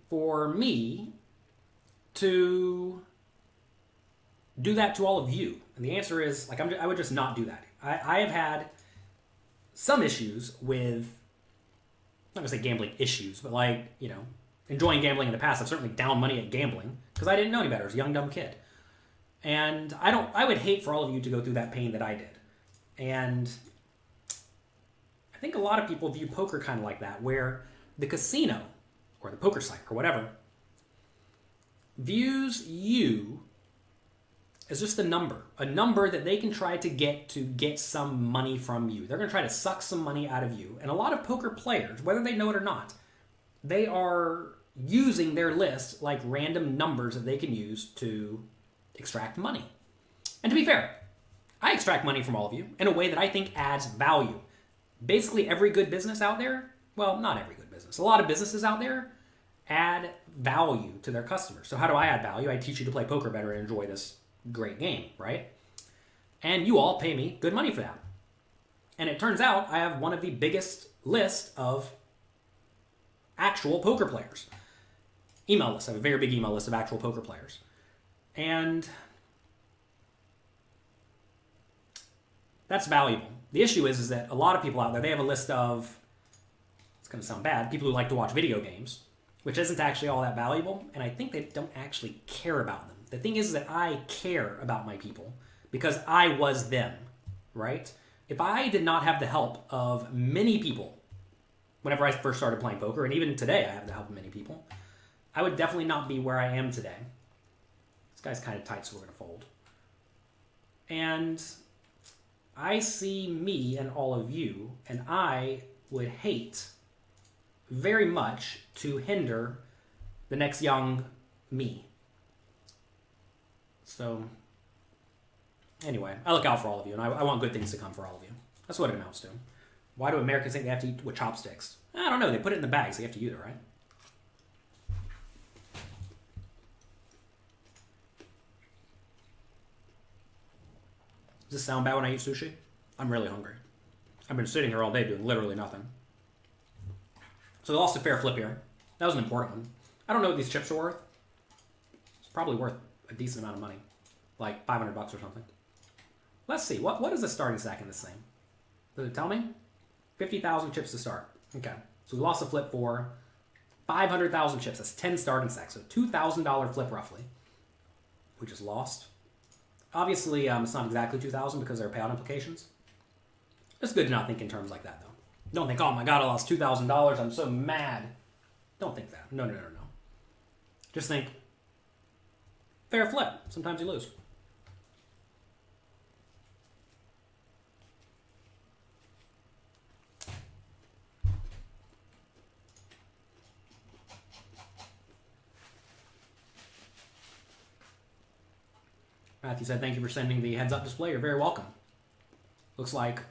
for me to do that to all of you? And the answer is, like, I would just not do that. I have had some issues with, I'm not going to say gambling issues, but like, you know, enjoying gambling in the past. I've certainly downed money at gambling because I didn't know any better. I was a young, dumb kid. And I would hate for all of you to go through that pain that I did. And I think a lot of people view poker kind of like that, where the casino or the poker site or whatever views you as just a number that they can try to get some money from you. They're going to try to suck some money out of you. And a lot of poker players, whether they know it or not, they are using their list like random numbers that they can use to extract money. And to be fair, I extract money from all of you in a way that I think adds value. Basically every good business out there, well, not every good business, a lot of businesses out there add value to their customers. So how do I add value? I teach you to play poker better and enjoy this great game, right? And you all pay me good money for that. And it turns out I have one of the biggest lists of actual poker players. Email list. I have a very big email list of actual poker players. And that's valuable. The issue is that a lot of people out there, they have a list of, it's going to sound bad, people who like to watch video games, which isn't actually all that valuable, and I think they don't actually care about them. The thing is that I care about my people because I was them, right? If I did not have the help of many people whenever I first started playing poker, and even today I have the help of many people, I would definitely not be where I am today. This guy's kind of tight, so we're going to fold. And I see me and all of you, and I would hate very much to hinder the next young me. So, anyway, I look out for all of you, and I want good things to come for all of you. That's what it amounts to. Why do Americans think they have to eat with chopsticks? I don't know. They put it in the bag, so you have to use it, right? Does this sound bad when I eat sushi? I'm really hungry. I've been sitting here all day doing literally nothing. So they lost a fair flip here. That was an important one. I don't know what these chips are worth. It's probably worth a decent amount of money. Like $500 or something. Let's see. What is the starting stack in this thing? Does it tell me? 50,000 chips to start. Okay. So we lost a flip for 500,000 chips. That's 10 starting stacks. So $2,000 flip roughly. We just lost. Obviously, it's not exactly 2,000 because there are payout implications. It's good to not think in terms like that, though. Don't think, oh my god, I lost $2,000. I'm so mad. Don't think that. No. Just think, fair flip. Sometimes you lose. Matthew said, thank you for sending the heads-up display. You're very welcome. Looks like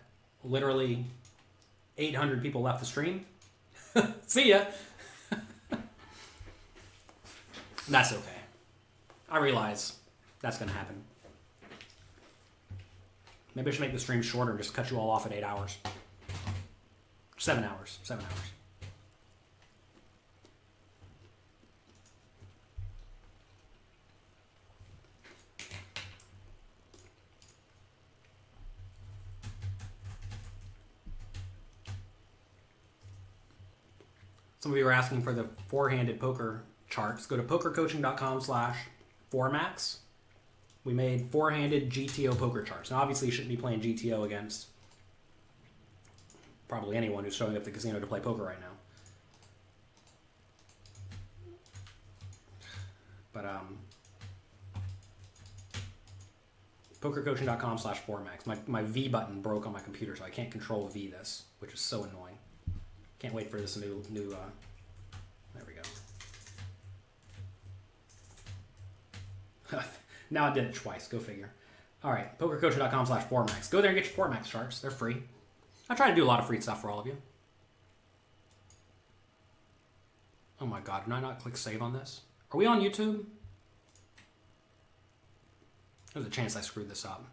literally 800 people left the stream. See ya. That's okay. I realize that's going to happen. Maybe I should make the stream shorter and just cut you all off at 8 hours. 7 hours. 7 hours. Some of you are asking for the four-handed poker charts. Go to pokercoaching.com/4max. We made four-handed GTO poker charts. Now, obviously, you shouldn't be playing GTO against probably anyone who's showing up at the casino to play poker right now. But pokercoaching.com/4max. My V button broke on my computer, so I can't control V this, which is so annoying. Can't wait for this new there we go. Now I did it twice. Go figure. All right, pokercoaching.com/4max. Go there and get your 4max charts. They're free. I try to do a lot of free stuff for all of you. Oh my god, did I not click save on this? Are we on YouTube? There's a chance I screwed this up.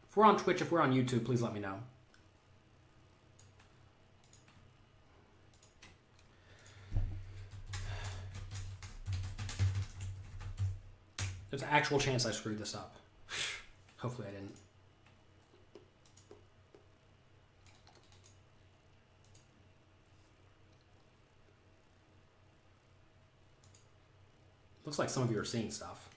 If we're on Twitch, if we're on YouTube, please let me know. There's an actual chance I screwed this up. Hopefully I didn't. Looks like some of you are seeing stuff.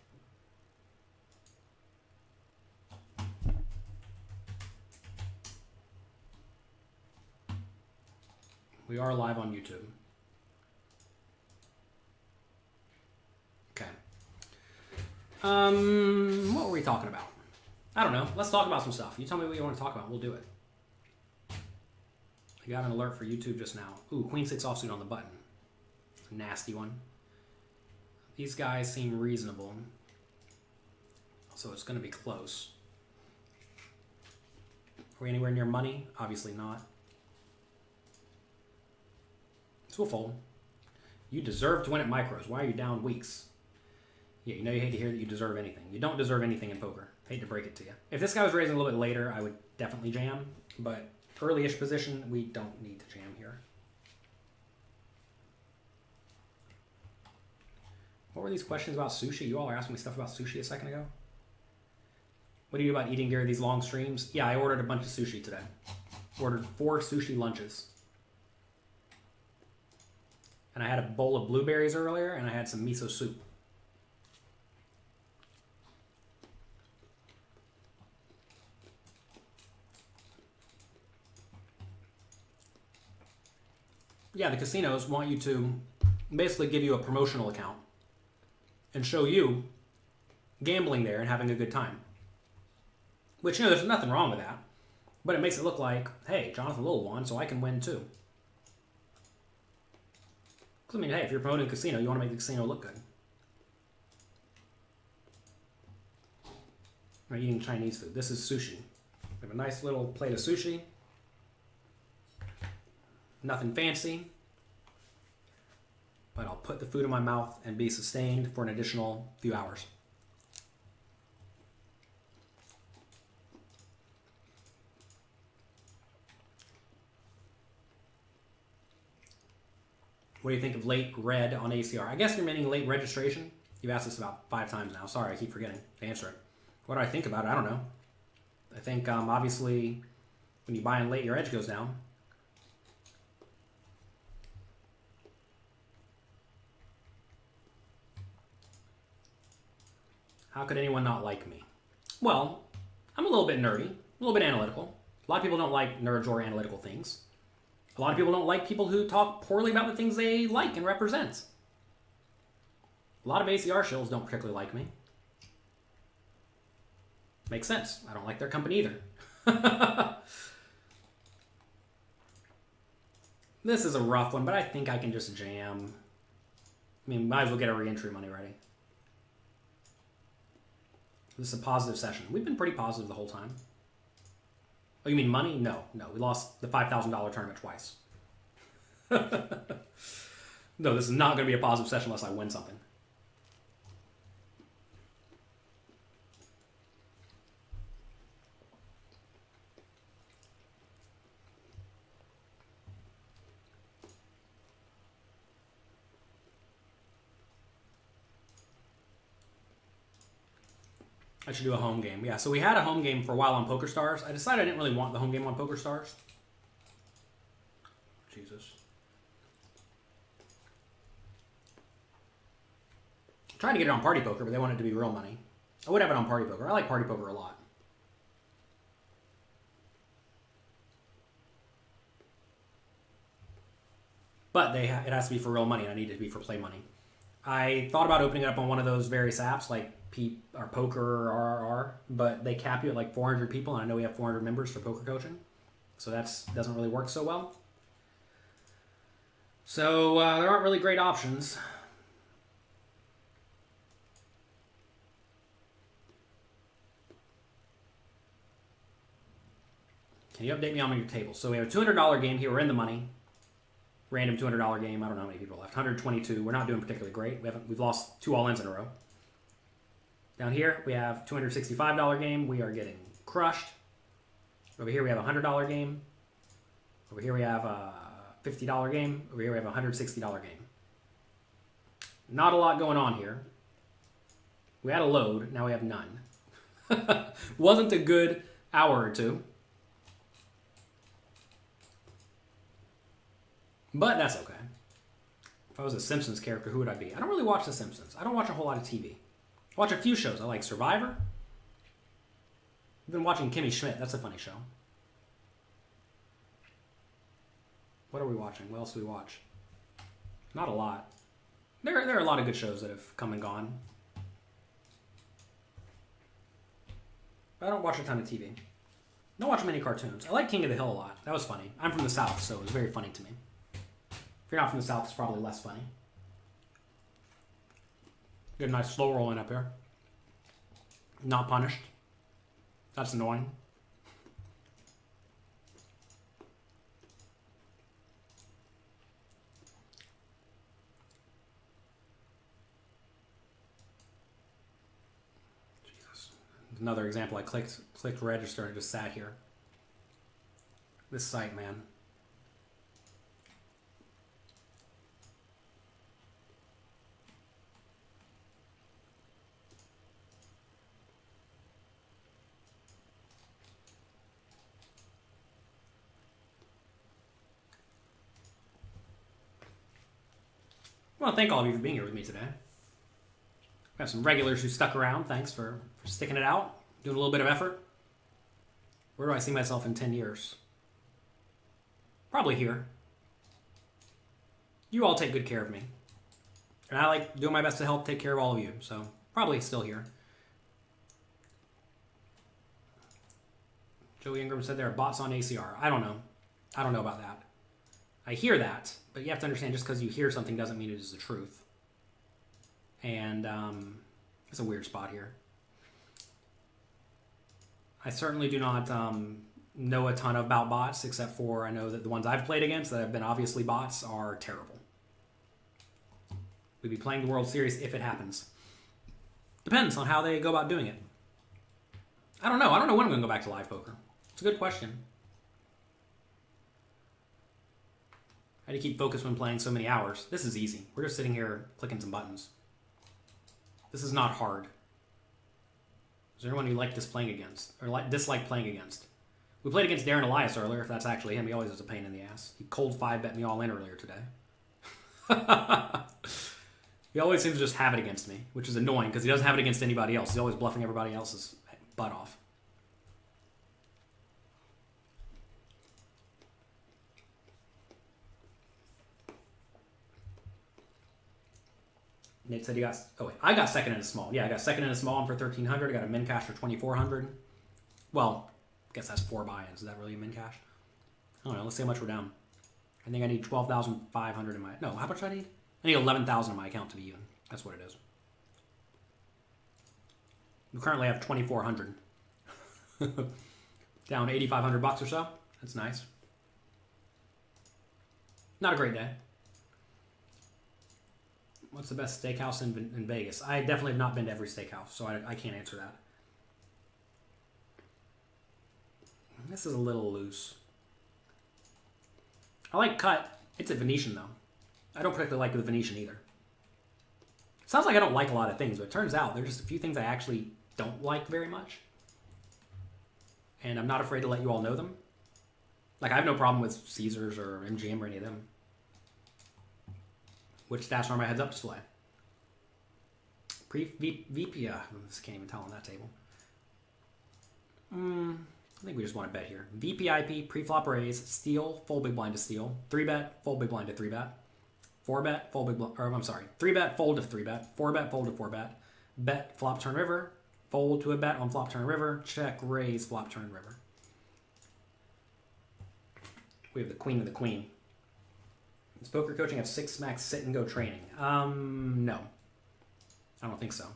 We are live on YouTube. Okay. What were we talking about? I don't know. Let's talk about some stuff. You tell me what you want to talk about. We'll do it. I got an alert for YouTube just now. Ooh, Queen 6 offsuit on the button. A nasty one. These guys seem reasonable. So it's going to be close. Are we anywhere near money? Obviously not. So we'll fold. You deserve to win at micros. Why are you down weeks? Yeah, you know you hate to hear that you deserve anything. You don't deserve anything in poker. Hate to break it to you. If this guy was raising a little bit later, I would definitely jam. But early-ish position, we don't need to jam here. What were these questions about sushi? You all are asking me stuff about sushi a second ago. What do you do about eating during these long streams? Yeah, I ordered a bunch of sushi today. Ordered 4 sushi lunches. And I had a bowl of blueberries earlier, and I had some miso soup. Yeah, the casinos want you to basically give you a promotional account and show you gambling there and having a good time. Which, you know, there's nothing wrong with that. But it makes it look like, hey, Jonathan Little won, so I can win too. Because, I mean, hey, if you're promoting a casino, you want to make the casino look good. We're eating Chinese food. This is sushi. We have a nice little plate of sushi. Nothing fancy. But I'll put the food in my mouth and be sustained for an additional few hours. What do you think of late red on ACR? I guess you're meaning late registration. You've asked this about 5 times now. Sorry, I keep forgetting to answer it. What do I think about it? I don't know. I think obviously when you buy in late, your edge goes down. How could anyone not like me? Well, I'm a little bit nerdy, a little bit analytical. A lot of people don't like nerds or analytical things. A lot of people don't like people who talk poorly about the things they like and represent. A lot of ACR shills don't particularly like me. Makes sense. I don't like their company either. This is a rough one, but I think I can just jam. I mean, might as well get our re-entry money ready. This is a positive session. We've been pretty positive the whole time. Oh, you mean money? No. We lost the $5,000 tournament twice. No, this is not going to be a positive session unless I win something. I should do a home game. Yeah, so we had a home game for a while on PokerStars. I decided I didn't really want the home game on PokerStars. Jesus. I tried to get it on Party Poker, but they wanted it to be real money. I would have it on Party Poker. I like Party Poker a lot. But it has to be for real money, and I need it to be for play money. I thought about opening it up on one of those various apps like Peep or Poker or RRR, but they cap you at like 400 people, and I know we have 400 members for poker coaching, so that doesn't really work so well. So there aren't really great options. Can you update me on your table? So we have a $200 game here. We're in the money. Random $200 game. I don't know how many people left. 122. We're not doing particularly great. We've lost 2 all-ins in a row. Down here, we have $265 game. We are getting crushed. Over here, we have a $100 game. Over here, we have a $50 game. Over here, we have a $160 game. Not a lot going on here. We had a load, now we have none. Wasn't a good hour or two. But that's okay. If I was a Simpsons character, who would I be? I don't really watch The Simpsons. I don't watch a whole lot of TV. I watch a few shows. I like Survivor. I've been watching Kimmy Schmidt. That's a funny show. What are we watching? What else do we watch? Not a lot. There are a lot of good shows that have come and gone. But I don't watch a ton of TV. I don't watch many cartoons. I like King of the Hill a lot. That was funny. I'm from the South, so it was very funny to me. If you're not from the South, it's probably less funny. Get a nice slow roll in up here. Not punished. That's annoying. Jesus. Another example, I clicked register and just sat here. This site, man. I want to thank all of you for being here with me today. We have some regulars who stuck around. Thanks for sticking it out, doing a little bit of effort. Where do I see myself in 10 years? Probably here. You all take good care of me. And I like doing my best to help take care of all of you. So probably still here. Joey Ingram said there are bots on ACR. I don't know. I don't know about that. I hear that, but you have to understand just because you hear something doesn't mean it is the truth. And it's a weird spot here. I certainly do not know a ton about bots, except for I know that the ones I've played against that have been obviously bots are terrible. We'd be playing the World Series if it happens. Depends on how they go about doing it. I don't know. I don't know when I'm going to go back to live poker. It's a good question. How do you keep focused when playing so many hours? This is easy. We're just sitting here clicking some buttons. This is not hard. Is there anyone you like playing against? Or dislike playing against? We played against Darren Elias earlier, if that's actually him. He always is a pain in the ass. He cold 5-bet me all in earlier today. He always seems to just have it against me, which is annoying because he doesn't have it against anybody else. He's always bluffing everybody else's butt off. Nate said he got... Oh, wait. I got second in a small. Yeah, I got second in a small one for 1,300. I got a min cash for 2,400. Well, I guess that's 4 buy-ins. Is that really a min cash? I don't know. Let's see how much we're down. I think I need 12,500 in my... No, how much do I need? I need 11,000 in my account to be even. That's what it is. We currently have 2,400. Down 8,500 bucks or so. That's nice. Not a great day. What's the best steakhouse in Vegas? I definitely have not been to every steakhouse, so I can't answer that. This is a little loose. I like cut. It's a Venetian, though. I don't particularly like the Venetian either. Sounds like I don't like a lot of things, but it turns out there's just a few things I actually don't like very much. And I'm not afraid to let you all know them. Like, I have no problem with Caesars or MGM or any of them. Which stats are on my heads up display? VP, this can't even tell on that table. I think we just want to bet here. VPIP, pre-flop raise, steal, fold big blind to steal, 3-bet, fold big blind to 3-bet, 4-bet, fold big blind, or I'm sorry, 3-bet, fold to 3-bet, 4-bet, fold to 4-bet, bet, flop, turn, river, fold to a bet on flop, turn, river, check, raise, flop, turn, river. We have the queen and the queen. Does poker coaching have 6 max sit and go training? No. I don't think so. Do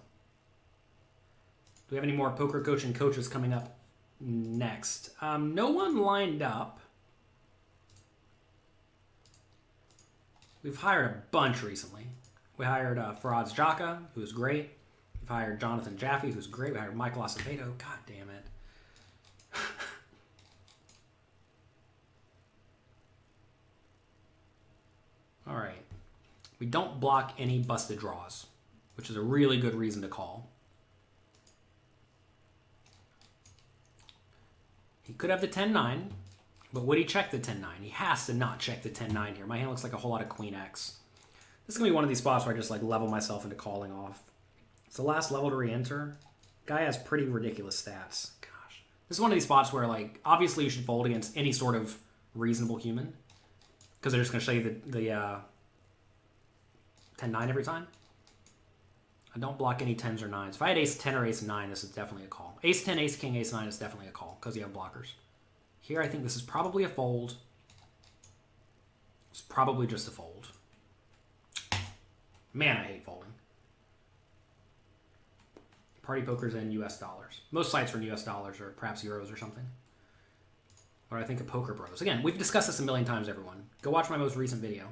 we have any more poker coaching coaches coming up next? No one lined up. We've hired a bunch recently. We hired Faraz Jaka, who's great. We've hired Jonathan Jaffe, who's great. We hired Michael Acevedo. God damn it. All right. We don't block any busted draws, which is a really good reason to call. He could have the 10-9, but would he check the 10-9? He has to not check the 10-9 here. My hand looks like a whole lot of Queen X. This is going to be one of these spots where I just like level myself into calling off. It's the last level to re-enter. Guy has pretty ridiculous stats. Gosh. This is one of these spots where like obviously you should fold against any sort of reasonable human. Because they're just going to show you the 10-9 every time. I don't block any 10s or 9s. If I had ace 10 or ace 9, this is definitely a call. Ace 10, ace king, ace 9 is definitely a call because you have blockers. Here, I think this is probably a fold. It's probably just a fold. Man, I hate folding. Party poker's in US dollars. Most sites are in US dollars or perhaps euros or something. Or I think of Poker Bros. Again, we've discussed this a million times, everyone. Go watch my most recent video.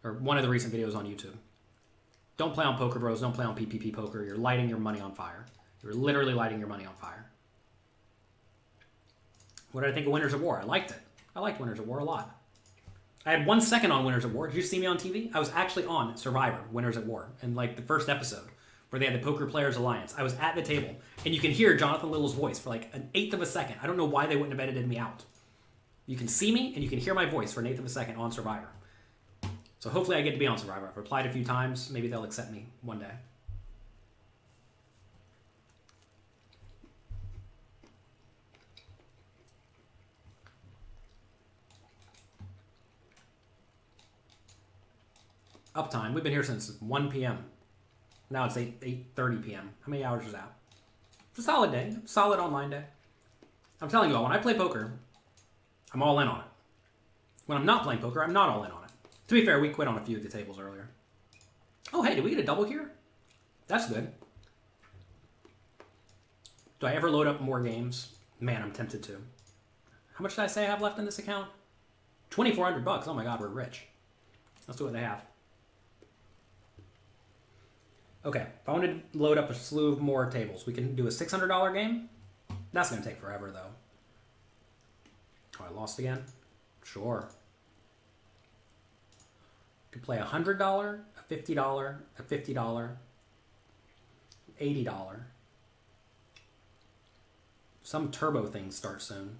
Or one of the recent videos on YouTube. Don't play on Poker Bros. Don't play on PPP Poker. You're lighting your money on fire. You're literally lighting your money on fire. What did I think of Winners at War? I liked it. I liked Winners at War a lot. I had 1 second on Winners at War. Did you see me on TV? I was actually on Survivor, Winners at War, in like the first episode where they had the Poker Players Alliance. I was at the table, and you can hear Jonathan Little's voice for like an eighth of a second. I don't know why they wouldn't have edited me out. You can see me, and you can hear my voice for an eighth of a second on Survivor. So hopefully I get to be on Survivor. I've replied a few times. Maybe they'll accept me one day. Uptime. We've been here since 1 p.m. Now it's 8:30 p.m. How many hours is that? It's a solid day. Solid online day. I'm telling you all, when I play poker, I'm all in on it. When I'm not playing poker, I'm not all in on it. To be fair, we quit on a few of the tables earlier. Oh, hey, did we get a double here? That's good. Do I ever load up more games? Man, I'm tempted to. How much did I say I have left in this account? $2,400. Oh my God, we're rich. Let's do what they have. Okay, if I wanted to load up a slew of more tables, we can do a $600 game. That's going to take forever, though. Oh, I lost again? Sure. Could play $100, a $50, a $50, $80. Some turbo things start soon.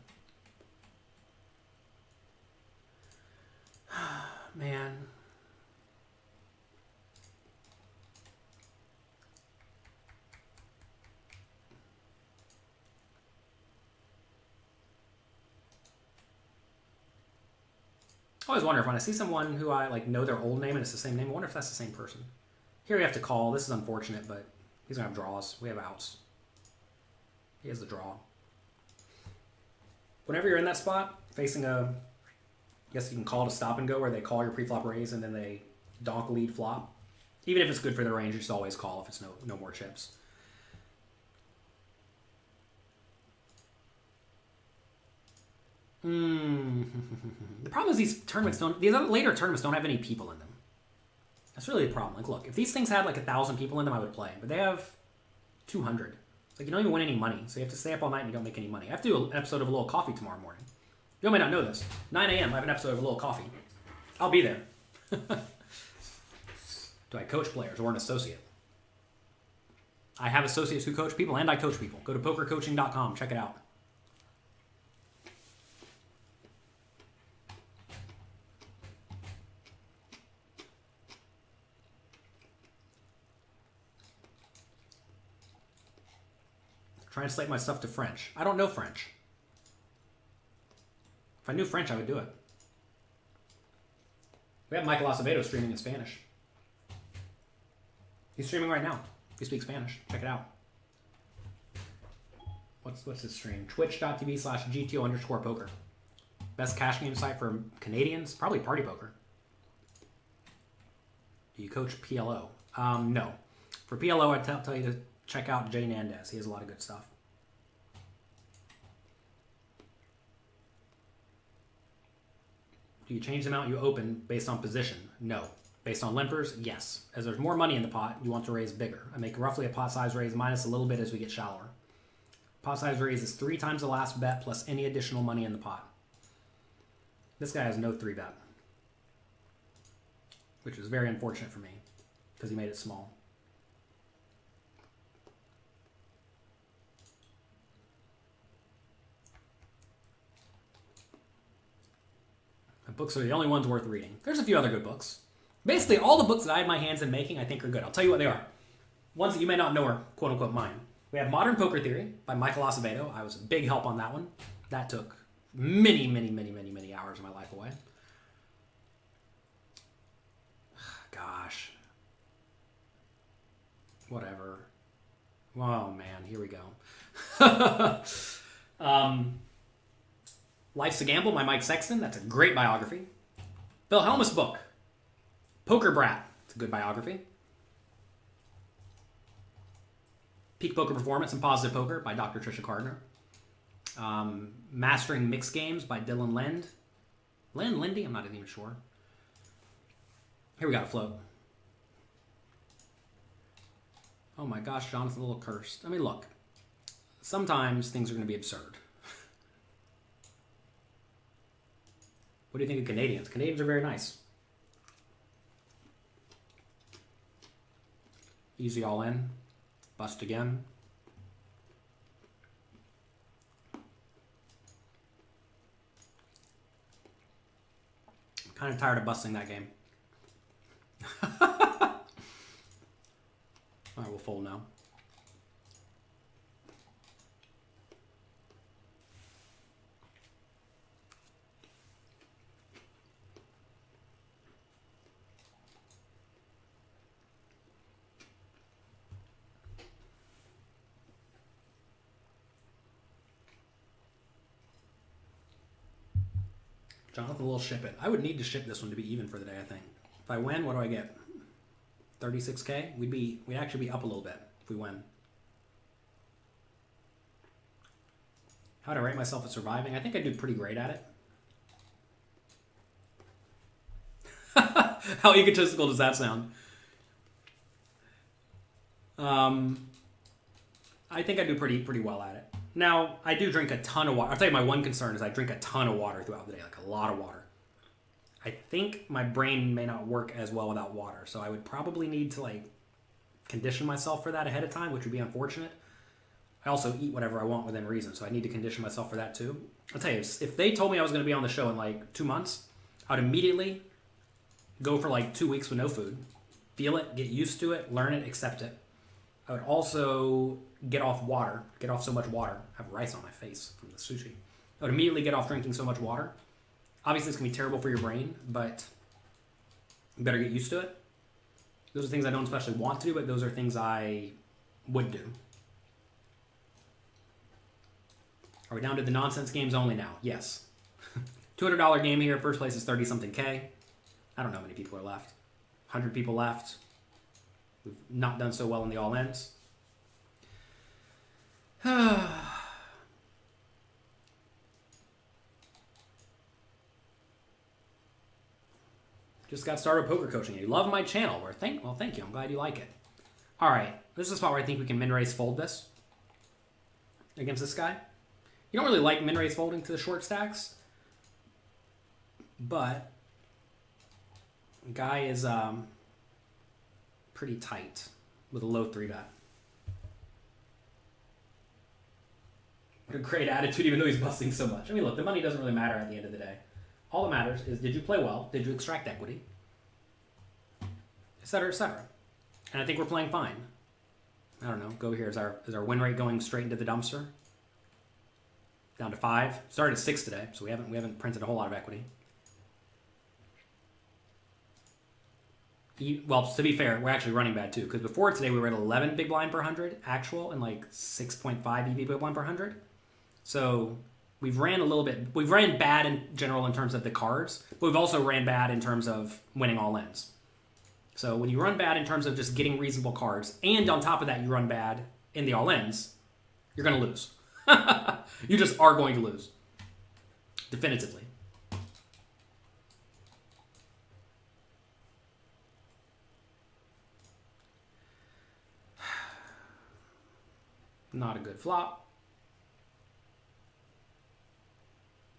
Man. I always wonder if when I see someone who I like know their old name and it's the same name, I wonder if that's the same person. Here we have to call. This is unfortunate, but he's going to have draws. We have outs. He has the draw. Whenever you're in that spot, facing a, I guess you can call it a stop and go, where they call your pre-flop raise and then they donk lead flop. Even if it's good for the range, you should always call if it's no more chips. The problem is these tournaments these other later tournaments don't have any people in them. That's really the problem. Like, look, if these things had like 1,000 people in them, I would play. But they have 200. It's like you don't even win any money, so you have to stay up all night and you don't make any money. I have to do an episode of A Little Coffee tomorrow morning. You all may not know this. 9 a.m. I have an episode of A Little Coffee. I'll be there. Do I coach players or an associate? I have associates who coach people, and I coach people. Go to pokercoaching.com. Check it out. Translate my stuff to French. I don't know French. If I knew French, I would do it. We have Michael Acevedo streaming in Spanish. He's streaming right now. He speaks Spanish. Check it out. What's his stream? Twitch.tv/GTO_poker. Best cash game site for Canadians? Probably Party Poker. Do you coach PLO? No. For PLO, I'd tell you to check out Jay Nandez. He has a lot of good stuff. Do you change the amount you open based on position? No. Based on limpers? Yes. As there's more money in the pot, you want to raise bigger. I make roughly a pot size raise minus a little bit as we get shallower. Pot size raise is 3 times the last bet plus any additional money in the pot. This guy has no 3-bet, which is very unfortunate for me because he made it small. Books are the only ones worth reading. There's a few other good books. Basically, all the books that I had my hands in making, I think are good. I'll tell you what they are. Ones that you may not know are quote-unquote mine. We have Modern Poker Theory by Michael Acevedo. I was a big help on that one. That took many hours of my life away. Gosh. Whatever. Oh, man. Here we go. Life's a Gamble by Mike Sexton. That's a great biography. Bill Helmus' book, Poker Brat. It's a good biography. Peak Poker Performance and Positive Poker by Dr. Tricia Cardner. Mastering Mixed Games by Dylan Lind. Lindy? I'm not even sure. Here we got a float. Oh my gosh, Jonathan, a little cursed. I mean, look. Sometimes things are going to be absurd. What do you think of Canadians? Canadians are very nice. Easy all in. Bust again. I'm kind of tired of busting that game. Alright, we'll fold now. Jonathan will ship it. I would need to ship this one to be even for the day, I think. If I win, what do I get? 36K? We'd actually be up a little bit if we win. How would I rate myself at surviving? I think I do pretty great at it. How egotistical does that sound? I think I do pretty well at it. Now, I do drink a ton of water. I'll tell you my one concern is I drink a ton of water throughout the day, like a lot of water. I think my brain may not work as well without water, so I would probably need to like condition myself for that ahead of time, which would be unfortunate. I also eat whatever I want within reason, so I need to condition myself for that too. I'll tell you, if they told me I was going to be on the show in like 2 months, I would immediately go for like 2 weeks with no food, feel it, get used to it, learn it, accept it. I would also get off water, get off so much water. I have rice on my face from the sushi. I would immediately get off drinking so much water. Obviously, it's going to be terrible for your brain, but you better get used to it. Those are things I don't especially want to do, but those are things I would do. Are we down to the nonsense games only now? Yes. $200 game here. First place is 30-something K. I don't know how many people are left. 100 people left. We've not done so well in the all-ins. Just got started poker coaching. You love my channel. Thank you. I'm glad you like it. All right. This is a spot where I think we can min-raise fold this against this guy. You don't really like min-raise folding to the short stacks, but the guy is pretty tight with a low 3-bet. What a great attitude, even though he's busting so much. I mean, look, the money doesn't really matter at the end of the day. All that matters is, did you play well? Did you extract equity? Et cetera, et cetera. And I think we're playing fine. I don't know. Go here. Is our win rate going straight into the dumpster? Down to 5. Started at 6 today, so we haven't printed a whole lot of equity. Well, to be fair, we're actually running bad too, because before today we were at 11 big blind per 100 actual and like 6.5 EV big blind per 100. So we've ran a little bit. We've ran bad in general in terms of the cards, but we've also ran bad in terms of winning all ins. So when you run bad in terms of just getting reasonable cards, and on top of that you run bad in the all ins, you're going to lose. You just are going to lose. Definitively. Not a good flop.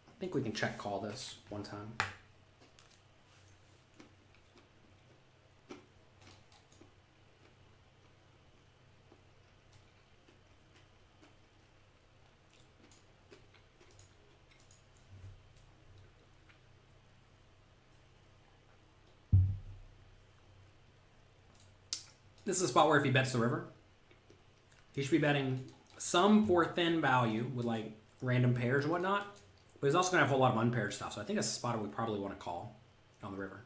I think we can check call this one time. This is a spot where if he bets the river, he should be betting some for thin value with like random pairs and whatnot. But he's also going to have a whole lot of unpaired stuff. So I think that's a spot we probably want to call on the river.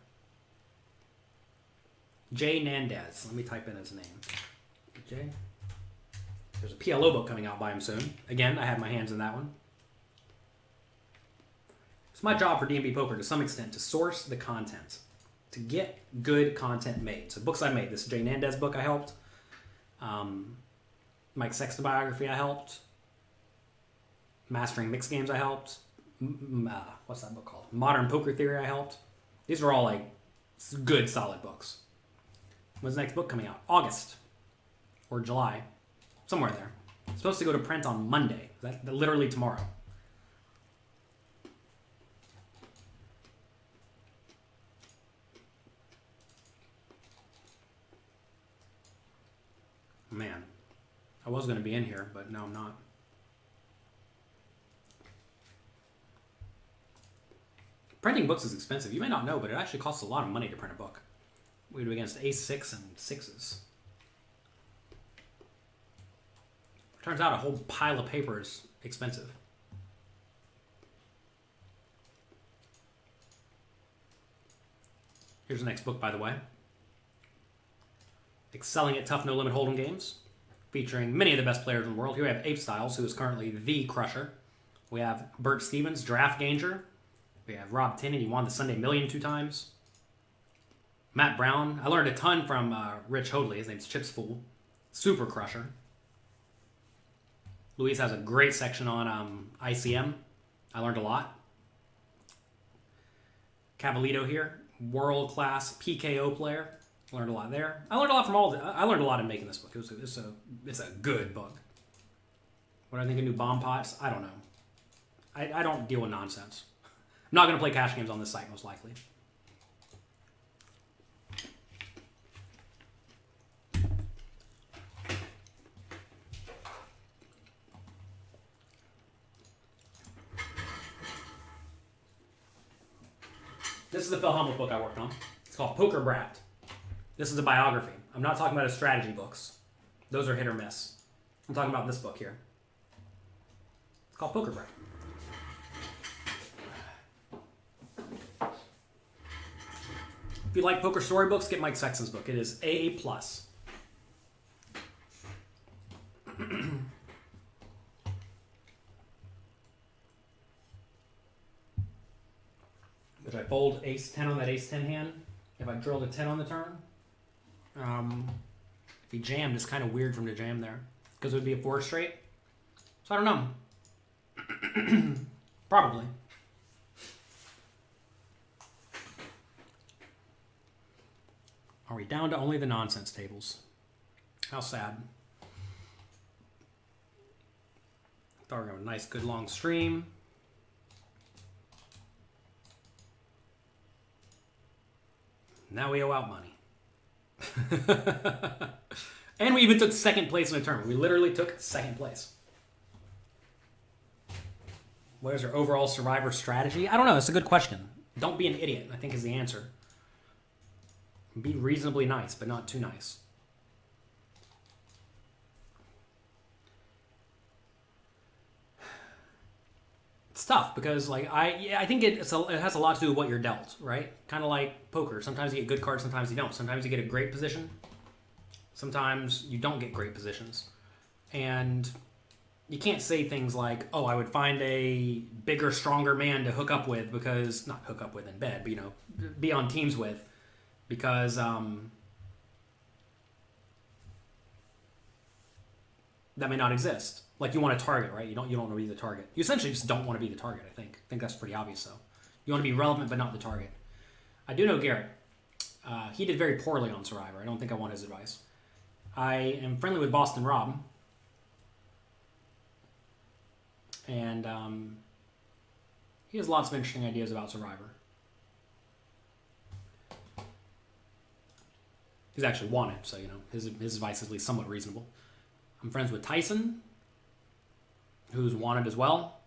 J. Nandez. Let me type in his name. J. There's a PLO book coming out by him soon. Again, I had my hands in that one. It's my job for D&B Poker to some extent to source the content, to get good content made. So books I made. This J. Nandez book I helped. Mike Sexton biography I helped. Mastering Mixed Games I helped. What's that book called? Modern Poker Theory I helped. These are all like good, solid books. When's the next book coming out? August or July, somewhere there. It's supposed to go to print on Monday. Literally tomorrow. Man, I was going to be in here, but no, I'm not. Printing books is expensive. You may not know, but it actually costs a lot of money to print a book. We do against ace-6 and 6s. Turns out a whole pile of paper is expensive. Here's the next book, by the way. Excelling at Tough No Limit Hold'em Games, featuring many of the best players in the world. Here we have Ape Styles, who is currently the crusher. We have Bert Stevens, Draft Ganger. We have Rob Tinney, he won the Sunday Million 2 times. Matt Brown, I learned a ton from Rich Hoadley. His name's Chips Fool. Super crusher. Luis has a great section on ICM. I learned a lot. Cavallito here, world-class PKO player. Learned a lot there. I learned a lot from all. I learned a lot in making this book. It's a good book. What do I think of new bomb pots? I don't know. I don't deal with nonsense. I'm not going to play cash games on this site, most likely. This is the Phil Hellmuth book I worked on. It's called Poker Brat. This is a biography. I'm not talking about his strategy books. Those are hit or miss. I'm talking about this book here. It's called Poker Brat. If you like poker storybooks, get Mike Sexton's book. It is AA+. Which I fold ace-10 on that ace-10 hand. If I drilled a 10 on the turn. If he jammed, it's kind of weird for him to jam there. Because it would be a 4 straight. So I don't know. Probably. Are we down to only the nonsense tables? How sad. Thought we were going to have a nice, good, long stream. Now we owe out money. And we even took second place in a tournament. We literally took second place. What is our overall Survivor strategy? I don't know. It's a good question. Don't be an idiot, I think is the answer. Be reasonably nice, but not too nice. It's tough because like I think it has a lot to do with what you're dealt, right? Kind of like poker. Sometimes you get good cards, sometimes you don't. Sometimes you get a great position. Sometimes you don't get great positions. And you can't say things like, oh, I would find a bigger, stronger man to hook up with because, not hook up with in bed, but, you know, be on teams with because that may not exist. Like you want a target, right? You don't want to be the target. You essentially just don't want to be the target, I think. I think that's pretty obvious, though. You want to be relevant, but not the target. I do know Garrett. He did very poorly on Survivor. I don't think I want his advice. I am friendly with Boston Rob. And he has lots of interesting ideas about Survivor. He's actually won it, so, you know, his advice is at least somewhat reasonable. I'm friends with Tyson, who's won it as well.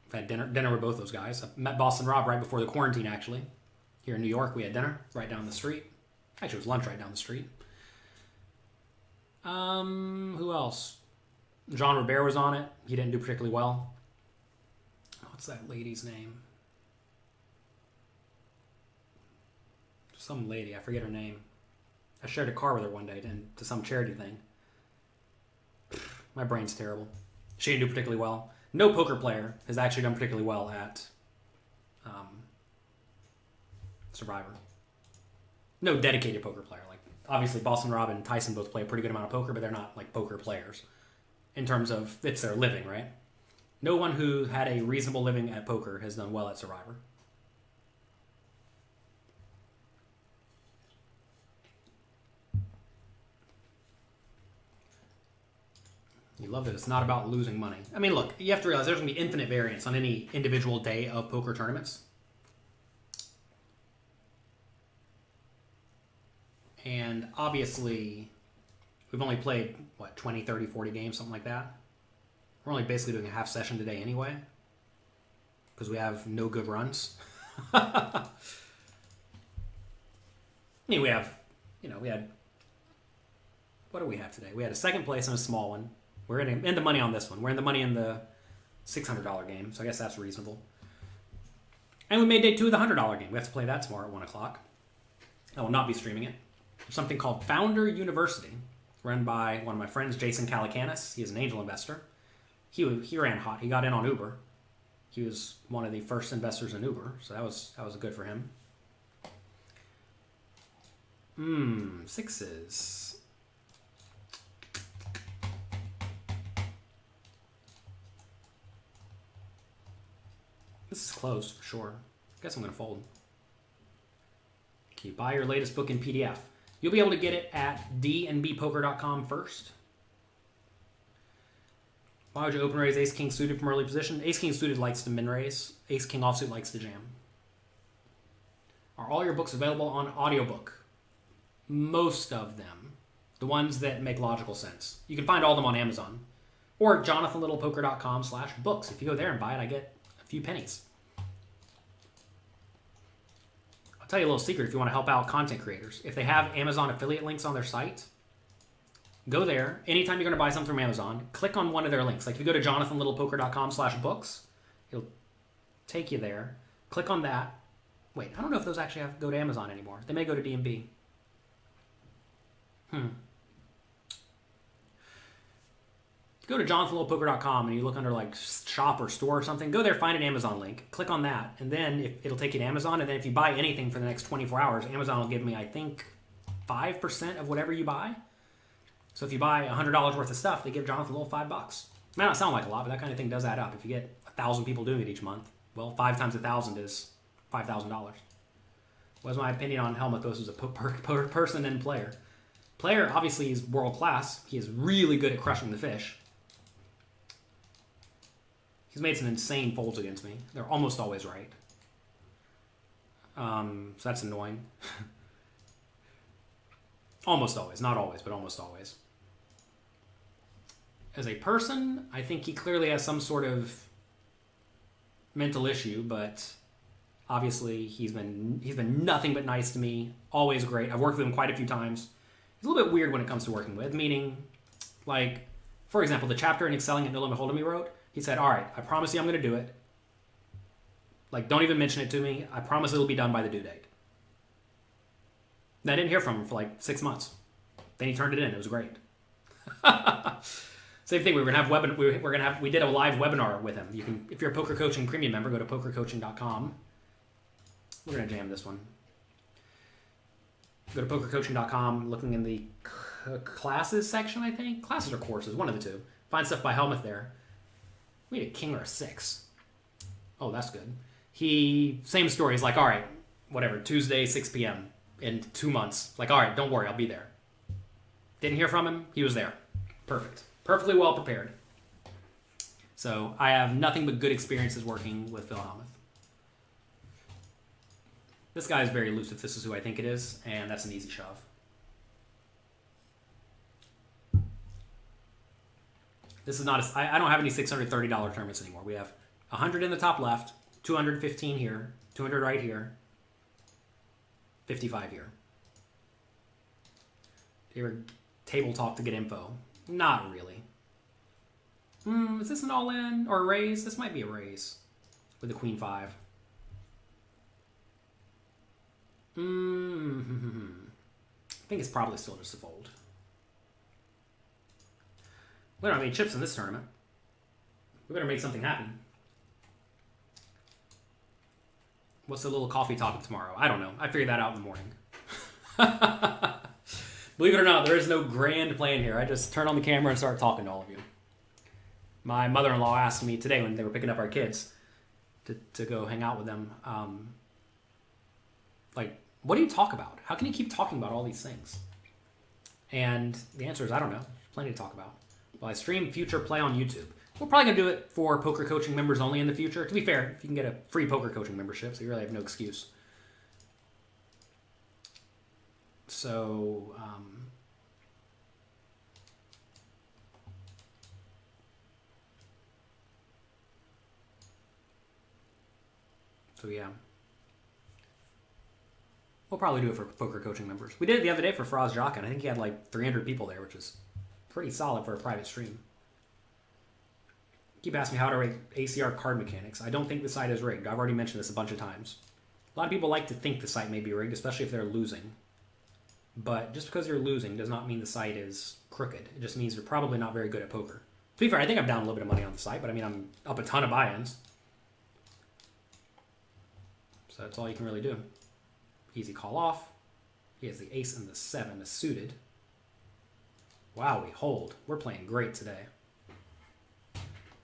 I've had dinner with both those guys. I met Boston Rob right before the quarantine, actually. Here in New York, we had dinner right down the street. Actually, it was lunch right down the street. Who else? Jean Robert was on it. He didn't do particularly well. What's that lady's name? Some lady. I forget her name. I shared a car with her one day to some charity thing. My brain's terrible. She didn't do particularly well. No poker player has actually done particularly well at Survivor. No dedicated poker player. Like, obviously, Boston Rob and Tyson both play a pretty good amount of poker, but they're not like poker players in terms of it's their living, right? No one who had a reasonable living at poker has done well at Survivor. You love that it's not about losing money. I mean, look, you have to realize there's going to be infinite variance on any individual day of poker tournaments. And obviously, we've only played, 20, 30, 40 games, something like that. We're only basically doing a half session today anyway, because we have no good runs. I mean, we had, what do we have today? We had a second place and a small one. We're in the money on this one. We're in the money in the $600 game, so I guess that's reasonable. And we made day 2 of the $100 game. We have to play that tomorrow at 1 o'clock. I will not be streaming it. There's something called Founder University, run by one of my friends, Jason Calacanis. He is an angel investor. He ran hot. He got in on Uber. He was one of the first investors in Uber, so that was good for him. Sixes. This is close for sure. I guess I'm going to fold. Can you buy your latest book in PDF? You'll be able to get it at dnbpoker.com first. Why would you open raise ace king suited from early position? Ace king suited likes to min raise. Ace king offsuit likes to jam. Are all your books available on audiobook? Most of them. The ones that make logical sense. You can find all of them on Amazon. Or jonathanlittlepoker.com/books. If you go there and buy it, I get a few pennies. I'll tell you a little secret if you want to help out content creators. If they have Amazon affiliate links on their site, go there. Anytime you're going to buy something from Amazon, click on one of their links. Like if you go to jonathanlittlepoker.com/books, it'll take you there. Click on that. Wait, I don't know if those actually have to go to Amazon anymore. They may go to D&B. Go to jonathanlittlepoker.com and you look under like shop or store or something. Go there, find an Amazon link, click on that, and then it'll take you to Amazon. And then if you buy anything for the next 24 hours, Amazon will give me, I think, 5% of whatever you buy. So if you buy $100 worth of stuff, they give Jonathan a little $5. Might not sound like a lot, but that kind of thing does add up. If you get 1,000 people doing it each month, well, 5 times 1,000 is $5,000. What's my opinion on Helmuthos as a person and player? Player, obviously, is world class. He is really good at crushing the fish. He's made some insane folds against me. They're almost always right. So that's annoying. Almost always. Not always, but almost always. As a person, I think he clearly has some sort of mental issue, but obviously he's been nothing but nice to me. Always great. I've worked with him quite a few times. He's a little bit weird when it comes to working with, meaning, like, for example, the chapter in Excelling at No Limit Hold'em he wrote, he said, all right, I promise you I'm going to do it. Like, don't even mention it to me. I promise it'll be done by the due date. And I didn't hear from him for like 6 months. Then he turned it in. It was great. Same thing. We did a live webinar with him. You can, if you're a Poker Coaching Premium member, go to pokercoaching.com. We're going to jam this one. Go to pokercoaching.com, looking in the classes section, I think. Classes or courses, one of the two. Find stuff by Helmuth there. We had a king or a 6. Oh, that's good. Same story. He's like, all right, whatever, Tuesday, 6 p.m. in 2 months. Like, all right, don't worry, I'll be there. Didn't hear from him. He was there. Perfect. Perfectly well prepared. So I have nothing but good experiences working with Phil Helmuth. This guy is very loose if this is who I think it is, and that's an easy shove. This is not I don't have any $630 tournaments anymore. We have 100 in the top left, 215 here, 200 right here, 55 here. Table talk to get info. Not really. Is this an all-in or a raise? This might be a raise with the queen 5. I think it's probably still just a fold. We don't have any chips in this tournament. We better make something happen. What's the little coffee topic tomorrow? I don't know. I figured that out in the morning. Believe it or not, there is no grand plan here. I just turn on the camera and start talking to all of you. My mother-in-law asked me today when they were picking up our kids to go hang out with them, like, what do you talk about? How can you keep talking about all these things? And the answer is, I don't know. There's plenty to talk about. Well, I stream future play on YouTube. We're probably going to do it for poker coaching members only in the future. To be fair, you can get a free poker coaching membership, so you really have no excuse. So, yeah. We'll probably do it for poker coaching members. We did it the other day for Faraz Jaka, and I think he had like 300 people there, which is pretty solid for a private stream. Keep asking me how to rate ACR card mechanics. I don't think the site is rigged. I've already mentioned this a bunch of times. A lot of people like to think the site may be rigged, especially if they're losing. But just because you're losing does not mean the site is crooked. It just means you're probably not very good at poker. To be fair, I think I'm down a little bit of money on the site, but I mean, I'm up a ton of buy-ins. So that's all you can really do. Easy call off. He has the ace and the 7 is suited. Wow, we hold. We're playing great today.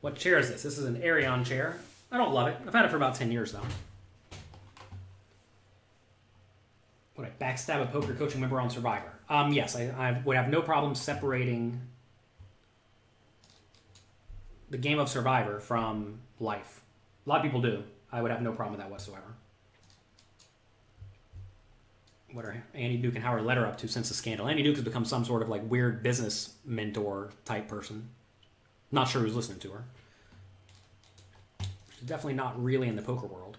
What chair is this? This is an Arion chair. I don't love it. I've had it for about 10 years, though. Would I backstab a poker coaching member on Survivor? Yes, I would have no problem separating the game of Survivor from life. A lot of people do. I would have no problem with that whatsoever. What are Andy Duke and Howard Letter up to since the scandal? Andy Duke has become some sort of like weird business mentor type person. Not sure who's listening to her. She's definitely not really in the poker world.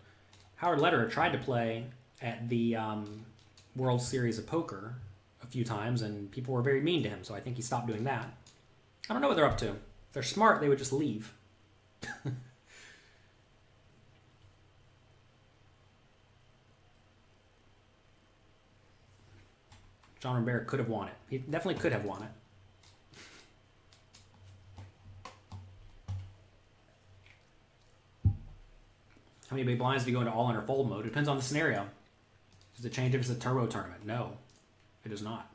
Howard Lederer tried to play at the World Series of Poker a few times, and people were very mean to him, so I think he stopped doing that. I don't know what they're up to. If they're smart, they would just leave. John Rivera could have won it. He definitely could have won it. How many big blinds do you go into all-in or fold mode? It depends on the scenario. Does it change if it's a turbo tournament? No, it does not.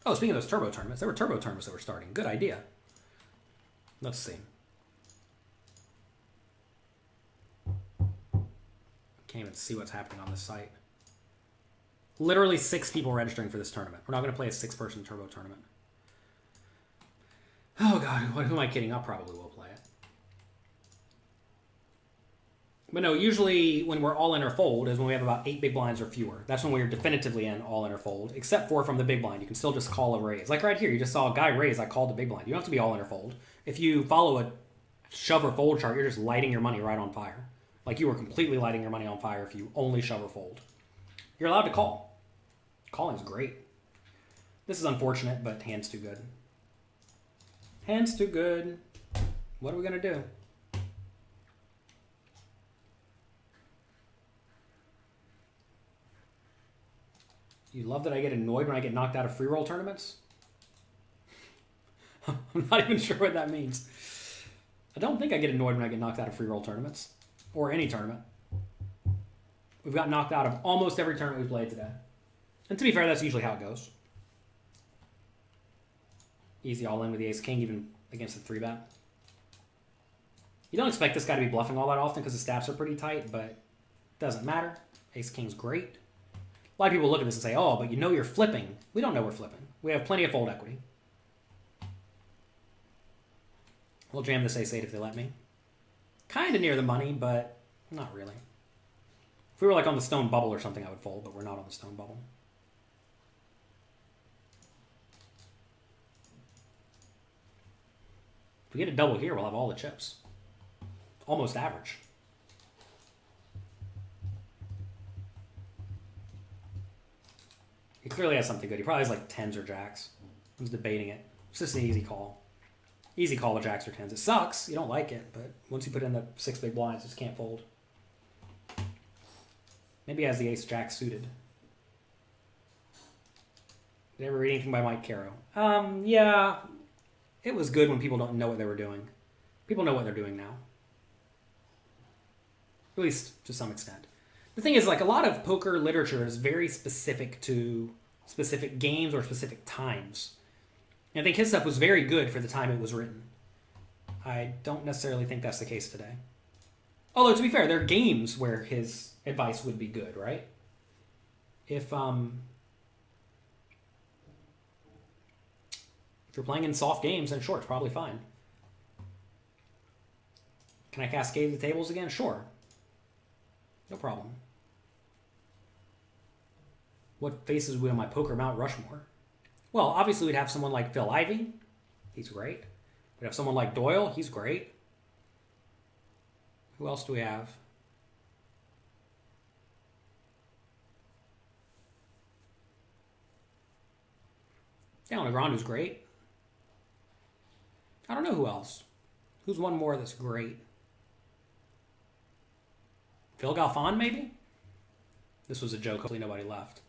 Oh, speaking of those turbo tournaments, there were turbo tournaments that were starting. Good idea. Let's see. Can't even see what's happening on this site. Literally 6 people registering for this tournament. We're not going to play a 6-person turbo tournament. Oh, God. Who am I kidding? I probably will play it. But no, usually when we're all in or fold is when we have about 8 big blinds or fewer. That's when we're definitively in all in or fold, except for from the big blind. You can still just call a raise. Like right here, you just saw a guy raise. I called the big blind. You don't have to be all in or fold. If you follow a shove or fold chart, you're just lighting your money right on fire. Like you were completely lighting your money on fire if you only shove or fold. You're allowed to call. Calling's great. This is unfortunate, but hand's too good. Hand's too good. What are we going to do? You love that I get annoyed when I get knocked out of free roll tournaments? I'm not even sure what that means. I don't think I get annoyed when I get knocked out of free roll tournaments. Or any tournament. We've got knocked out of almost every tournament we've played today. And to be fair, that's usually how it goes. Easy all in with the ace-king, even against the 3-bet. You don't expect this guy to be bluffing all that often because the stats are pretty tight, but it doesn't matter. Ace-king's great. A lot of people look at this and say, oh, but you know you're flipping. We don't know we're flipping. We have plenty of fold equity. We'll jam this ace-8 if they let me. Kind of near the money, but not really. If we were like on the stone bubble or something, I would fold, but we're not on the stone bubble. If we get a double here, we'll have all the chips. Almost average. He clearly has something good. He probably has like 10s or jacks. I was debating it. It's just an easy call. Easy call with jacks or 10s. It sucks. You don't like it, but once you put in the 6 big blinds, it just can't fold. Maybe he has the ace jack suited. Did you ever read anything by Mike Caro? Yeah. It was good when people don't know what they were doing. People know what they're doing now. At least to some extent. The thing is, like, a lot of poker literature is very specific to specific games or specific times. And I think his stuff was very good for the time it was written. I don't necessarily think that's the case today. Although, to be fair, there are games where his advice would be good, right? If you're playing in soft games, then sure, it's probably fine. Can I cascade the tables again? Sure. No problem. What faces would on my poker Mount Rushmore? Well, obviously we'd have someone like Phil Ivey. He's great. We'd have someone like Doyle. He's great. Who else do we have? Daniel Negrondu's great. I don't know who else. Who's one more that's great? Phil Galfond, maybe? This was a joke. Hopefully nobody left.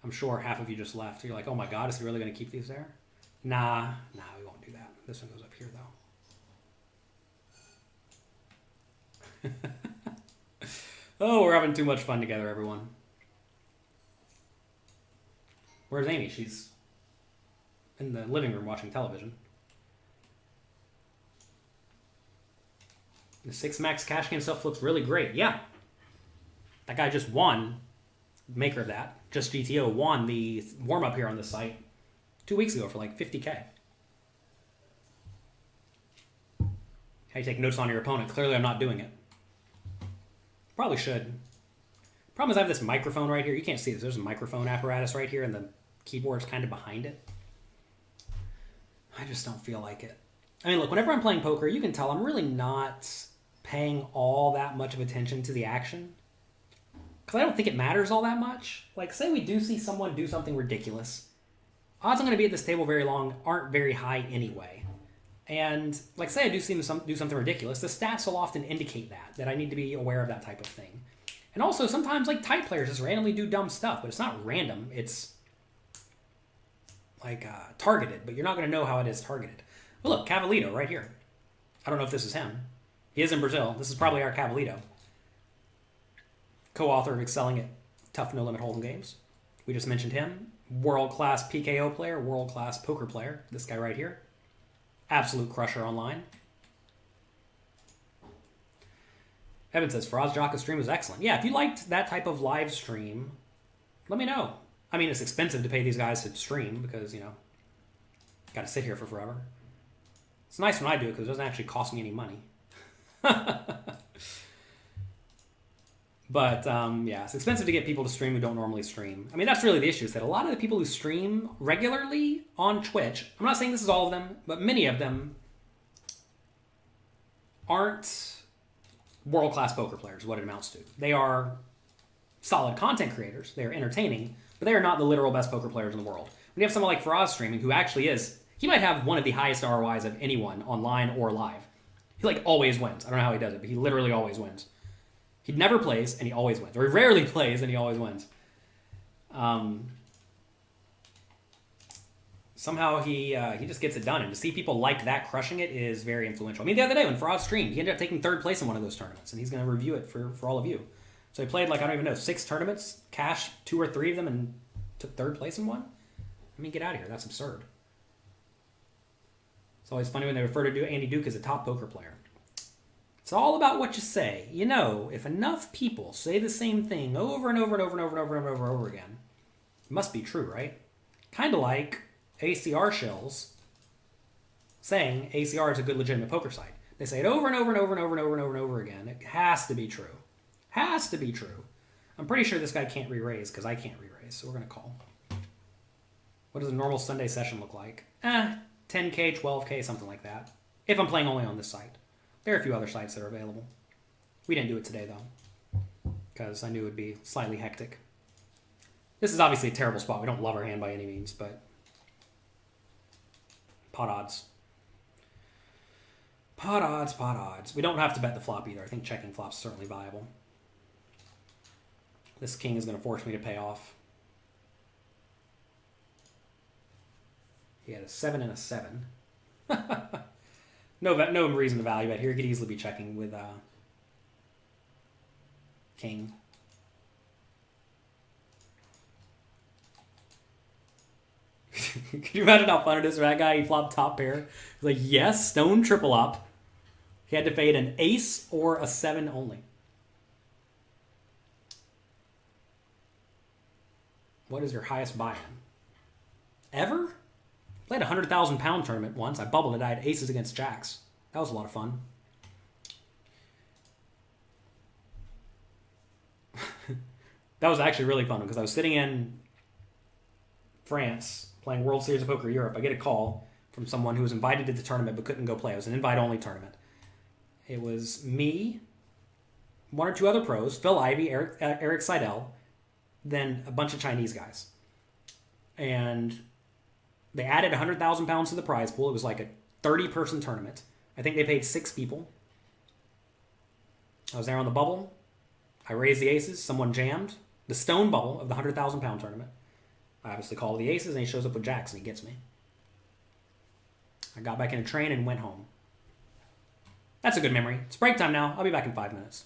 I'm sure half of you just left. You're like, oh my God, is he really going to keep these there? Nah, we won't do that. This one goes up here, though. Oh, we're having too much fun together, everyone. Where's Amy? She's in the living room watching television. The 6 max cash game stuff looks really great. Yeah. That guy just won, maker of that, Just GTO, won the warm-up here on the site 2 weeks ago for like 50K. How you take notes on your opponent. Clearly I'm not doing it. Probably should. Problem is I have this microphone right here. You can't see this. There's a microphone apparatus right here and the keyboard's kind of behind it. I just don't feel like it. I mean, look, whenever I'm playing poker, you can tell I'm really not paying all that much of attention to the action. Because I don't think it matters all that much. Like, say we do see someone do something ridiculous. Odds I'm going to be at this table very long aren't very high anyway. And, like, say I do see them do something ridiculous, the stats will often indicate that I need to be aware of that type of thing. And also, sometimes, like, tight players just randomly do dumb stuff, but it's not random. It's, like, targeted, but you're not going to know how it is targeted. Well, look, Cavalito right here. I don't know if this is him. He is in Brazil. This is probably our Cavalito. Co-author of Excelling at Tough No Limit Hold'em Games. We just mentioned him. World-class PKO player, world-class poker player. This guy right here. Absolute crusher online. Evan says, Faraz Jaka stream was excellent. Yeah, if you liked that type of live stream, let me know. I mean, it's expensive to pay these guys to stream because, you know, got to sit here for forever. It's nice when I do it because it doesn't actually cost me any money. But, yeah, it's expensive to get people to stream who don't normally stream. I mean, that's really the issue, is that a lot of the people who stream regularly on Twitch, I'm not saying this is all of them, but many of them aren't world-class poker players, what it amounts to. They are solid content creators. They are entertaining, but they are not the literal best poker players in the world. When you have someone like Faraz streaming, who actually is, he might have one of the highest ROIs of anyone online or live. He, like, always wins. I don't know how he does it, but he literally always wins. He never plays, and he always wins. Or he rarely plays, and he always wins. Somehow he just gets it done. And to see people like that crushing it is very influential. I mean, the other day when Faraz streamed, he ended up taking 3rd place in one of those tournaments, and he's going to review it for all of you. So he played, like, I don't even know, 6 tournaments, cashed 2 or 3 of them, and took 3rd place in one? I mean, get out of here. That's absurd. It's always funny when they refer to Andy Duke as a top poker player. It's all about what you say. You know, if enough people say the same thing over and over and over and over and over and over and over again, it must be true, right? Kind of like ACR shills saying ACR is a good legitimate poker site. They say it over and over and over and over and over and over and over again. It has to be true. Has to be true. I'm pretty sure this guy can't re-raise because I can't re-raise, so we're going to call. What does a normal Sunday session look like? 10K, 12K, something like that. If I'm playing only on this site. There are a few other sites that are available. We didn't do it today, though, because I knew it would be slightly hectic. This is obviously a terrible spot. We don't love our hand by any means, but pot odds. Pot odds, pot odds. We don't have to bet the flop either. I think checking flop's certainly viable. This king is going to force me to pay off. He had a 7 and a 7. No reason to value bet here. He could easily be checking with king. Could you imagine how fun it is for that guy? He flopped top pair. He's like, yes, stone triple up. He had to fade an ace or a 7 only. What is your highest buy-in? Ever? Played a 100,000 pound tournament once. I bubbled it. I had aces against jacks. That was a lot of fun. That was actually really fun because I was sitting in France playing World Series of Poker Europe. I get a call from someone who was invited to the tournament but couldn't go play. It was an invite-only tournament. It was me, one or two other pros, Phil Ivey, Eric Seidel, then a bunch of Chinese guys. And they added 100,000 pounds to the prize pool. It was like a 30-person tournament. I think they paid 6 people. I was there on the bubble. I raised the aces. Someone jammed the stone bubble of the 100,000 pound tournament. I obviously call the aces, and he shows up with jacks, and he gets me. I got back in a train and went home. That's a good memory. It's break time now. I'll be back in 5 minutes.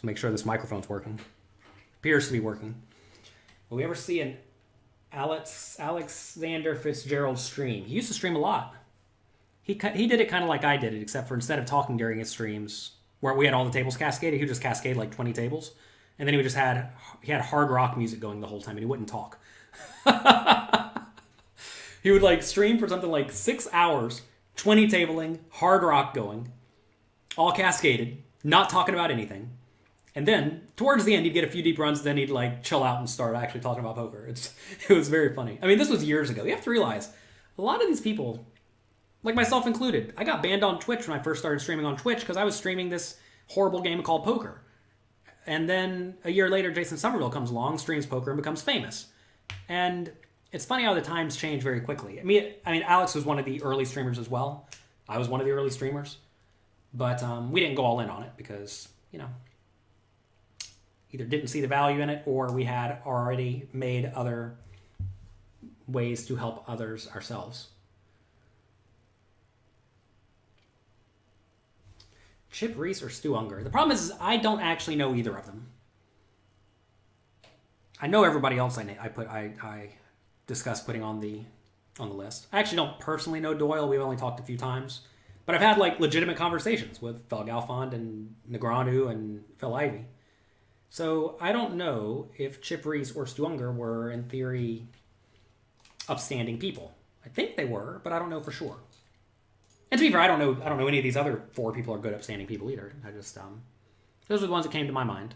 So make sure this microphone's working. Appears to be working. Will we ever see an Alexander Fitzgerald stream? He used to stream a lot. He did it kind of like I did it, except for instead of talking during his streams, where we had all the tables cascaded, he would just cascade like 20 tables. And then he had hard rock music going the whole time, and he wouldn't talk. He would like stream for something like 6 hours, 20 tabling, hard rock going, all cascaded, not talking about anything. And then towards the end, he'd get a few deep runs, then he'd like chill out and start actually talking about poker. It was very funny. I mean, this was years ago. You have to realize a lot of these people, like myself included, I got banned on Twitch when I first started streaming on Twitch because I was streaming this horrible game called poker. And then a year later, Jason Somerville comes along, streams poker, and becomes famous. And it's funny how the times change very quickly. I mean, Alex was one of the early streamers as well. I was one of the early streamers. But we didn't go all in on it because, either didn't see the value in it or we had already made other ways to help others ourselves. Chip Reese or Stu Unger? The problem is I don't actually know either of them. I know everybody else I discussed putting on the list. I actually don't personally know Doyle. We've only talked a few times. But I've had like legitimate conversations with Fel Galfond and Negreanu and Phil Ivey. So I don't know if Chip Reese or Stu Unger were, in theory, upstanding people. I think they were, but I don't know for sure. And to be fair, I don't know any of these other 4 people are good upstanding people either. I just those are the ones that came to my mind.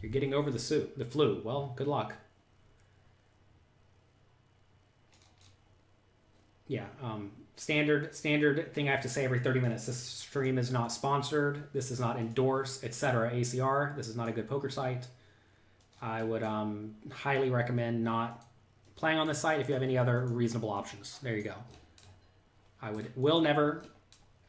You're getting over the flu. Well, good luck. Yeah, standard thing I have to say every 30 minutes. This stream is not sponsored. This is not endorsed, etc. ACR. This is not a good poker site. I would highly recommend not playing on this site if you have any other reasonable options. There you go. Will never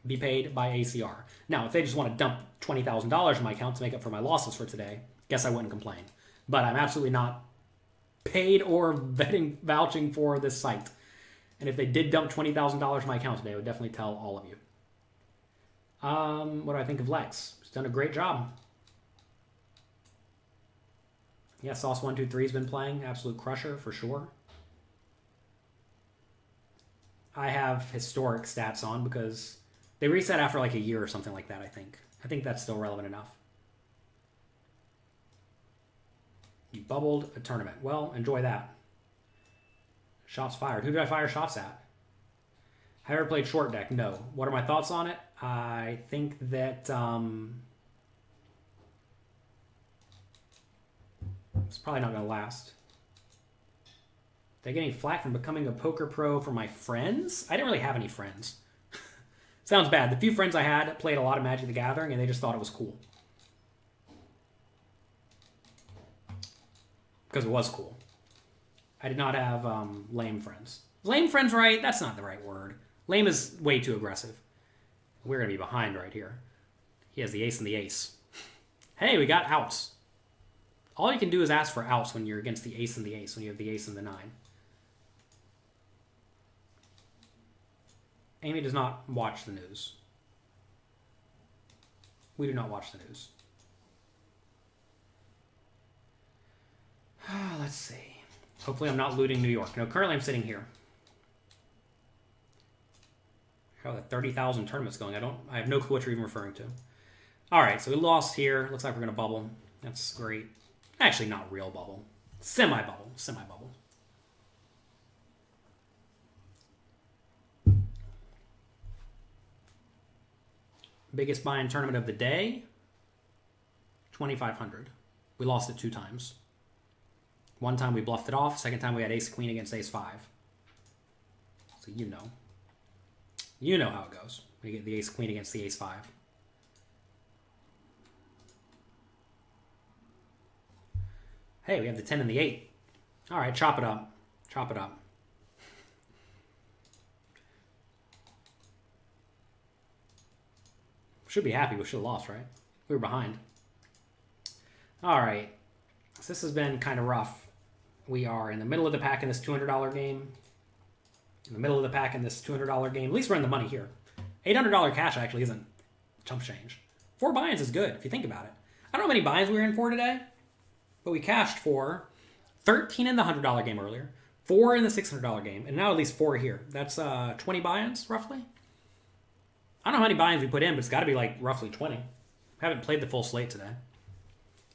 be paid by ACR. Now, if they just want to dump $20,000 in my account to make up for my losses for today, guess I wouldn't complain. But I'm absolutely not paid or vouching for this site. And if they did dump $20,000 in my account today, I would definitely tell all of you. What do I think of Lex? He's done a great job. Yeah, Sauce123 has been playing. Absolute crusher, for sure. I have historic stats on because they reset after like a year or something like that, I think. I think that's still relevant enough. You bubbled a tournament. Well, enjoy that. Shots fired. Who did I fire shots at? Have I ever played short deck? No. What are my thoughts on it? I think that it's probably not going to last. Did I get any flack from becoming a poker pro for my friends? I didn't really have any friends. Sounds bad. The few friends I had played a lot of Magic the Gathering, and they just thought it was cool. Because it was cool. I did not have lame friends. Lame friends, right? That's not the right word. Lame is way too aggressive. We're going to be behind right here. He has the ace and the ace. Hey, we got outs. All you can do is ask for outs when you're against the ace and the ace, when you have the ace and the 9. Amy does not watch the news. We do not watch the news. Let's see. Hopefully I'm not looting New York. No, currently I'm sitting here. How are the 30,000 tournaments going? I have no clue what you're even referring to. All right, so we lost here. Looks like we're going to bubble. That's great. Actually, not real bubble. Semi-bubble. Semi-bubble. Biggest buy-in tournament of the day. 2,500. We lost it 2 times. One time we bluffed it off. Second time we had ace-queen against ace-5. So you know. You know how it goes when you get the ace-queen against the ace-5. Hey, we have the 10 and the 8. All right, chop it up. Chop it up. Should be happy. We should have lost, right? We were behind. All right. So this has been kind of rough. We are in the middle of the pack in this $200 game. In the middle of the pack in this $200 game. At least we're in the money here. $800 cash actually isn't chump change. 4 buy-ins is good if you think about it. I don't know how many buy-ins we were in for today, but we cashed for 13 in the $100 game earlier, 4 in the $600 game, and now at least 4 here. That's 20 buy-ins, roughly. I don't know how many buy-ins we put in, but it's got to be like roughly 20. Haven't played the full slate today.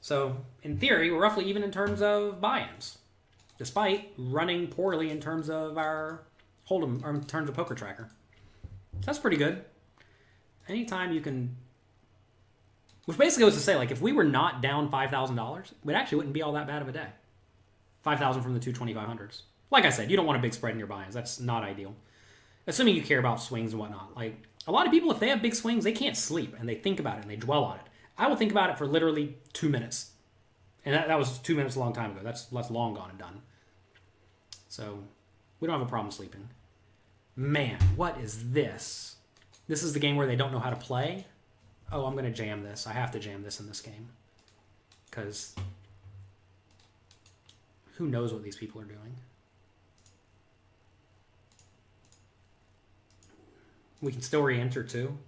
So, in theory, we're roughly even in terms of buy-ins, despite running poorly in terms of our Hold'em, or in terms of Poker Tracker. So that's pretty good. Anytime you can... Which basically was to say, like, if we were not down $5,000, it actually wouldn't be all that bad of a day. 5,000 from the two 2,500s. Like I said, you don't want a big spread in your buy-ins. That's not ideal. Assuming you care about swings and whatnot. Like, a lot of people, if they have big swings, they can't sleep, and they think about it, and they dwell on it. I will think about it for literally 2 minutes. And that was 2 minutes a long time ago. That's long gone and done. So, we don't have a problem sleeping. Man, what is this? This is the game where they don't know how to play? Oh, I'm going to jam this. I have to jam this in this game. Because who knows what these people are doing? We can still re-enter too.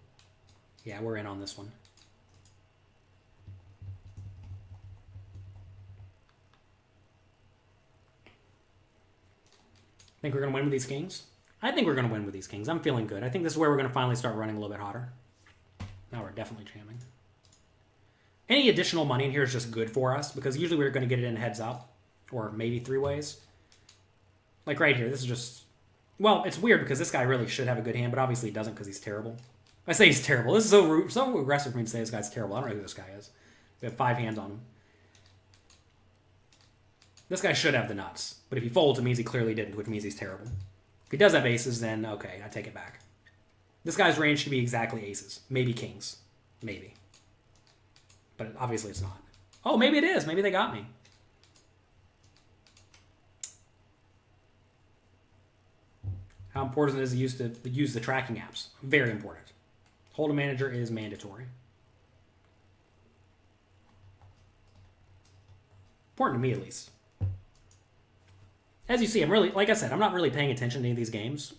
Yeah, we're in on this one. Think we're going to win with these kings? I think we're going to win with these kings. I'm feeling good. I think this is where we're going to finally start running a little bit hotter. Now we're definitely jamming. Any additional money in here is just good for us, because usually we're going to get it in heads up, or maybe 3 ways. Like right here, this is just... Well, it's weird because this guy really should have a good hand, but obviously he doesn't because he's terrible. I say he's terrible. This is so aggressive for me to say this guy's terrible. I don't know who this guy is. We have 5 hands on him. This guy should have the nuts, but if he folds, it means he clearly didn't, which means he's terrible. If he does have aces, then okay, I take it back. This guy's range should be exactly aces. Maybe kings. Maybe. But obviously it's not. Oh, maybe it is. Maybe they got me. How important it is to use the tracking apps. Very important. Hold'em Manager is mandatory. Important to me, at least. As you see, I'm really, like I said, I'm not really paying attention to any of these games.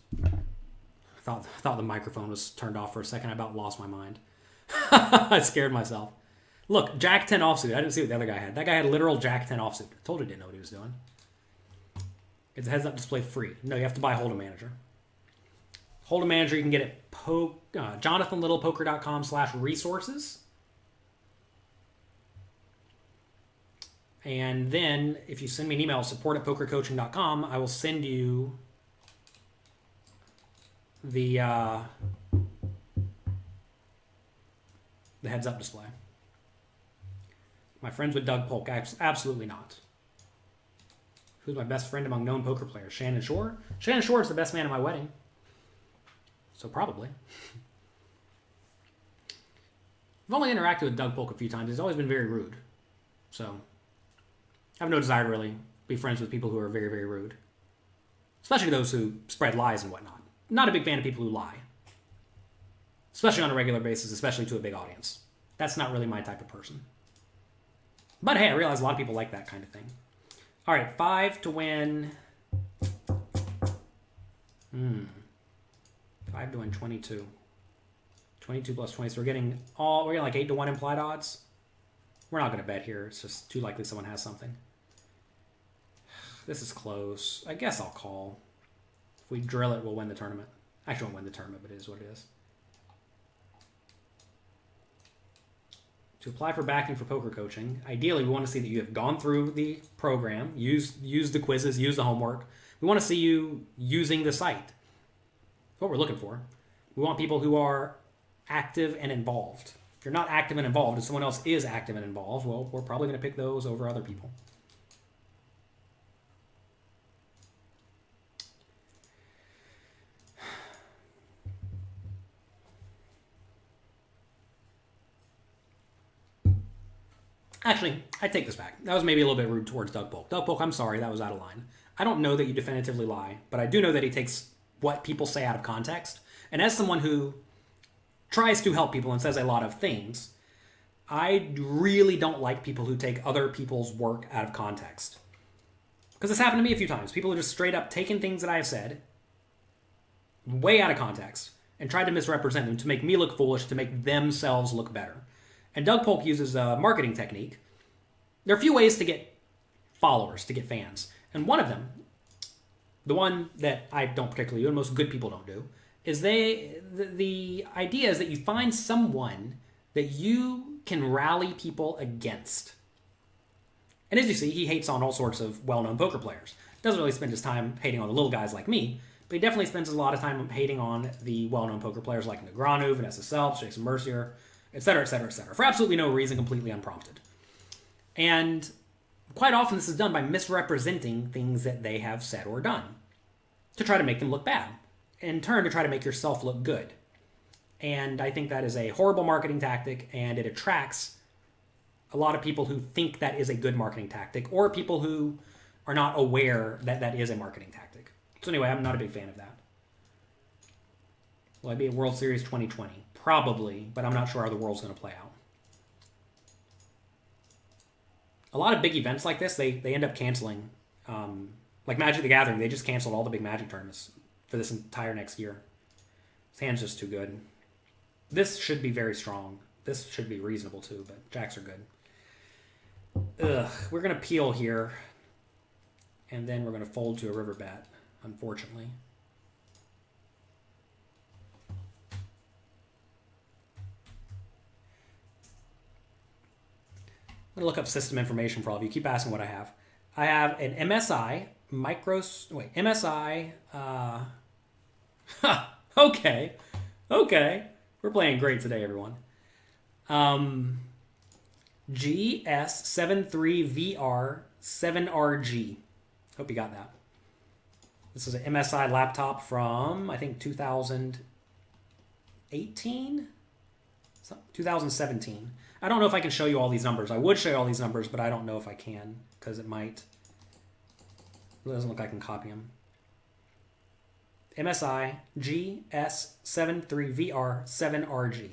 I thought the microphone was turned off for a second. I about lost my mind. I scared myself. Look, Jack 10 offsuit. I didn't see what the other guy had. That guy had literal Jack 10 offsuit. I told you he didn't know what he was doing. It's a heads-up display free. No, you have to buy Hold'em Manager. Hold'em Manager, you can get it at jonathanlittlepoker.com/resources. And then, if you send me an email, support@pokercoaching.com, I will send you the heads-up display. My friends with Doug Polk? Absolutely not. Who's my best friend among known poker players? Shannon Shore? Shannon Shore is the best man at my wedding. So probably. I've only interacted with Doug Polk a few times. He's always been very rude. So I have no desire to really be friends with people who are very, very rude. Especially those who spread lies and whatnot. Not a big fan of people who lie. Especially on a regular basis, especially to a big audience. That's not really my type of person. But hey, I realize a lot of people like that kind of thing. All right, 5 to win. 5 to win 22. 22 plus 20. So we're getting like 8 to 1 implied odds. We're not going to bet here. It's just too likely someone has something. This is close. I guess I'll call. If we drill it, we'll win the tournament. Actually, won't win the tournament, but it is what it is. To apply for backing for poker coaching, ideally we want to see that you have gone through the program, used the quizzes, used the homework. We want to see you using the site. That's what we're looking for. We want people who are active and involved. If you're not active and involved, if someone else is active and involved, well, we're probably going to pick those over other people. Actually, I take this back. That was maybe a little bit rude towards Doug Polk. Doug Polk, I'm sorry, that was out of line. I don't know that you definitively lie, but I do know that he takes what people say out of context. And as someone who tries to help people and says a lot of things, I really don't like people who take other people's work out of context. Because it's happened to me a few times. People are just straight up taking things that I've said way out of context and tried to misrepresent them to make me look foolish, to make themselves look better. And Doug Polk uses a marketing technique. There are a few ways to get followers, to get fans. And one of them, the one that I don't particularly do and most good people don't do, is the idea is that you find someone that you can rally people against. And as you see, he hates on all sorts of well-known poker players. Doesn't really spend his time hating on the little guys like me, but he definitely spends a lot of time hating on the well-known poker players like Negreanu, Vanessa Selps, Jason Mercier, etc., etc., etc., for absolutely no reason, completely unprompted. And quite often this is done by misrepresenting things that they have said or done to try to make them look bad. In turn, to try to make yourself look good. And I think that is a horrible marketing tactic, and it attracts a lot of people who think that is a good marketing tactic, or people who are not aware that that is a marketing tactic. So anyway, I'm not a big fan of that. Will I be at World Series 2020? Probably, but I'm not sure how the world's going to play out. A lot of big events like this, they end up canceling. Like Magic the Gathering, they just canceled all the big Magic tournaments for this entire next year. His hand's just too good. This should be very strong. This should be reasonable too, but jacks are good. Ugh, we're going to peel here, and then we're going to fold to a river bet, unfortunately. I'm going to look up system information for all of you. Keep asking what I have. I have an MSI, MSI, okay. We're playing great today, everyone. GS73VR7RG. Hope you got that. This is an MSI laptop from, I think, 2018? 2017. I don't know if I can show you all these numbers. I would show you all these numbers, but I don't know if I can, because it doesn't look like I can copy them. MSI GS73VR7RG.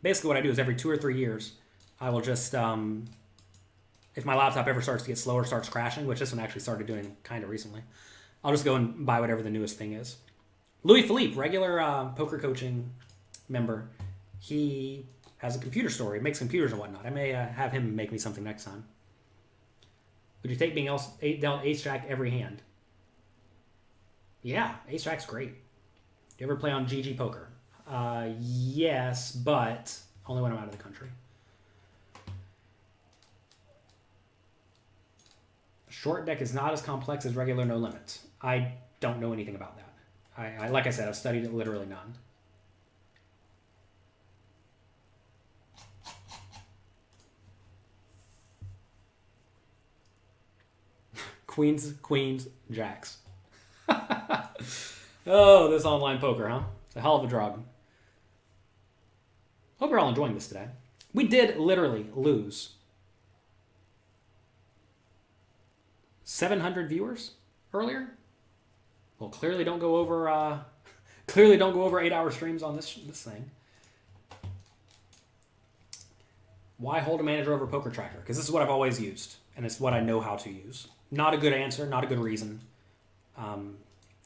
Basically what I do is every 2 or 3 years, I will just, if my laptop ever starts to get slower, starts crashing, which this one actually started doing kind of recently, I'll just go and buy whatever the newest thing is. Louis Philippe, regular poker coaching member, he has a computer store. He makes computers and whatnot. I may have him make me something next time. Would you take being dealt ace-jack every hand? Yeah, ace-jack's great. Do you ever play on GG Poker? Yes, but only when I'm out of the country. Short deck is not as complex as regular no limits. I don't know anything about that. I like I said, I've studied it literally none. Queens, jacks. Oh, this online poker, huh? It's a hell of a drug. Hope you're all enjoying this today. We did literally lose 700 viewers earlier. Well, clearly don't go over 8-hour streams on this thing. Why hold a manager over Poker Tracker? Because this is what I've always used, and it's what I know how to use. Not a good answer, not a good reason.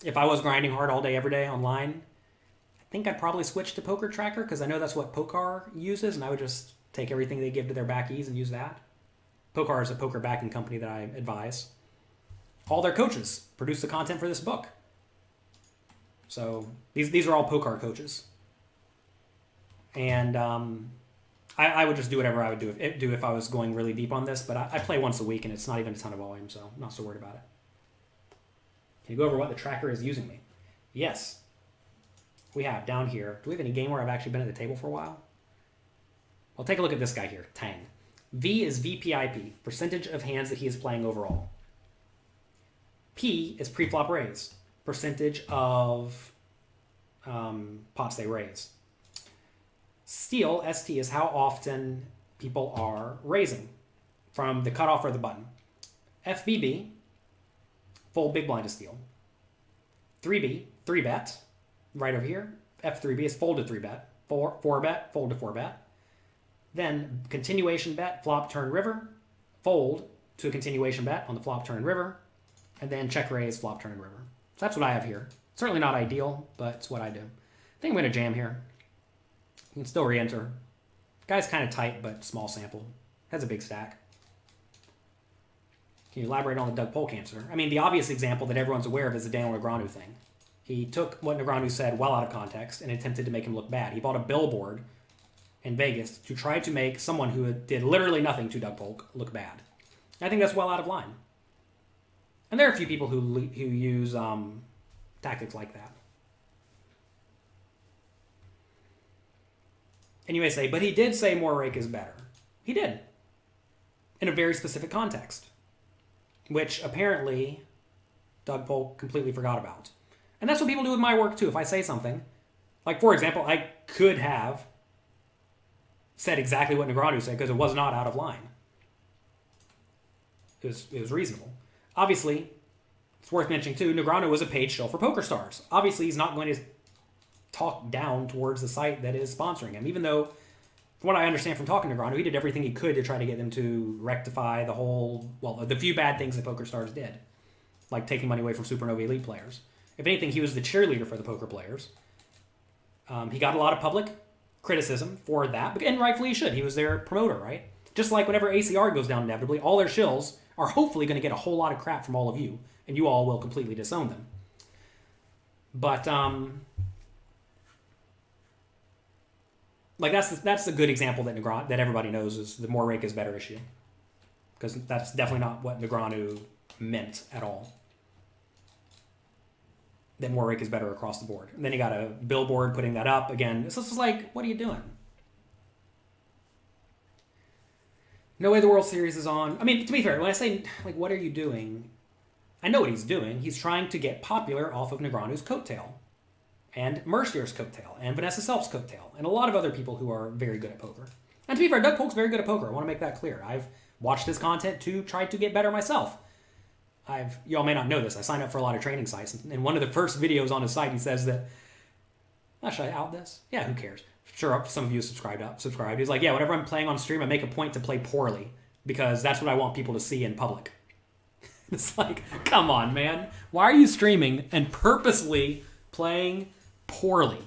If I was grinding hard all day, every day online, I think I'd probably switch to Poker Tracker because I know that's what Pokar uses, and I would just take everything they give to their backies and use that. Pokar is a poker backing company that I advise. All their coaches produce the content for this book. So these are all Pokar coaches. And I would just do whatever I would do if I was going really deep on this, but I play once a week and it's not even a ton of volume, so I'm not so worried about it. Can you go over what the tracker is using me? Yes. We have down here. Do we have any game where I've actually been at the table for a while? Well, take a look at this guy here, Tang. V is VPIP, percentage of hands that he is playing overall. P is pre-flop raise, percentage of pots they raise. Steal, ST, is how often people are raising from the cutoff or the button. FBB, fold big blind to steal. 3B, 3-bet, right over here. F3B is fold to 3-bet. 4-bet, fold to 4-bet. Then continuation bet, flop, turn, river. Fold to a continuation bet on the flop, turn, river. And then check raise, flop, turn, river. So that's what I have here. Certainly not ideal, but it's what I do. think I'm going to jam here. You can still re-enter. Guy's kind of tight, but small sample. Has a big stack. Can you elaborate on the Doug Polk answer? I mean, the obvious example that everyone's aware of is the Daniel Negreanu thing. He took what Negreanu said well out of context and attempted to make him look bad. He bought a billboard in Vegas to try to make someone who did literally nothing to Doug Polk look bad. I think that's well out of line. And there are a few people who use tactics like that. And you may say, but he did say more rake is better. He did. In a very specific context. Which apparently Doug Polk completely forgot about. And that's what people do with my work too. If I say something, like for example, I could have said exactly what Negreanu said because it was not out of line. It was reasonable. Obviously, it's worth mentioning too, Negreanu was a paid shill for PokerStars. Obviously, he's not going to talk down towards the site that is sponsoring him, even though, from what I understand from talking to Negreanu, he did everything he could to try to get them to rectify the few bad things that PokerStars did, like taking money away from Supernova Elite players. If anything, he was the cheerleader for the poker players. He got a lot of public criticism for that, and rightfully he should. He was their promoter, right? Just like whenever ACR goes down inevitably, all their shills are hopefully going to get a whole lot of crap from all of you, and you all will completely disown them. But like that's a good example that everybody knows is the more rake is better issue, because that's definitely not what Negreanu meant at all. That more rake is better across the board. And then you got a billboard putting that up again. It's just like, what are you doing? No way the World Series is on. I mean, to be fair, when I say, like, what are you doing? I know what he's doing. He's trying to get popular off of Negreanu's coattail. And Mercier's coattail. And Vanessa Self's coattail. And a lot of other people who are very good at poker. And to be fair, Doug Polk's very good at poker. I want to make that clear. I've watched his content to try to get better myself. You all may not know this. I signed up for a lot of training sites. And one of the first videos on his site, he says that, should I out this? Yeah, who cares? Sure, some of you subscribed. He's like, yeah, whenever I'm playing on stream, I make a point to play poorly because that's what I want people to see in public. It's like, come on, man. Why are you streaming and purposely playing poorly?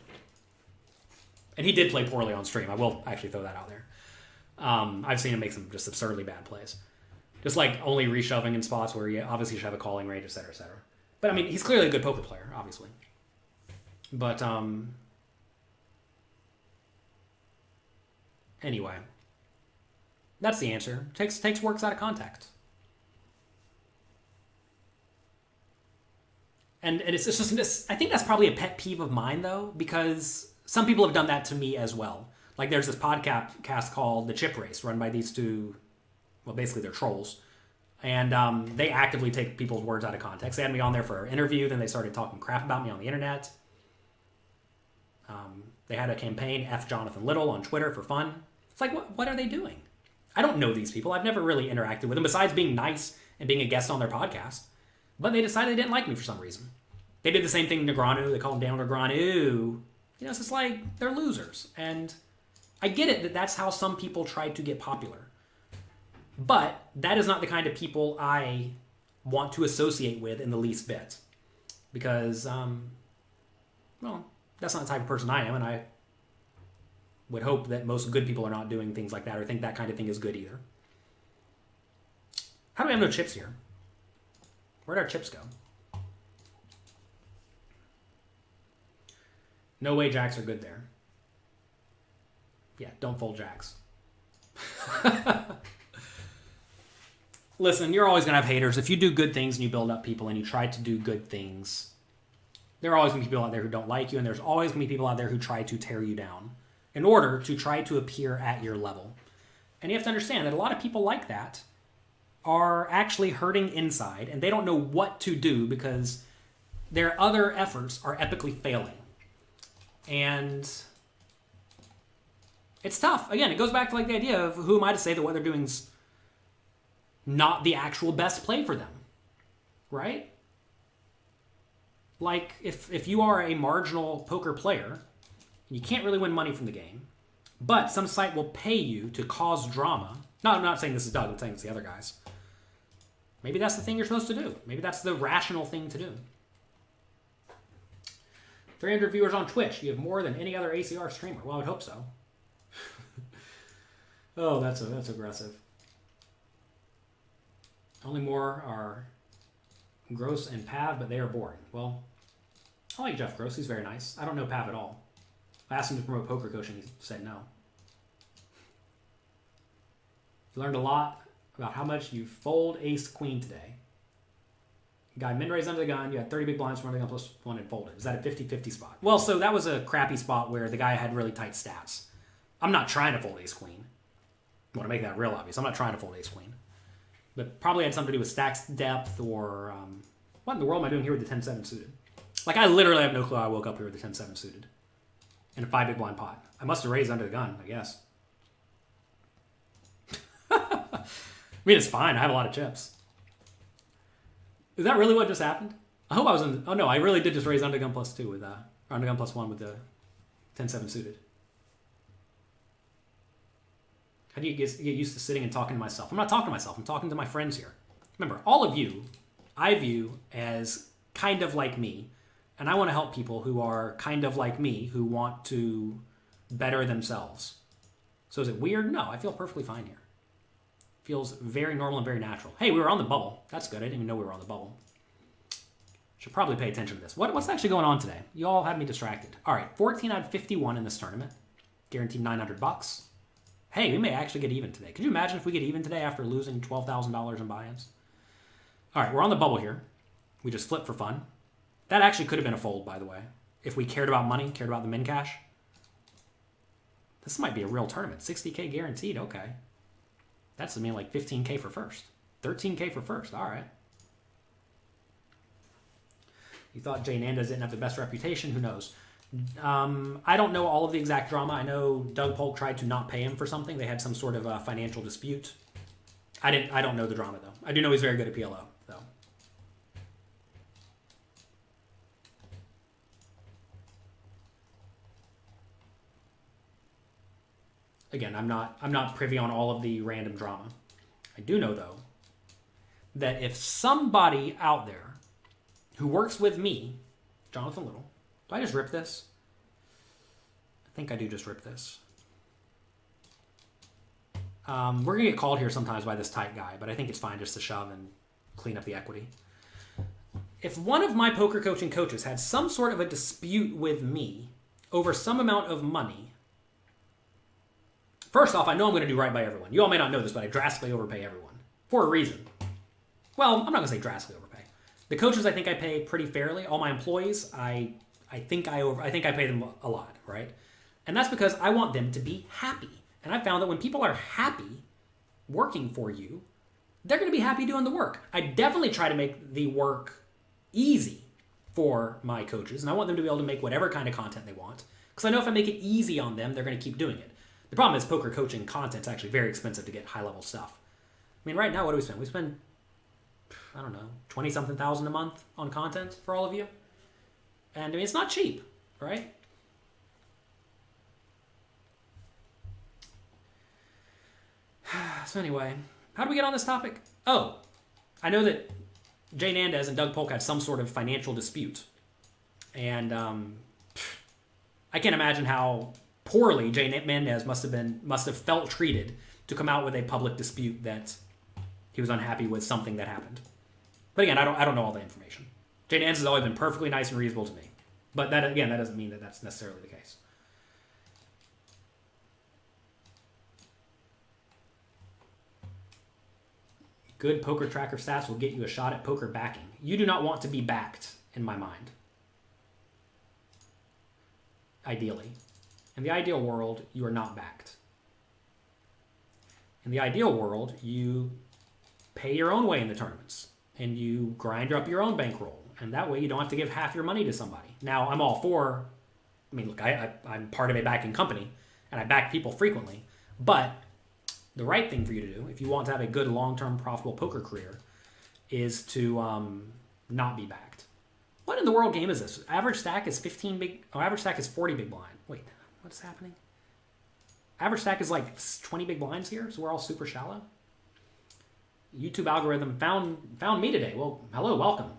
And he did play poorly on stream. I will actually throw that out there. I've seen him make some just absurdly bad plays. Just like only reshoving in spots where you obviously should have a calling range, et cetera, et cetera. But I mean, he's clearly a good poker player, obviously. But anyway, that's the answer. Takes works out of context. And it's just, I think that's probably a pet peeve of mine, though, because some people have done that to me as well. Like there's this podcast called The Chip Race, run by these two, well, basically they're trolls. And they actively take people's words out of context. They had me on there for an interview, then they started talking crap about me on the internet. They had a campaign, F Jonathan Little, on Twitter for fun. It's like, what are they doing? I don't know these people. I've never really interacted with them, besides being nice and being a guest on their podcast. But they decided they didn't like me for some reason. They did the same thing to Negreanu. They called him Daniel Negreanu. You know, it's just like, they're losers. And I get it that that's how some people try to get popular. But that is not the kind of people I want to associate with in the least bit. Because, well, that's not the type of person I am, and I would hope that most good people are not doing things like that or think that kind of thing is good either. How do we have no chips here? Where'd our chips go? No way jacks are good there. Yeah, don't fold jacks. Listen, you're always going to have haters. If you do good things and you build up people and you try to do good things, there are always going to be people out there who don't like you, and there's always going to be people out there who try to tear you down in order to try to appear at your level. And you have to understand that a lot of people like that are actually hurting inside, and they don't know what to do because their other efforts are epically failing. And it's tough. Again, it goes back to like the idea of who am I to say that what they're doing's not the actual best play for them, right? Like, if you are a marginal poker player, you can't really win money from the game, but some site will pay you to cause drama. No, I'm not saying this is Doug, I'm saying it's the other guys. Maybe that's the thing you're supposed to do. Maybe that's the rational thing to do. 300 viewers on Twitch. You have more than any other ACR streamer. Well, I would hope so. Oh, that's aggressive. Only more are Gross and Pav, but they are boring. Well, I like Jeff Gross. He's very nice. I don't know Pav at all. I asked him to promote poker coaching. He said no. You learned a lot about how much you fold ace queen today. Guy min-raised under the gun. You had 30 big blinds from under the gun plus one and folded. Is that a 50-50 spot? Well, so that was a crappy spot where the guy had really tight stats. I'm not trying to fold ace queen. I want to make that real obvious. I'm not trying to fold ace queen. But probably had something to do with stacks depth or what in the world am I doing here with the 10-7 suited? Like, I literally have no clue how I woke up here with the 10-7 suited. In a 5 big blind pot. I must have raised under the gun, I guess. I mean, it's fine. I have a lot of chips. Is that really what just happened? I hope I was in... Oh, no, I really did just raise under gun plus 2 with... or under gun plus 1 with the 10-7 suited. How do you get used to sitting and talking to myself? I'm not talking to myself. I'm talking to my friends here. Remember, all of you, I view as kind of like me. And I want to help people who are kind of like me, who want to better themselves. So is it weird? No, I feel perfectly fine here. Feels very normal and very natural. Hey, we were on the bubble. That's good. I didn't even know we were on the bubble. Should probably pay attention to this. What's actually going on today? You all have me distracted. All right, 14 out of 51 in this tournament. Guaranteed $900. Hey, we may actually get even today. Could you imagine if we get even today after losing $12,000 in buy-ins? All right, we're on the bubble here. We just flipped for fun. That actually could have been a fold, by the way. If we cared about money, cared about the min cash. This might be a real tournament. 60K guaranteed, okay. That's, I mean, like 15K for first. 13K for first, all right. You thought Jay Nandez didn't have the best reputation, who knows? I don't know all of the exact drama. I know Doug Polk tried to not pay him for something. They had some sort of financial dispute. I don't know the drama, though. I do know he's very good at PLO, though. Again, I'm not privy on all of the random drama. I do know, though, that if somebody out there who works with me, Jonathan Little, do I just rip this? I think I do just rip this. We're going to get called here sometimes by this tight guy, but I think it's fine just to shove and clean up the equity. If one of my poker coaching coaches had some sort of a dispute with me over some amount of money, first off, I know I'm going to do right by everyone. You all may not know this, but I drastically overpay everyone. For a reason. Well, I'm not going to say drastically overpay. The coaches I think I pay pretty fairly. All my employees, I think I pay them a lot, right? And that's because I want them to be happy. And I found that when people are happy working for you, they're going to be happy doing the work. I definitely try to make the work easy for my coaches, and I want them to be able to make whatever kind of content they want. Because I know if I make it easy on them, they're going to keep doing it. The problem is poker coaching content's actually very expensive to get high-level stuff. I mean, right now, what do we spend? We spend, I don't know, 20-something thousand a month on content for all of you. And I mean, it's not cheap, right? So anyway, how do we get on this topic? Oh, I know that Jay Nandez and Doug Polk had some sort of financial dispute. And I can't imagine how poorly Jay Nandez must have felt treated to come out with a public dispute that he was unhappy with something that happened. But again, I don't know all the information. Jay Nandez has always been perfectly nice and reasonable to me. But that, again, that doesn't mean that that's necessarily the case. Good poker tracker stats will get you a shot at poker backing. You do not want to be backed, in my mind. Ideally. In the ideal world, you are not backed. In the ideal world, you pay your own way in the tournaments. And you grind up your own bankroll. And that way you don't have to give half your money to somebody. Now, I'm all for... I mean, look, I'm part of a backing company. And I back people frequently. But the right thing for you to do, if you want to have a good long-term profitable poker career, is to not be backed. What in the world game is this? Average stack is 15 big... Oh, average stack is 40 big blind. Wait, what's happening? Average stack is like 20 big blinds here, so we're all super shallow. YouTube algorithm found me today. Well, hello, welcome.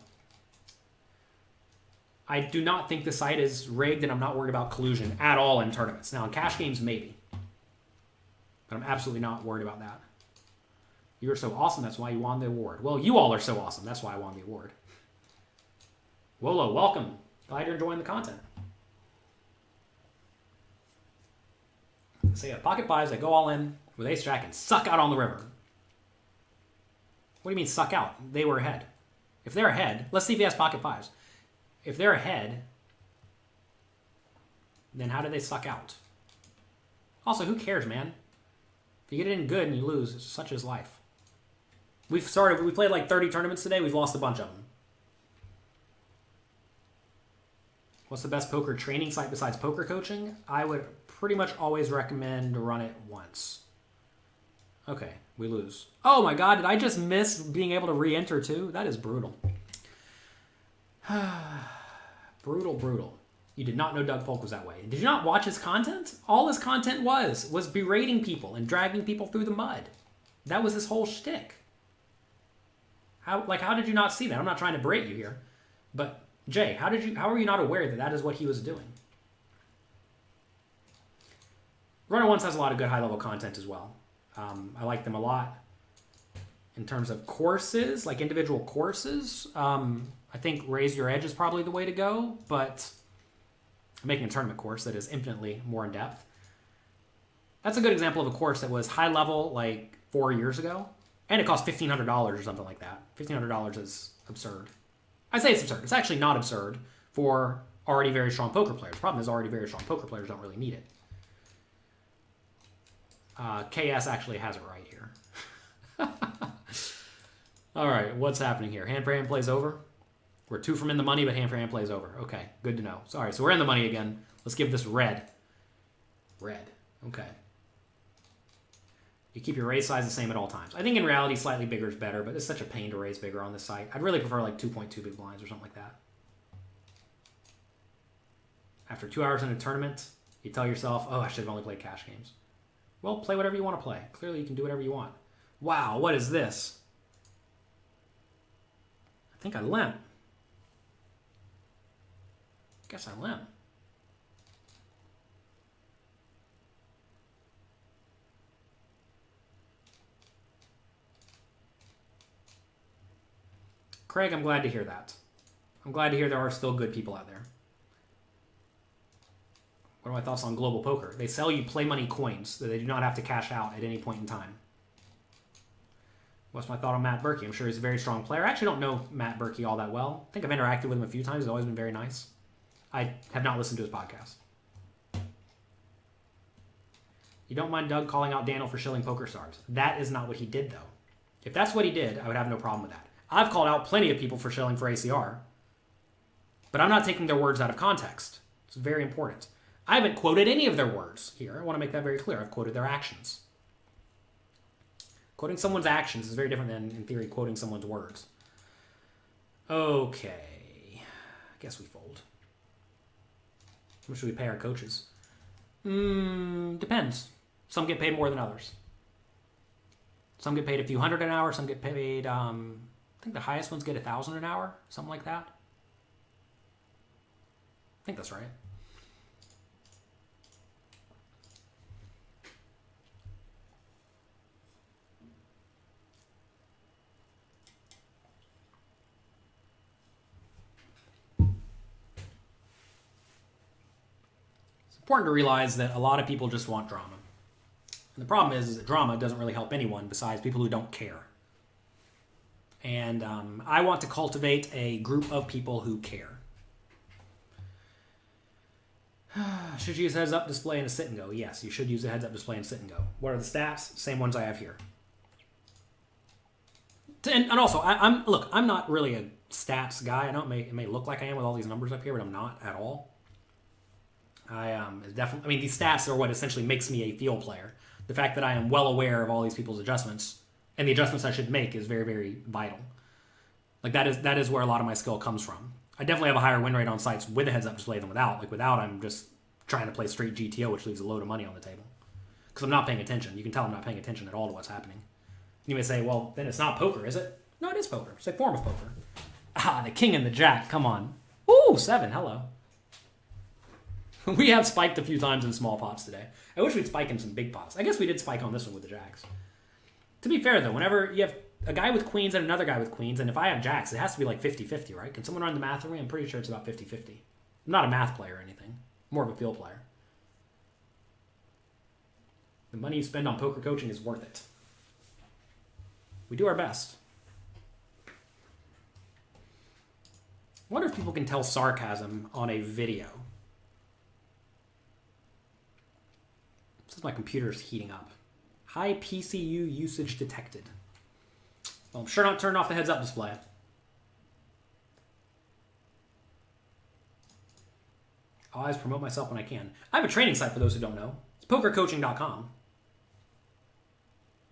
I do not think the site is rigged, and I'm not worried about collusion at all in tournaments. Now, in cash games, maybe. But I'm absolutely not worried about that. You were so awesome, that's why you won the award. Well, you all are so awesome, that's why I won the award. Wolo, welcome. Glad you're enjoying the content. So yeah, pocket fives that go all in with ace jack and suck out on the river. What do you mean suck out? They were ahead. If they're ahead, let's see if he has pocket fives. If they're ahead, then how do they suck out? Also, who cares, man? If you get it in good and you lose, such is life. We played like 30 tournaments today. We've lost a bunch of them. What's the best poker training site besides poker coaching? I would pretty much always recommend to run it once. Okay, we lose. Oh my god, did I just miss being able to re-enter too? That is brutal. Brutal. You did not know Doug Polk was that way. Did you not watch his content? All his content was berating people and dragging people through the mud. That was his whole shtick. How did you not see that? I'm not trying to berate you here. But, Jay, how are you not aware that that is what he was doing? Runner Once has a lot of good high-level content as well. I like them a lot. In terms of courses, like individual courses, I think Raise Your Edge is probably the way to go, but I'm making a tournament course that is infinitely more in-depth. That's a good example of a course that was high-level like 4 years ago, and it cost $1,500 or something like that. $1,500 is absurd. I say it's absurd. It's actually not absurd for already very strong poker players. The problem is already very strong poker players don't really need it. KS actually has it right here. All right, what's happening here? Hand for hand plays over. We're 2 from in the money, but hand for hand plays over. Okay, good to know. Sorry, so we're in the money again. Let's give this red. Red. Okay. You keep your raise size the same at all times. I think in reality, slightly bigger is better, but it's such a pain to raise bigger on this site. I'd really prefer like 2.2 big blinds or something like that. After 2 hours in a tournament, you tell yourself, oh, I should have only played cash games. Well, play whatever you want to play. Clearly, you can do whatever you want. Wow, what is this? I think I limp. Guess I limp. Craig, I'm glad to hear that. I'm glad to hear there are still good people out there. What are my thoughts on global poker? They sell you play money coins that they do not have to cash out at any point in time. What's my thought on Matt Berkey? I'm sure he's a very strong player. I actually don't know Matt Berkey all that well. I think I've interacted with him a few times. He's always been very nice. I have not listened to his podcast. You don't mind Doug calling out Daniel for shilling poker stars. That is not what he did, though. If that's what he did, I would have no problem with that. I've called out plenty of people for shilling for ACR, but I'm not taking their words out of context. It's very important. I haven't quoted any of their words here. I want to make that very clear. I've quoted their actions. Quoting someone's actions is very different than, in theory, quoting someone's words. Okay. I guess we fold. How much should we pay our coaches? Depends. Some get paid more than others. Some get paid a few hundred an hour. Some get paid, I think the highest ones get $1,000 an hour. Something like that. I think that's right. Important to realize that a lot of people just want drama. And the problem is that drama doesn't really help anyone besides people who don't care. And I want to cultivate a group of people who care. Should you use a heads-up display and a sit and go? Yes, you should use a heads-up display and sit and go. What are the stats? Same ones I have here. And also, I'm not really a stats guy. I know it may look like I am with all these numbers up here, but I'm not at all. These stats are what essentially makes me a field player. The fact that I am well aware of all these people's adjustments and the adjustments I should make is very, very vital. Like that is where a lot of my skill comes from. I definitely have a higher win rate on sites with a heads-up display than without. Like without, I'm just trying to play straight GTO, which leaves a load of money on the table because I'm not paying attention. You can tell I'm not paying attention at all to what's happening. You may say, well, then it's not poker, is it? No, it is poker. It's a form of poker. The king and the jack. Come on. Ooh, Oh, 7. Hello. We have spiked a few times in small pots today. I wish we'd spike in some big pots. I guess we did spike on this one with the jacks. To be fair, though, whenever you have a guy with queens and another guy with queens, and if I have jacks, it has to be like 50-50, right? Can someone run the math for me? I'm pretty sure it's about 50-50. I'm not a math player or anything. More of a field player. The money you spend on poker coaching is worth it. We do our best. I wonder if people can tell sarcasm on a video. This is my computer's heating up. High PCU usage detected. Well, I'm sure not turning off the heads-up display. I'll always promote myself when I can. I have a training site for those who don't know. It's pokercoaching.com.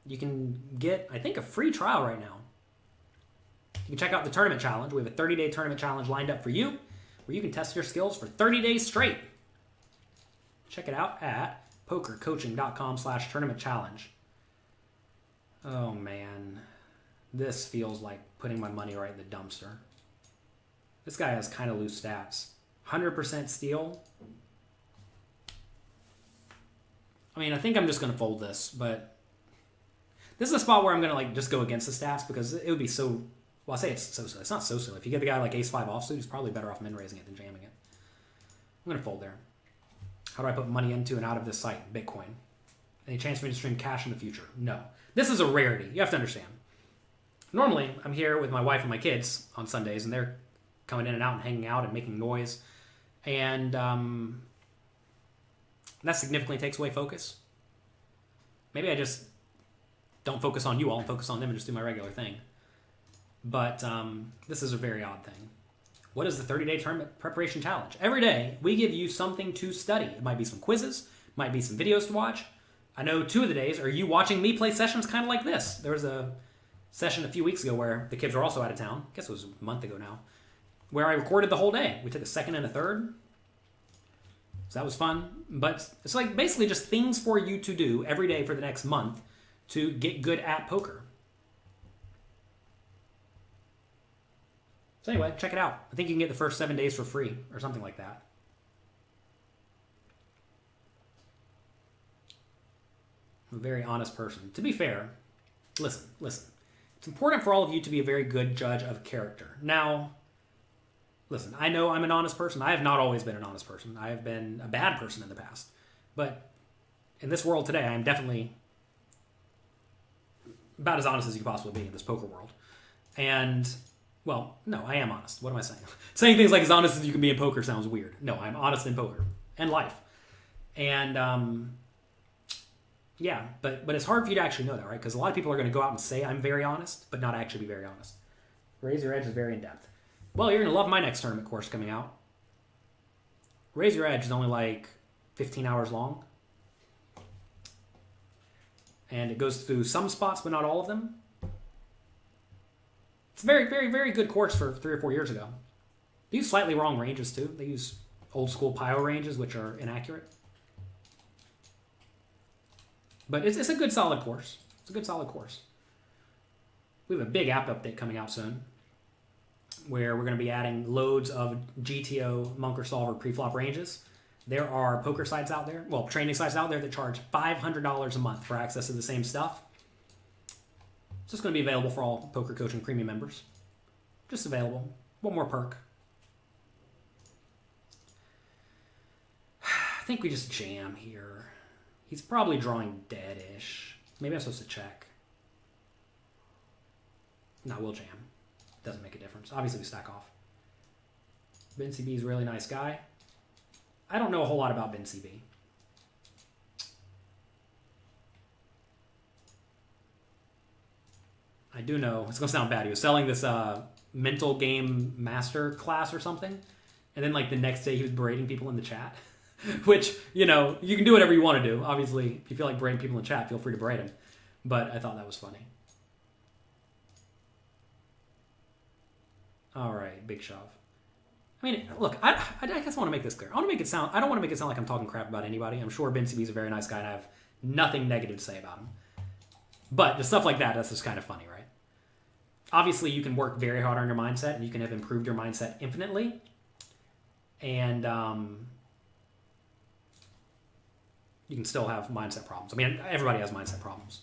You can get, I think, a free trial right now. You can check out the tournament challenge. We have a 30-day tournament challenge lined up for you, where you can test your skills for 30 days straight. Check it out at pokercoaching.com/tournament challenge. Oh, man. This feels like putting my money right in the dumpster. This guy has kind of loose stats. 100% steal. I mean, I think I'm just going to fold this, but this is a spot where I'm going to like just go against the stats because it would be so... Well, I say it's so silly. It's not so silly. If you get the guy like ace-5 offsuit, he's probably better off min-raising it than jamming it. I'm going to fold there. How do I put money into and out of this site? Bitcoin. Any chance for me to stream cash in the future? No. This is a rarity. You have to understand. Normally, I'm here with my wife and my kids on Sundays, and they're coming in and out and hanging out and making noise. And that significantly takes away focus. Maybe I just don't focus on you all and focus on them and just do my regular thing. But this is a very odd thing. What is the 30-day tournament preparation challenge? Every day, we give you something to study. It might be some quizzes, might be some videos to watch. I know 2 of the days are you watching me play sessions kind of like this. There was a session a few weeks ago where the kids were also out of town. I guess it was a month ago now. Where I recorded the whole day. We took a second and a third. So that was fun. But it's like basically just things for you to do every day for the next month to get good at poker. So anyway, check it out. I think you can get the first 7 days for free or something like that. I'm a very honest person. To be fair, listen. It's important for all of you to be a very good judge of character. Now, listen, I know I'm an honest person. I have not always been an honest person. I have been a bad person in the past. But in this world today, I am definitely about as honest as you can possibly be in this poker world. And... well, no, I am honest. What am I saying? Saying things like as honest as you can be in poker sounds weird. No, I'm honest in poker and life. And, yeah, but it's hard for you to actually know that, right? Because a lot of people are going to go out and say I'm very honest, but not actually be very honest. Raise Your Edge is very in-depth. Well, you're going to love my next tournament course coming out. Raise Your Edge is only like 15 hours long. And it goes through some spots, but not all of them. It's a very, very, very good course for 3 or 4 years ago. They use slightly wrong ranges, too. They use old school PIO ranges, which are inaccurate. But it's a good, solid course. It's a good, solid course. We have a big app update coming out soon where we're going to be adding loads of GTO, Monk or Solver pre-flop ranges. There are poker sites out there, well, training sites out there that charge $500 a month for access to the same stuff. It's just going to be available for all Poker Coaching Premium members. Just available. One more perk. I think we just jam here. He's probably drawing dead-ish. Maybe I'm supposed to check. No, we'll jam. Doesn't make a difference. Obviously, we stack off. Ben CB is a really nice guy. I don't know a whole lot about Ben CB. I do know, it's going to sound bad, he was selling this mental game master class or something, and then like the next day he was berating people in the chat, which, you know, you can do whatever you want to do. Obviously, if you feel like berating people in the chat, feel free to berate them, but I thought that was funny. All right, big shove. I mean, look, I just want to make this clear. I don't want to make it sound like I'm talking crap about anybody. I'm sure Ben CB is a very nice guy, and I have nothing negative to say about him. But just stuff like that, that's just kind of funny, right? Obviously, you can work very hard on your mindset, and you can have improved your mindset infinitely. And you can still have mindset problems. I mean, everybody has mindset problems.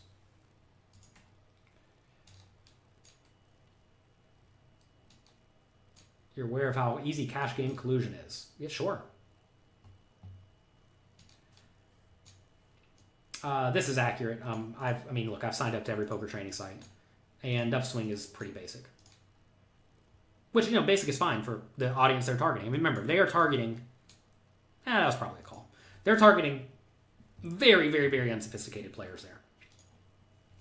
You're aware of how easy cash game collusion is. Yeah, sure. This is accurate. I mean, look, I've signed up to every poker training site, and upswing is pretty basic. Which, you know, basic is fine for the audience they're targeting. I mean, remember, they are targeting... that was probably a call. They're targeting very, very, very unsophisticated players there.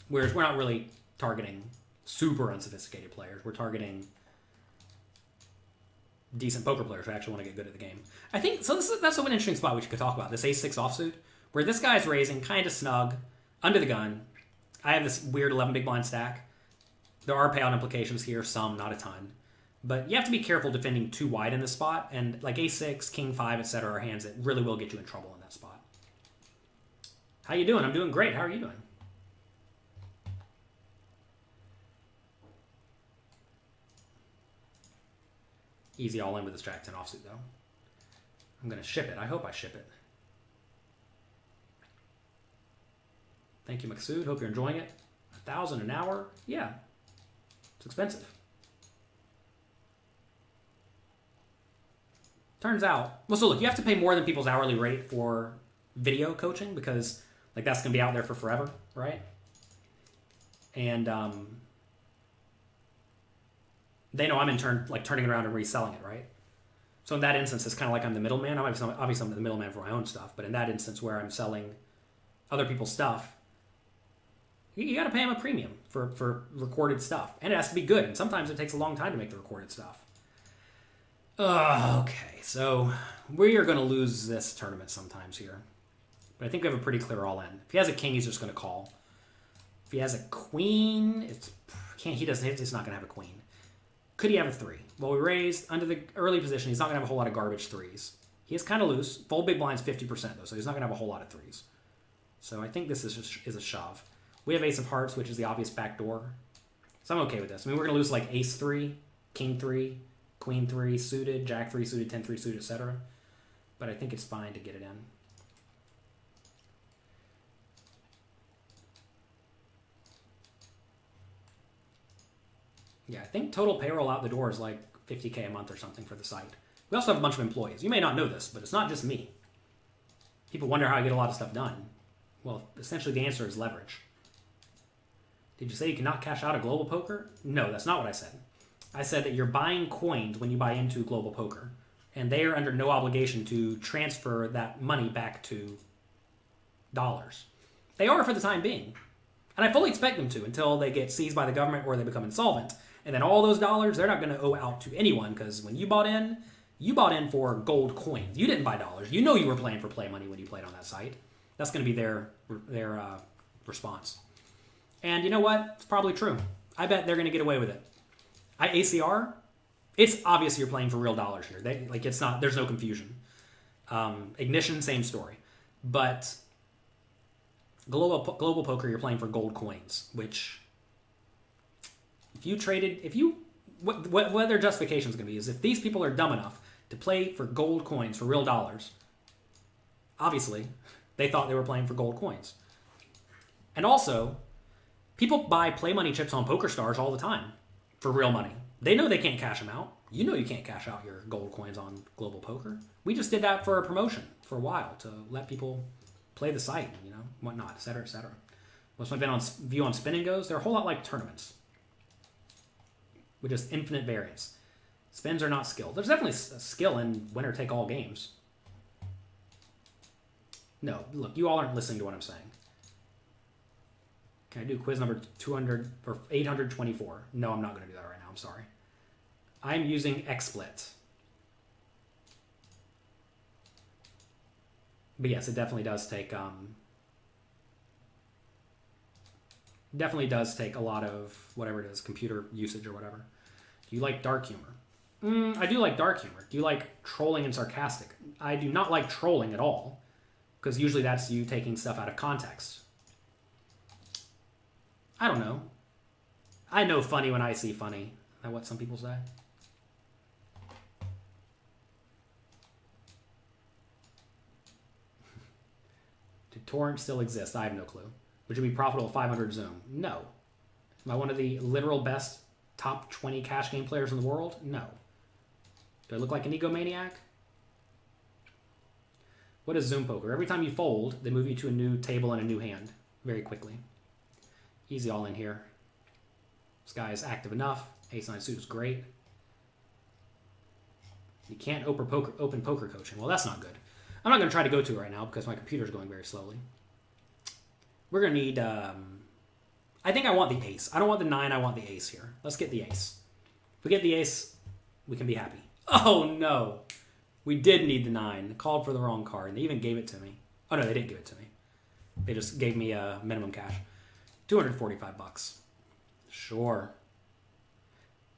Whereas we're not really targeting super unsophisticated players. We're targeting decent poker players who actually want to get good at the game. I think, so that's an interesting spot we could talk about, this ace-6 offsuit, where this guy's raising kind of snug, under the gun. I have this weird 11 big blind stack. There are payout implications here, some, not a ton. But you have to be careful defending too wide in this spot, and like ace-6, king-5, etc. are hands that really will get you in trouble in that spot. How you doing? I'm doing great. How are you doing? Easy all in with this jack 10 offsuit, though. I'm going to ship it. I hope I ship it. Thank you, Maksud. Hope you're enjoying it. 1,000 an hour? Yeah. It's expensive. Turns out, well, so look, you have to pay more than people's hourly rate for video coaching because, like, that's going to be out there for forever, right? And they know I'm in turn, like, turning it around and reselling it, right? So in that instance, it's kind of like I'm the middleman. Obviously, I'm the middleman for my own stuff, but in that instance where I'm selling other people's stuff, you got to pay them a premium for recorded stuff. And it has to be good, and sometimes it takes a long time to make the recorded stuff. Okay, so we are going to lose this tournament sometimes here. But I think we have a pretty clear all-in. If he has a king, he's just going to call. If he has a queen, he's not going to have a queen. Could he have a 3? Well, we raised under the early position. He's not going to have a whole lot of garbage 3s. He is kind of loose. Fold big blind's 50%, though, so he's not going to have a whole lot of 3s. So I think this is a shove. We have ace of hearts, which is the obvious backdoor. So I'm okay with this. I mean, we're going to lose like ace 3, king 3, queen 3 suited, jack 3 suited, 10 3 suited, etc. But I think it's fine to get it in. Yeah, I think total payroll out the door is like $50K a month or something for the site. We also have a bunch of employees. You may not know this, but it's not just me. People wonder how I get a lot of stuff done. Well, essentially the answer is leverage. Did you say you cannot cash out of global poker? No, that's not what I said. I said that you're buying coins when you buy into global poker, and they are under no obligation to transfer that money back to dollars. They are for the time being. And I fully expect them to until they get seized by the government or they become insolvent. And then all those dollars, they're not going to owe out to anyone because when you bought in for gold coins. You didn't buy dollars. You know you were playing for play money when you played on that site. That's going to be their response. And you know what? It's probably true. I bet they're going to get away with it. ACR, it's obvious you're playing for real dollars here. There's no confusion. Ignition, same story. But global poker, you're playing for gold coins, which what their justification is going to be is if these people are dumb enough to play for gold coins for real dollars, obviously they thought they were playing for gold coins. And also, people buy play money chips on PokerStars all the time for real money. They know they can't cash them out. You know you can't cash out your gold coins on global poker. We just did that for a promotion for a while to let people play the site, whatnot, et cetera, et cetera. What's my view on spinning goes? They're a whole lot like tournaments with just infinite variance. Spins are not skill. There's definitely a skill in winner-take-all games. No, look, you all aren't listening to what I'm saying. Can I do quiz number 200 or 824? No, I'm not going to do that right now. I'm sorry. I'm using XSplit. But yes, it definitely does take a lot of whatever it is, computer usage or whatever. Do you like dark humor? I do like dark humor. Do you like trolling and sarcastic? I do not like trolling at all, because usually that's you taking stuff out of context. I don't know. I know funny when I see funny. Is that what some people say? Torrent still exists. I have no clue. Would you be profitable at 500 Zoom? No. Am I one of the literal best top 20 cash game players in the world? No. Do I look like an egomaniac? What is Zoom poker? Every time you fold, they move you to a new table and a new hand very quickly. Easy all in here. This guy is active enough. Ace-9 suit is great. You can't open poker coaching. Well, that's not good. I'm not going to try to go to it right now because my computer's going very slowly. We're going to need... I think I want the ace. I don't want the 9. I want the ace here. Let's get the ace. If we get the ace, we can be happy. Oh, no. We did need the 9. Called for the wrong card. And they even gave it to me. Oh, no, they didn't give it to me. They just gave me a minimum cash. 245 bucks. Sure.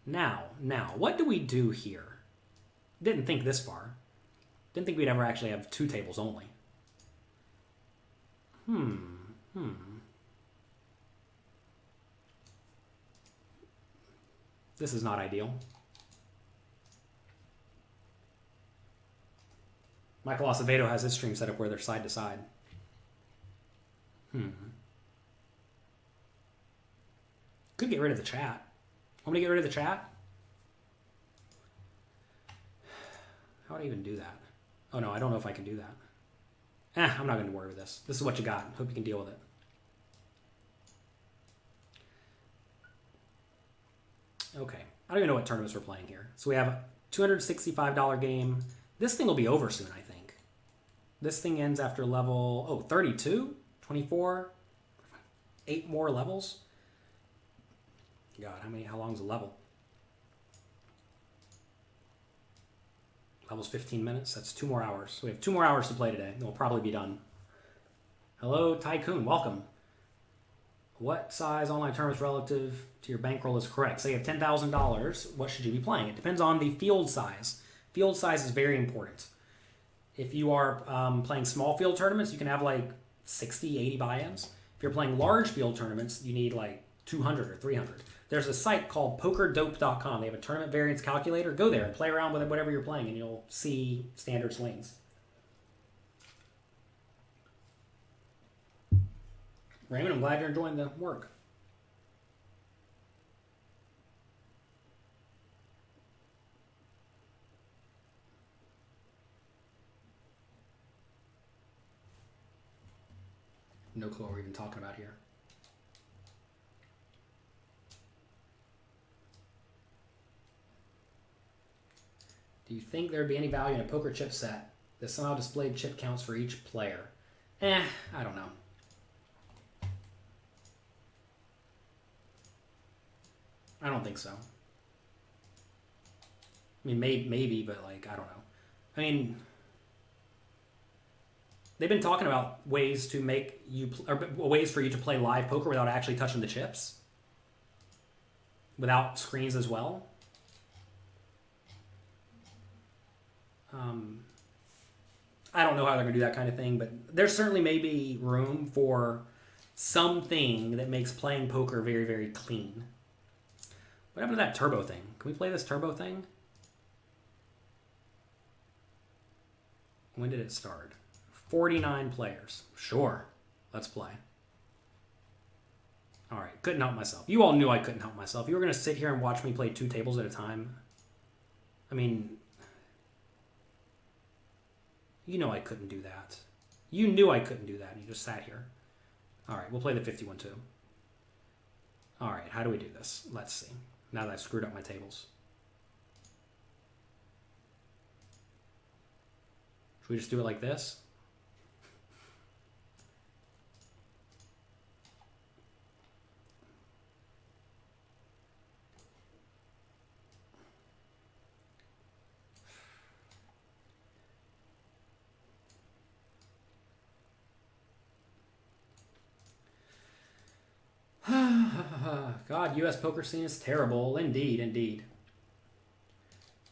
Now, what do we do here? Didn't think this far. Didn't think we'd ever actually have 2 tables only. This is not ideal. Michael Acevedo has his stream set up where they're side to side. Could get rid of the chat. Want me to get rid of the chat? How would I even do that? Oh no, I don't know if I can do that. I'm not going to worry with this. This is what you got. Hope you can deal with it. Okay. I don't even know what tournaments we're playing here. So we have a $265 game. This thing will be over soon, I think. This thing ends after level, 32? 24? 8 more levels? God, how long is a level? Level's 15 minutes. That's 2 more hours. So we have 2 more hours to play today. Then we'll probably be done. Hello, Tycoon. Welcome. What size online tournaments relative to your bankroll is correct? Say you have $10,000. What should you be playing? It depends on the field size. Field size is very important. If you are playing small field tournaments, you can have like 60, 80 buy-ins. If you're playing large field tournaments, you need like 200 or 300. There's a site called pokerdope.com. They have a tournament variance calculator. Go there and play around with it, whatever you're playing, and you'll see standard swings. Raymond, I'm glad you're enjoying the work. No clue what we're even talking about here. Do you think there'd be any value in a poker chip set that somehow displayed chip counts for each player? I don't know. I don't think so. I mean, maybe, but like, I don't know. I mean, they've been talking about ways to make you, or ways for you to play live poker without actually touching the chips, without screens as well. I don't know how they're going to do that kind of thing, but there certainly may be room for something that makes playing poker very, very clean. What happened to that turbo thing? Can we play this turbo thing? When did it start? 49 players. Sure. Let's play. All right. Couldn't help myself. You all knew I couldn't help myself. You were going to sit here and watch me play 2 tables at a time. I mean, you know I couldn't do that. You knew I couldn't do that, and you just sat here. All right. We'll play the 51-2. All right. How do we do this? Let's see. Now that I've screwed up my tables. Should we just do it like this? God, U.S. poker scene is terrible. Indeed, indeed.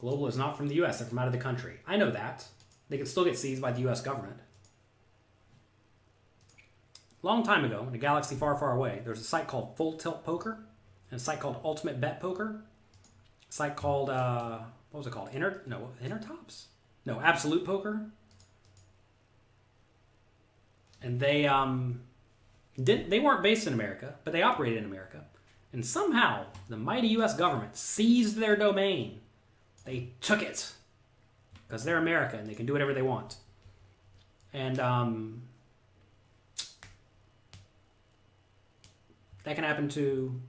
Global is not from the U.S. They're from out of the country. I know that. They can still get seized by the U.S. government. Long time ago, in a galaxy far, far away, there was a site called Full Tilt Poker, and a site called Ultimate Bet Poker, a site called, what was it called? Intertops? No, Absolute Poker. And they weren't based in America, but they operated in America. And somehow, the mighty U.S. government seized their domain. They took it. Because they're America, and they can do whatever they want. And that can happen to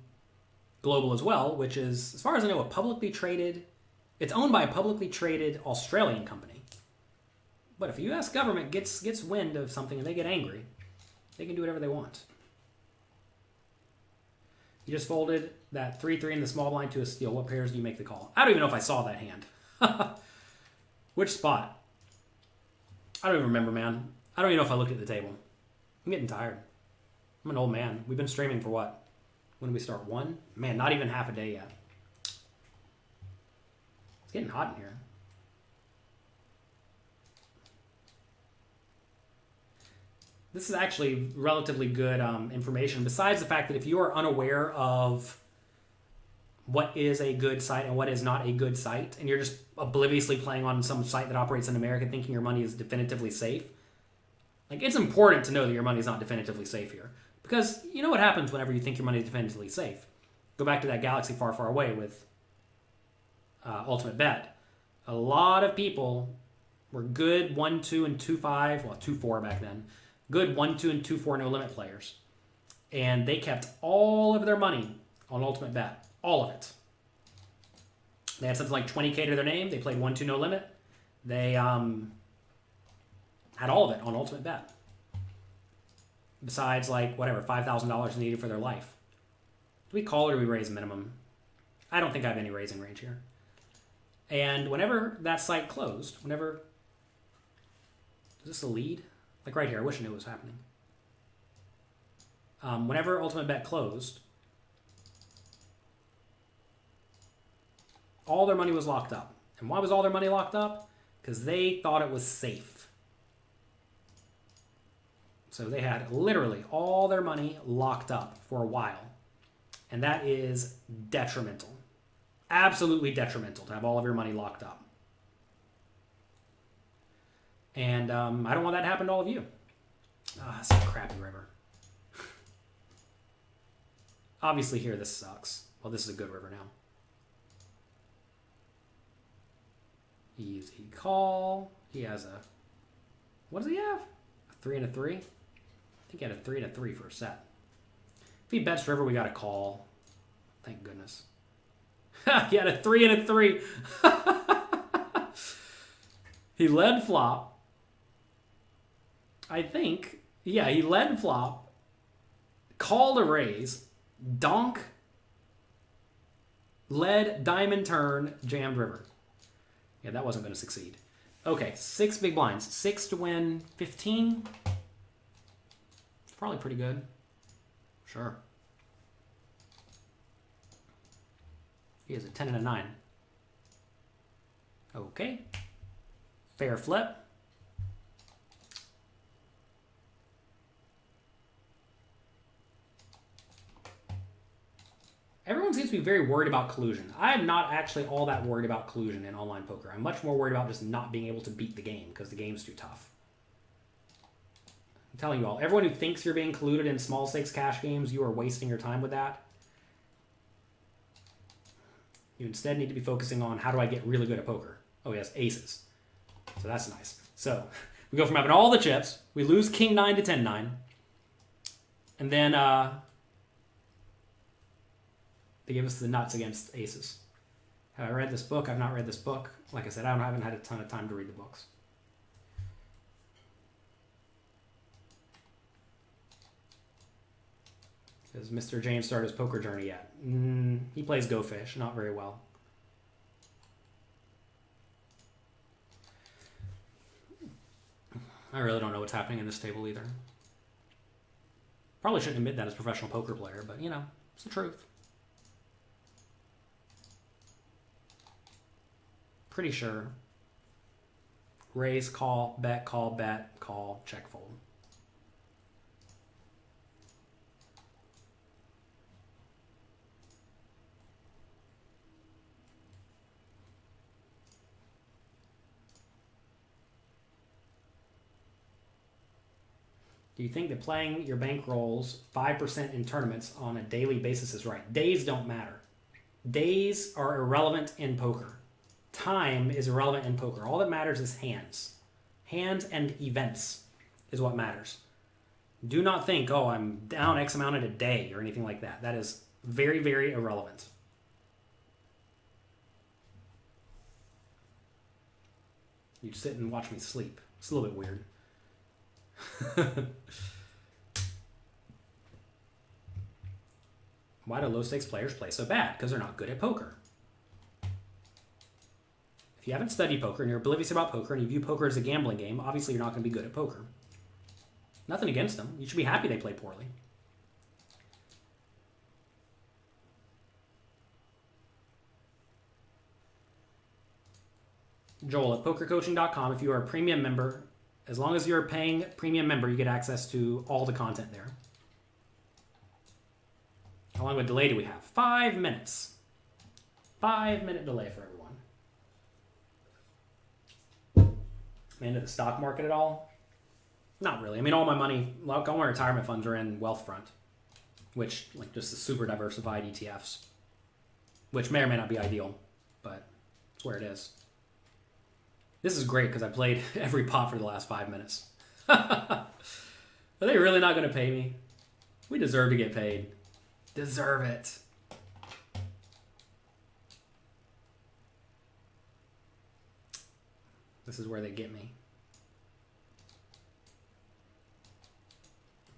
Global as well, which is, as far as I know, it's owned by a publicly traded Australian company. But if the U.S. government gets wind of something and they get angry, they can do whatever they want. You just folded that 3-3 in the small blind to a steal. What pairs do you make the call? I don't even know if I saw that hand. Which spot? I don't even remember, man. I don't even know if I looked at the table. I'm getting tired. I'm an old man. We've been streaming for what? When did we start? 1? Man, not even half a day yet. It's getting hot in here. This is actually relatively good information, besides the fact that if you are unaware of what is a good site and what is not a good site, and you're just obliviously playing on some site that operates in America thinking your money is definitively safe, like, it's important to know that your money is not definitively safe here. Because you know what happens whenever you think your money is definitively safe. Go back to that galaxy far, far away with Ultimate Bet. A lot of people were good 1-2 and 2-5, well, 2-4 back then, good 1-2 and 2-4 no limit players. And they kept all of their money on Ultimate Bet. All of it. They had something like 20K to their name. They played 1-2 no limit. They had all of it on Ultimate Bet. Besides, like, whatever, $5,000 needed for their life. Do we call or do we raise minimum? I don't think I have any raising range here. And whenever that site closed, is this a lead? Like right here, I wish I knew what was happening. Whenever Ultimate Bet closed, all their money was locked up. And why was all their money locked up? Because they thought it was safe. So they had literally all their money locked up for a while. And that is detrimental. Absolutely detrimental to have all of your money locked up. And I don't want that to happen to all of you. It's a crappy river. Obviously here this sucks. Well, this is a good river now. Easy call. He has a... What does he have? A 3 and a 3? I think he had a 3 and a 3 for a set. If he bets river, we got a call. Thank goodness. He had a 3 and a 3. He led flop. I think. Yeah, he led flop. Called a raise. Donk. Led diamond turn. Jammed river. Yeah, that wasn't going to succeed. Okay, 6 big blinds. 6 to win 15. It's probably pretty good. Sure. He has a 10 and a 9. Okay. Fair flip. Everyone seems to be very worried about collusion. I am not actually all that worried about collusion in online poker. I'm much more worried about just not being able to beat the game because the game's too tough. I'm telling you all, everyone who thinks you're being colluded in small stakes cash games, you are wasting your time with that. You instead need to be focusing on how do I get really good at poker. Oh yes, aces. So that's nice. So we go from having all the chips, we lose king 9 to 10-9, and then they give us the nuts against aces. Have I read this book? I've not read this book. Like I said, I haven't had a ton of time to read the books. Does Mr. James start his poker journey yet? He plays Go Fish, not very well. I really don't know what's happening in this table either. Probably shouldn't admit that as a professional poker player, but you know, it's the truth. Pretty sure. Raise, call, bet, check, fold. Do you think that playing your bankrolls 5% in tournaments on a daily basis is right? Days don't matter. Days are irrelevant in poker. Time is irrelevant in poker. All that matters is hands. Hands and events is what matters. Do not think, oh, I'm down X amount in a day or anything like that. That is very, very irrelevant. You sit and watch me sleep. It's a little bit weird. Why do low-stakes players play so bad? Because they're not good at poker. If you haven't studied poker and you're oblivious about poker and you view poker as a gambling game, obviously you're not going to be good at poker. Nothing against them. You should be happy they play poorly. Joel at pokercoaching.com. If you are a premium member, as long as you're a paying premium member, you get access to all the content there. How long of a delay do we have? 5 minutes. 5-minute delay for everyone. Am I into the stock market at all? Not really. I mean, all my money, all my retirement funds are in Wealthfront, which, like, just the super diversified ETFs, which may or may not be ideal, but it's where it is. This is great because I played every pot for the last 5 minutes. Are they really not going to pay me? We deserve to get paid. Deserve it. This is where they get me.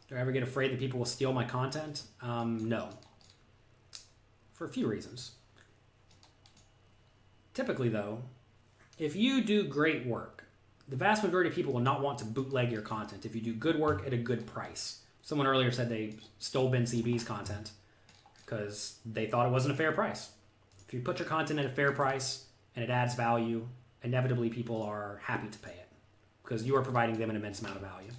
Do I ever get afraid that people will steal my content? No. For a few reasons. Typically, though, if you do great work, the vast majority of people will not want to bootleg your content if you do good work at a good price. Someone earlier said they stole Ben CB's content because they thought it wasn't a fair price. If you put your content at a fair price and it adds value, inevitably people are happy to pay it because you are providing them an immense amount of value.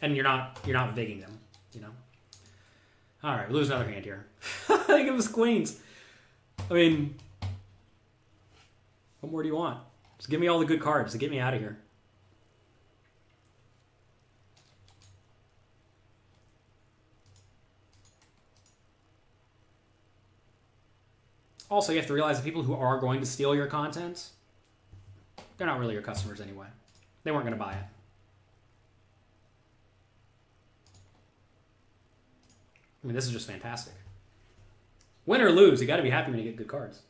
And you're not vigging them, you know? All right, we lose another hand here. I think it was queens. I mean, what more do you want? Just give me all the good cards to get me out of here. Also, you have to realize the people who are going to steal your content, they're not really your customers anyway. They weren't going to buy it. I mean, this is just fantastic. Win or lose, you got to be happy when you get good cards.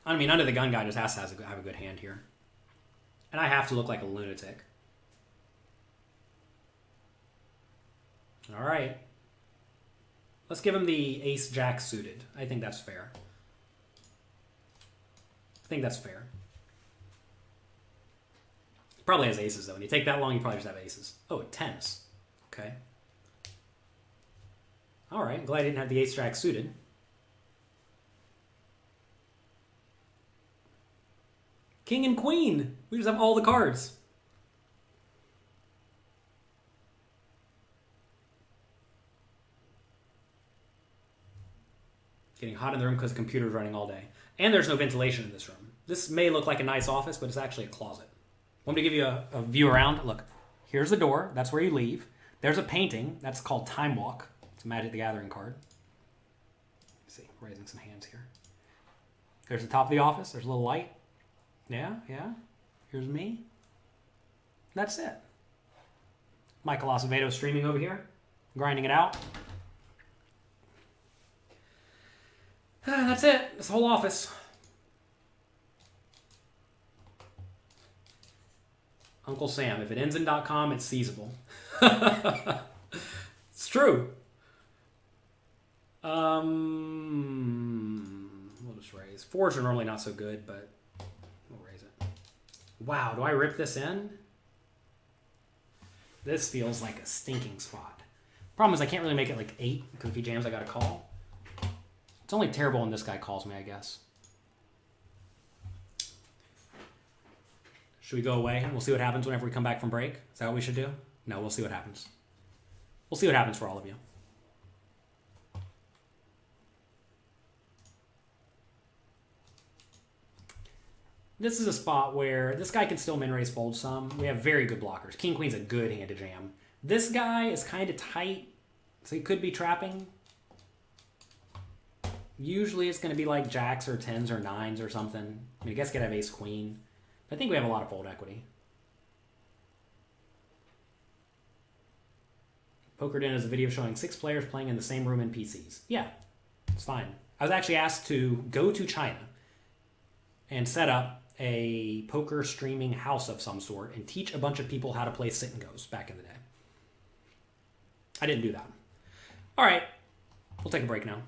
I mean, under the gun guy just has to have a good hand here. And I have to look like a lunatic. All right. Let's give him the ace-jack suited. I think that's fair. I think that's fair. He probably has aces, though. When you take that long, you probably just have aces. Oh, tens. Okay. All right. I'm glad I didn't have the ace-jack suited. King and queen. We just have all the cards. Getting hot in the room because the computer's running all day. And there's no ventilation in this room. This may look like a nice office, but it's actually a closet. Want me to give you a view around? Look, here's the door. That's where you leave. There's a painting. That's called Time Walk. It's a Magic the Gathering card. Let's see, raising some hands here. There's the top of the office. There's a little light. Yeah. Here's me. That's it. Michael Acevedo streaming over here, grinding it out. That's it. This whole office. Uncle Sam. If it ends in .com, it's seizable. It's true. We'll just raise. Fours are normally not so good, but we'll raise it. Wow, do I rip this in? This feels like a stinking spot. Problem is I can't really make it like 8 because if he jams, I got to call. It's only terrible when this guy calls me, I guess. Should we go away and we'll see what happens whenever we come back from break? Is that what we should do? No, we'll see what happens. We'll see what happens for all of you. this is a spot where this guy can still min raise fold some. We have very good blockers. King Queen's a good hand to jam. This guy is kind of tight, so he could be trapping. Usually it's going to be like jacks or tens or nines or something. I mean, I guess could have ace queen. But I think we have a lot of fold equity. Pokered In is a video showing 6 players playing in the same room in PCs. Yeah, it's fine. I was actually asked to go to China and set up a poker streaming house of some sort and teach a bunch of people how to play sit and goes back in the day. I didn't do that. All right, we'll take a break now.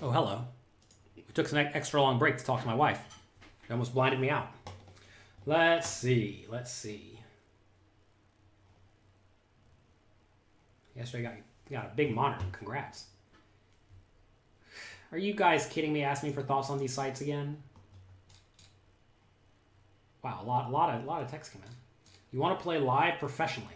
Oh, hello. We took an extra long break to talk to my wife. She almost blinded me out. Let's see. Yesterday got a big monitor. Congrats. Are you guys kidding me? Asking me for thoughts on these sites again? Wow, a lot of text came in. You want to play live professionally,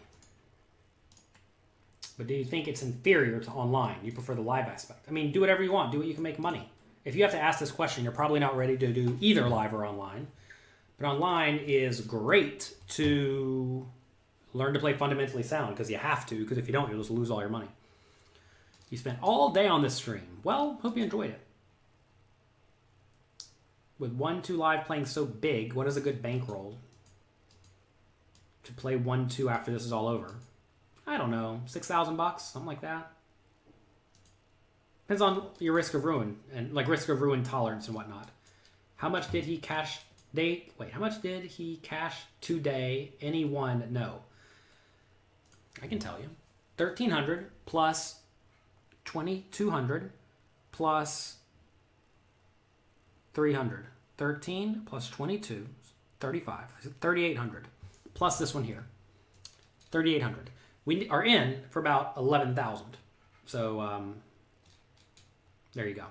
but do you think it's inferior to online? You prefer the live aspect? I mean, do whatever you want. Do what you can make money. If you have to ask this question, you're probably not ready to do either live or online. But online is great to learn to play fundamentally sound, because you have to, because if you don't, you'll just lose all your money. You spent all day on this stream. Well, hope you enjoyed it. With 1-2 live playing so big, what is a good bankroll to play 1-2 after this is all over? I don't know, $6,000, something like that. Depends on your risk of ruin and like risk of ruin tolerance and whatnot. How much did he cash how much did he cash today? Anyone know? I can tell you. 1,300 plus 2,200 plus 300. 13 plus 22, 35. 3,800. Plus this one here. 3,800. We are in for about 11,000. So, there you go.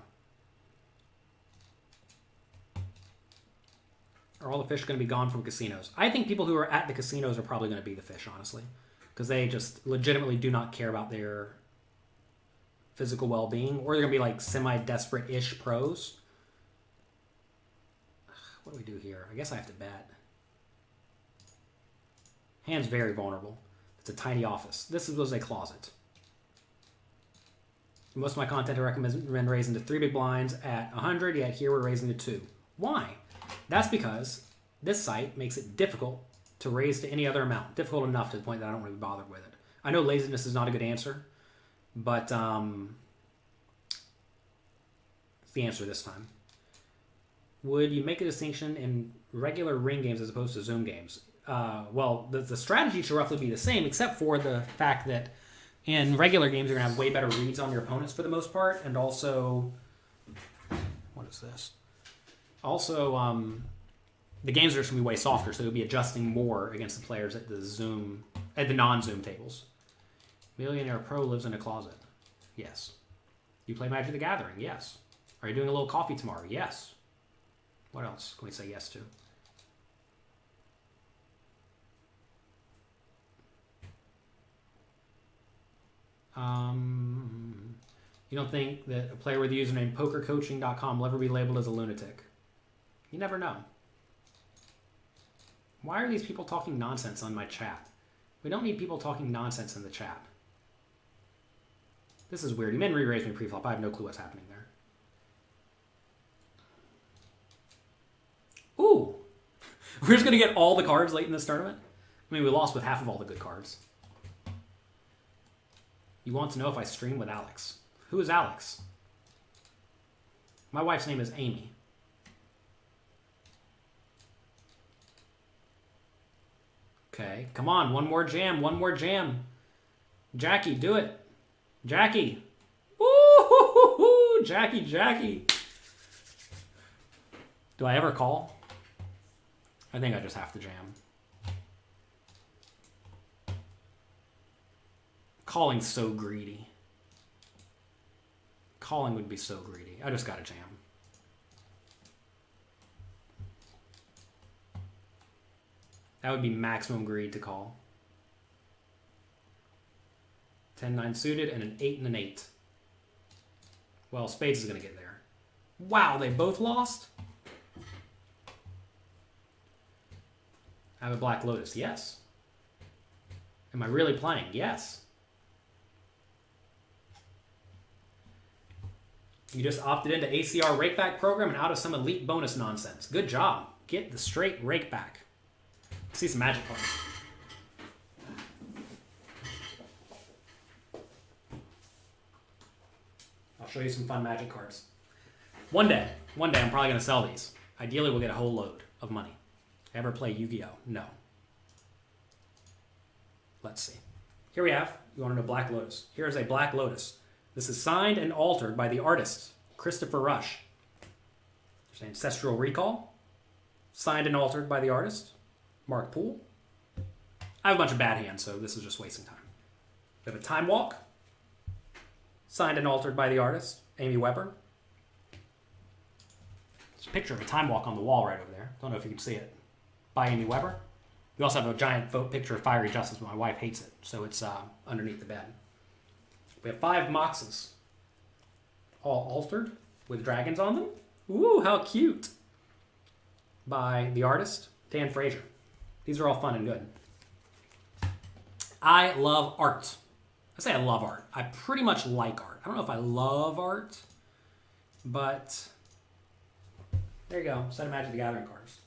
Are all the fish going to be gone from casinos? I think people who are at the casinos are probably going to be the fish, honestly. Because they just legitimately do not care about their physical well-being. Or they're going to be like semi-desperate-ish pros. What do we do here? I guess I have to bet. Hand's very vulnerable. It's a tiny office. This was a closet. Most of my content I recommend raising to 3 big blinds at 100, yet here we're raising to 2. Why? That's because this site makes it difficult to raise to any other amount. Difficult enough to the point that I don't really bother with it. I know laziness is not a good answer, but it's the answer this time. Would you make a distinction in regular ring games as opposed to Zoom games? Well, the strategy should roughly be the same, except for the fact that in regular games, you're going to have way better reads on your opponents for the most part, and also... What is this? Also, the games are just going to be way softer, so you'll be adjusting more against the players at the non-Zoom tables. Millionaire Pro lives in a closet. Yes. You play Magic the Gathering? Yes. Are you doing a little coffee tomorrow? Yes. What else can we say yes to? You don't think that a player with the username pokercoaching.com will ever be labeled as a lunatic? You never know. Why are these people talking nonsense on my chat? We don't need people talking nonsense in the chat. This is weird. You men re-raised me pre-flop. I have no clue what's happening there. Ooh! We're just going to get all the cards late in this tournament? I mean, we lost with half of all the good cards. You want to know if I stream with Alex. Who is Alex? My wife's name is Amy. Okay, come on, one more jam, one more jam. Jackie, do it. Jackie. Woo-hoo-hoo-hoo! Jackie. Do I ever call? I think I just have to jam. Calling's so greedy. Calling would be so greedy. I just gotta jam. That would be maximum greed to call. 10-9 suited and an 8 and an 8. Well, spades is gonna get there. Wow, they both lost? I have a Black Lotus, yes. Am I really playing? Yes. You just opted into ACR rakeback program and out of some elite bonus nonsense. Good job. Get the straight rakeback. See some magic cards. I'll show you some fun magic cards. One day I'm probably going to sell these. Ideally, we'll get a whole load of money. Ever play Yu-Gi-Oh? No. Let's see. Here we have, you want to know Black Lotus. Here is a Black Lotus. This is signed and altered by the artist Christopher Rush. There's Ancestral Recall. Signed and altered by the artist, Mark Poole. I have a bunch of bad hands, so this is just wasting time. We have a Time Walk. Signed and altered by the artist, Amy Weber. There's a picture of a Time Walk on the wall right over there. Don't know if you can see it. By Amy Weber. We also have a giant picture of Fiery Justice, but my wife hates it, so it's underneath the bed. We have 5 Moxes. All altered with dragons on them. Ooh, how cute. By the artist, Dan Frazier. These are all fun and good. I love art. I say I love art. I pretty much like art. I don't know if I love art, but there you go. Set of Magic the Gathering cards.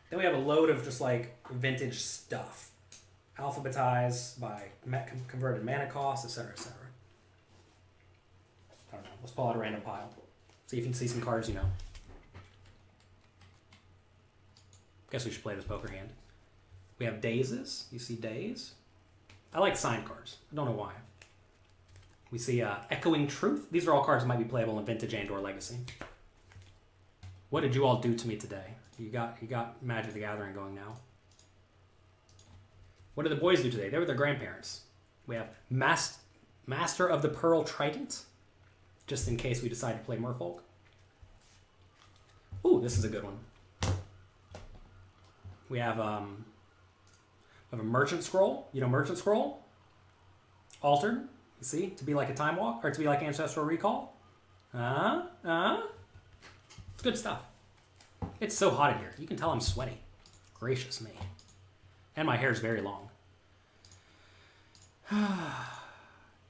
Then we have a load of just like vintage stuff. Alphabetized by converted mana cost, etc., etc. I don't know. Let's pull out a random pile. See if you can see some cards you know. Guess we should play this poker hand. We have Dazes. You see Daze? I like signed cards. I don't know why. We see Echoing Truth. These are all cards that might be playable in Vintage and or Legacy. What did you all do to me today? You got Magic the Gathering going now. What did the boys do today? They were their grandparents. We have Master of the Pearl Trident, just in case we decide to play Merfolk. Ooh, this is a good one. We have a Merchant Scroll. You know Merchant Scroll? Altered. You see? To be like a Time Walk, or to be like Ancestral Recall. It's good stuff. It's so hot in here. You can tell I'm sweaty. Gracious me. And my hair is very long.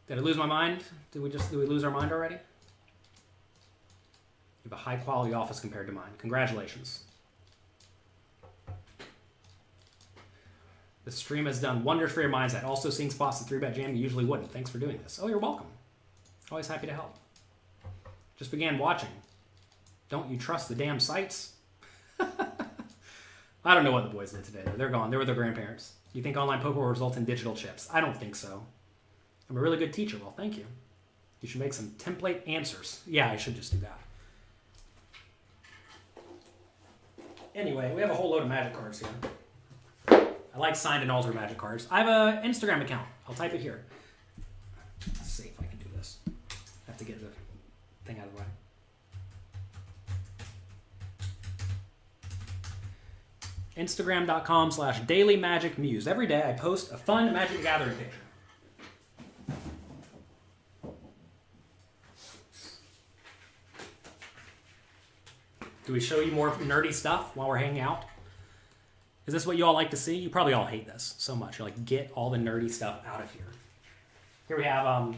Did I lose my mind? Did we lose our mind already? You have a high quality office compared to mine. Congratulations. The stream has done wonders for your mindset. Also seeing spots in 3-bet jam you usually wouldn't. Thanks for doing this. Oh, you're welcome. Always happy to help. Just began watching. Don't you trust the damn sites? I don't know what the boys did today. They're gone. They were their grandparents. You think online poker will result in digital chips? I don't think so. I'm a really good teacher. Well, thank you. You should make some template answers. Yeah, I should just do that. Anyway, we have a whole load of Magic cards here. I like signed and altered Magic cards. I have an Instagram account. I'll type it here. Let's see if I can do this. I have to get the thing out of the way. Instagram.com/dailymagicmuse. Every day I post a fun Magic the Gathering picture. Do we show you more nerdy stuff while we're hanging out? Is this what you all like to see? You probably all hate this so much. You're like, get all the nerdy stuff out of here. Here we have a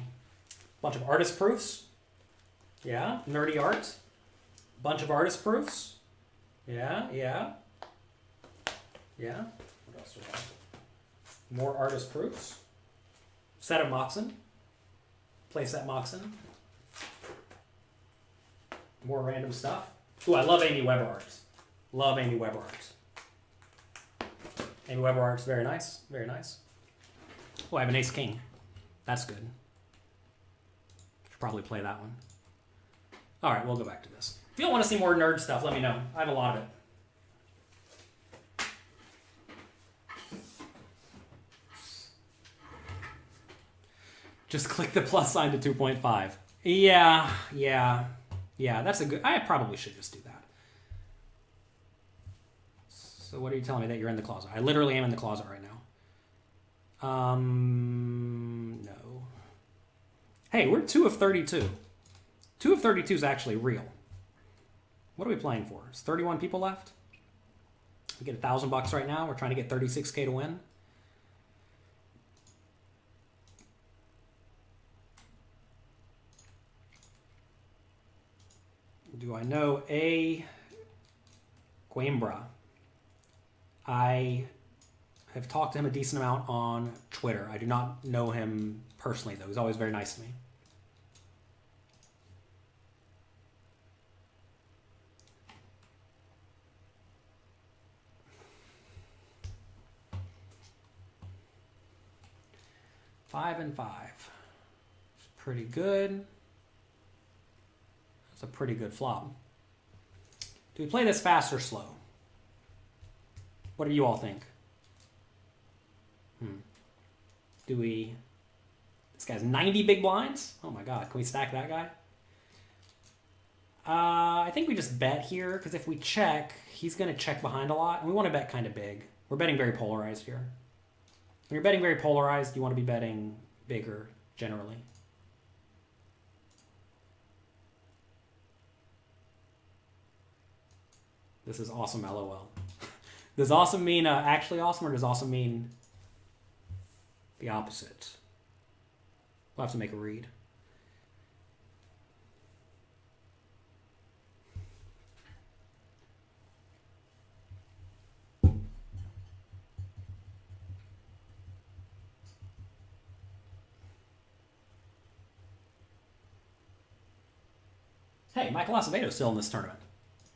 bunch of artist proofs. Yeah, nerdy art. Bunch of artist proofs. Yeah. What else do we have? More artist proofs. Set of Moxen. Playset Moxen. More random stuff. Ooh, I love Amy Weber arts. Love Amy Weber arts. Amy Weber art's very nice. Very nice. Oh, I have an Ace King. That's good. Should probably play that one. All right, we'll go back to this. If you don't want to see more nerd stuff, let me know. I have a lot of it. Just click the plus sign to 2.5. Yeah. That's a good... I probably should just do that. So what are you telling me that you're in the closet? I literally am in the closet right now. No. Hey, we're 2 of 32. 2 of 32 is actually real. What are we playing for? Is 31 people left? We get $1,000 right now. We're trying to get 36K to win. Do I know a Coimbra? I have talked to him a decent amount on Twitter. I do not know him personally, though. He's always very nice to me. Five and 5. It's pretty good. It's a pretty good flop. Do we play this fast or slow? What do you all think? Do we... This guy's 90 big blinds? Oh my god, can we stack that guy? I think we just bet here, because if we check, he's going to check behind a lot, and we want to bet kind of big. We're betting very polarized here. When you're betting very polarized, you want to be betting bigger, generally. This is awesome, LOL. Does awesome mean actually awesome, or does awesome mean the opposite? We'll have to make a read. Hey, Michael Acevedo is still in this tournament.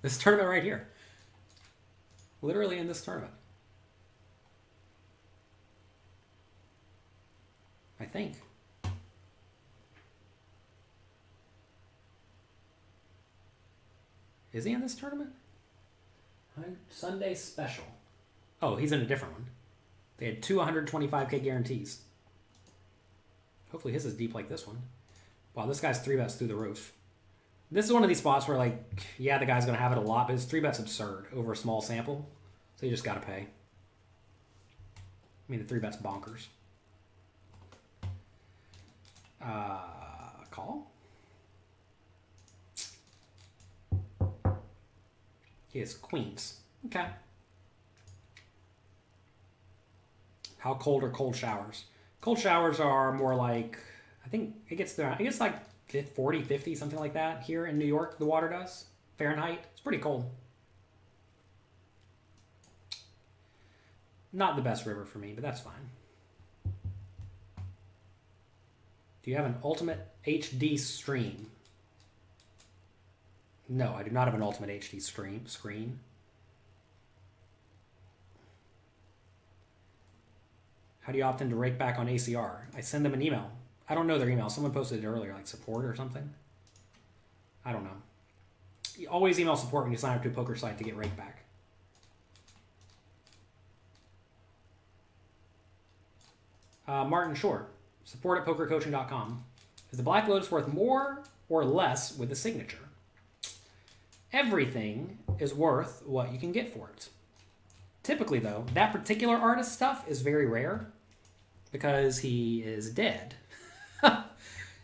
This tournament right here. Literally in this tournament. I think. Is he in this tournament? Sunday special. Oh, he's in a different one. They had two 125K guarantees. Hopefully his is deep like this one. Wow, this guy's 3-bets through the roof. This is one of these spots where, like, yeah, the guy's going to have it a lot, but his 3-bet's absurd over a small sample. So you just got to pay. I mean, the 3-bet's bonkers. Call? He has queens. Okay. How cold are cold showers? Cold showers are more like, I think it gets there. It gets like 40, 50, something like that. Here in New York, the water does. Fahrenheit. It's pretty cold. Not the best river for me, but that's fine. Do you have an ultimate HD stream? No, I do not have an ultimate HD screen. How do you opt in to rake back on ACR? I send them an email. I don't know their email. Someone posted it earlier, like support or something. I don't know. You always email support when you sign up to a poker site to get rake back. Martin Shore, support at pokercoaching.com. Is the Black Lotus worth more or less with the signature? Everything is worth what you can get for it. Typically, though, that particular artist stuff is very rare because he is dead.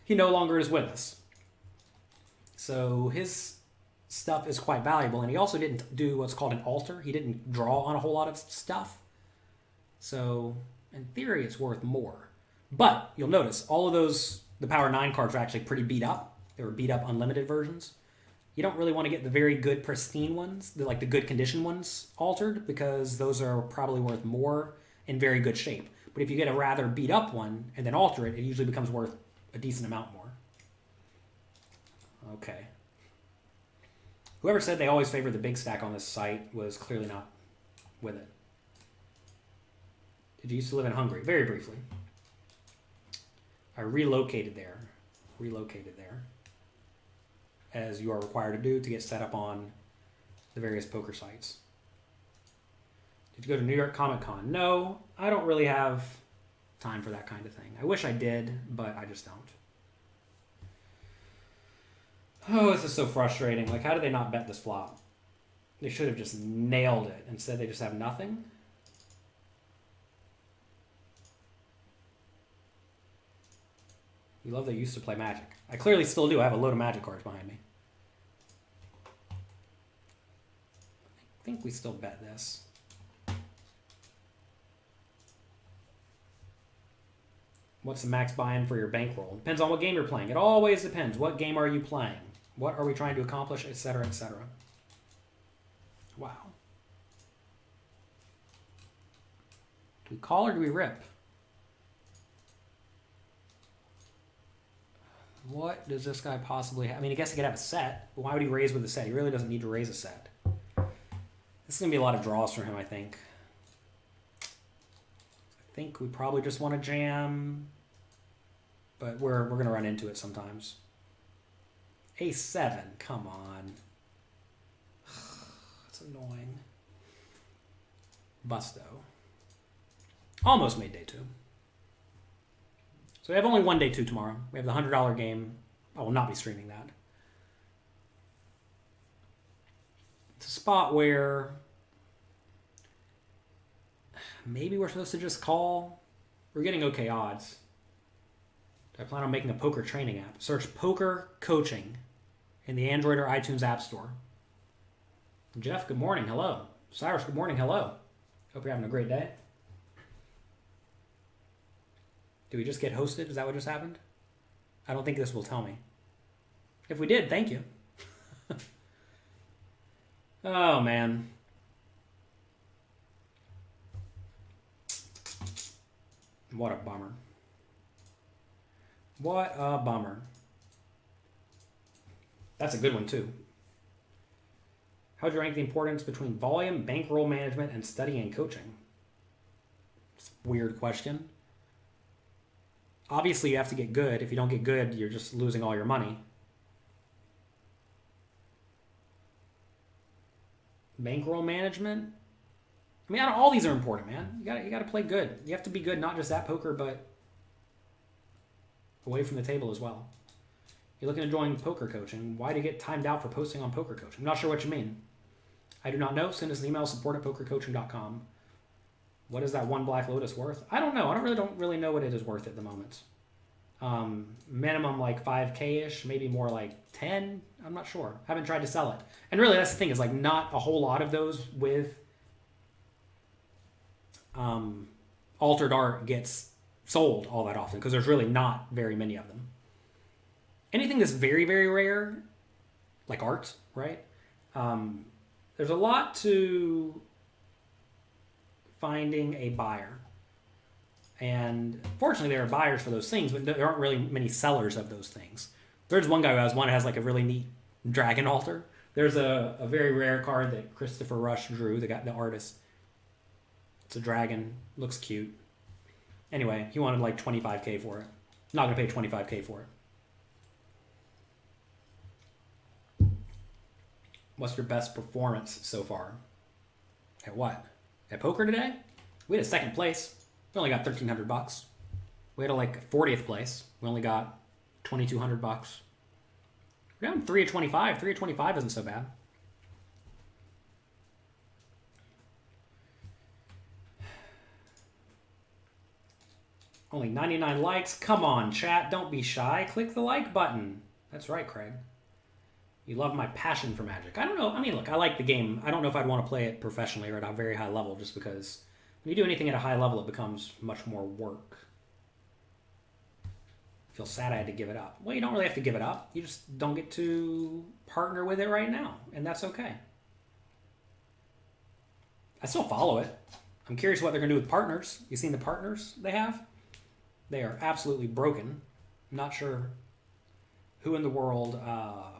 He no longer is with us. So his stuff is quite valuable, and he also didn't do what's called an alter. He didn't draw on a whole lot of stuff. So in theory, it's worth more. But you'll notice all of those, the Power 9 cards are actually pretty beat up. They were beat up unlimited versions. You don't really want to get the very good pristine ones, like the good condition ones altered, because those are probably worth more in very good shape. But if you get a rather beat up one and then alter it, it usually becomes worth a decent amount more. Okay. Whoever said they always favor the big stack on this site was clearly not with it. Did you used to live in Hungary? Very briefly. I relocated there. As you are required to do to get set up on the various poker sites. Did you go to New York Comic Con? No, I don't really have time for that kind of thing. I wish I did, but I just don't. Oh, this is so frustrating. Like, how did they not bet this flop? They should have just nailed it. Instead, they just have nothing. You love that you used to play Magic. I clearly still do. I have a load of Magic cards behind me. I think we still bet this. What's the max buy-in for your bankroll? Depends on what game you're playing. It always depends. What game are you playing? What are we trying to accomplish, etc., etc. Wow. Do we call or do we rip? What does this guy possibly have? I mean, I guess he could have a set, but why would he raise with a set? He really doesn't need to raise a set. This is going to be a lot of draws for him, I think. I think we probably just want to jam, but we're going to run into it sometimes. A7, come on. That's annoying. Busto. Almost made day 2. So we have only one day 2 tomorrow. We have the $100 game. I will not be streaming that. It's a spot where maybe we're supposed to just call. We're getting okay odds. I plan on making a poker training app. Search poker coaching in the Android or iTunes App Store. Jeff, good morning. Hello. Cyrus, good morning. Hello. Hope you're having a great day. Did we just get hosted? Is that what just happened? I don't think this will tell me. If we did, thank you. Oh, man. What a bummer. What a bummer. That's a good one, too. How would you rank the importance between volume, bankroll management, and study and coaching? It's a weird question. Obviously, you have to get good. If you don't get good, you're just losing all your money. Bankroll management? I mean, all these are important, man. You gotta play good. You have to be good, not just at poker, but away from the table as well. You're looking to join poker coaching. Why do you get timed out for posting on poker coaching? I'm not sure what you mean. I do not know. Send us an email, support@pokercoaching.com. What is that one Black Lotus worth? I don't know. I don't really know what it is worth at the moment. Minimum like 5K-ish, maybe more like 10. I'm not sure. I haven't tried to sell it. And really, that's the thing, is like not a whole lot of those with altered art gets sold all that often, because there's really not very many of them. Anything that's very, very rare, like art, right? There's a lot to finding a buyer. And fortunately, there are buyers for those things, but there aren't really many sellers of those things. There's one guy who has one that has like a really neat dragon altar. There's a very rare card that Christopher Rush drew, the artist. It's a dragon, looks cute. Anyway, he wanted like 25K for it. Not gonna pay 25K for it. What's your best performance so far? At what? At poker today? We had a second place. We only got $1,300. We had a like 40th place. We only got $2,200. We're down 3 of 25. 3 of 25 isn't so bad. Only 99 likes. Come on, chat. Don't be shy. Click the like button. That's right, Craig. You love my passion for Magic. I don't know. I mean, look, I like the game. I don't know if I'd want to play it professionally or at a very high level, just because when you do anything at a high level, it becomes much more work. I feel sad I had to give it up. Well, you don't really have to give it up. You just don't get to partner with it right now, and that's okay. I still follow it. I'm curious what they're going to do with partners. You seen the partners they have? They are absolutely broken. I'm not sure who in the world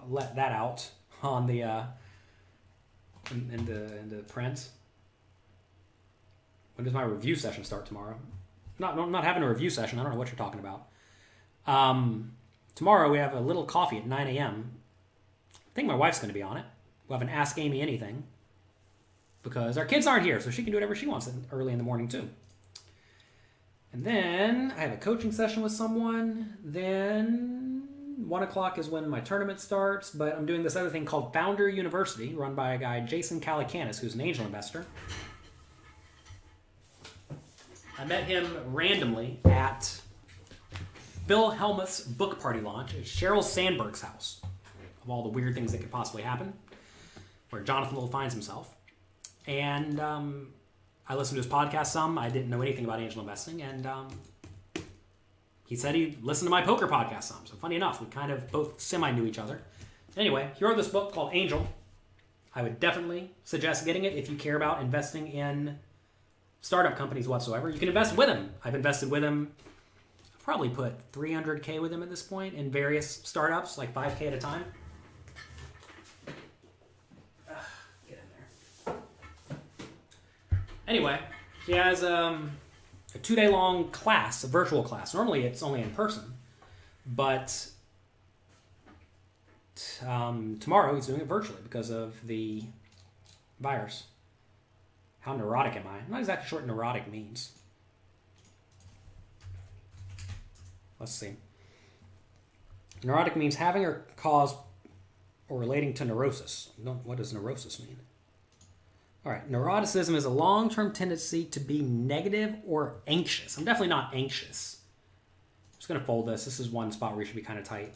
let that out on the in the print. When does my review session start tomorrow? I'm not having a review session. I don't know what you're talking about. Tomorrow we have a little coffee at 9 a.m. I think my wife's going to be on it. We'll have an Ask Amy Anything, because our kids aren't here, so she can do whatever she wants early in the morning too. And then I have a coaching session with someone. Then 1 o'clock is when my tournament starts, but I'm doing this other thing called Founder University, run by a guy, Jason Calacanis, who's an angel investor. I met him randomly at Bill Hellmuth's book party launch at Sheryl Sandberg's house, of all the weird things that could possibly happen, where Jonathan Little finds himself. And I listened to his podcast some. I didn't know anything about angel investing, and he said he listened to my poker podcast some. So funny enough, we kind of both semi-knew each other. Anyway, he wrote this book called Angel. I would definitely suggest getting it if you care about investing in startup companies whatsoever. You can invest with him. I've invested with him. I've probably put $300K with him at this point in various startups, like 5K at a time. Get in there. Anyway, he has a 2-day long class, a virtual class. Normally it's only in person, but tomorrow he's doing it virtually because of the virus. How neurotic am I? I'm not exactly sure what neurotic means. Let's see. Neurotic means having or cause or relating to neurosis. What does neurosis mean? All right, neuroticism is a long-term tendency to be negative or anxious. I'm definitely not anxious. I'm just going to fold this. This is one spot where you should be kind of tight.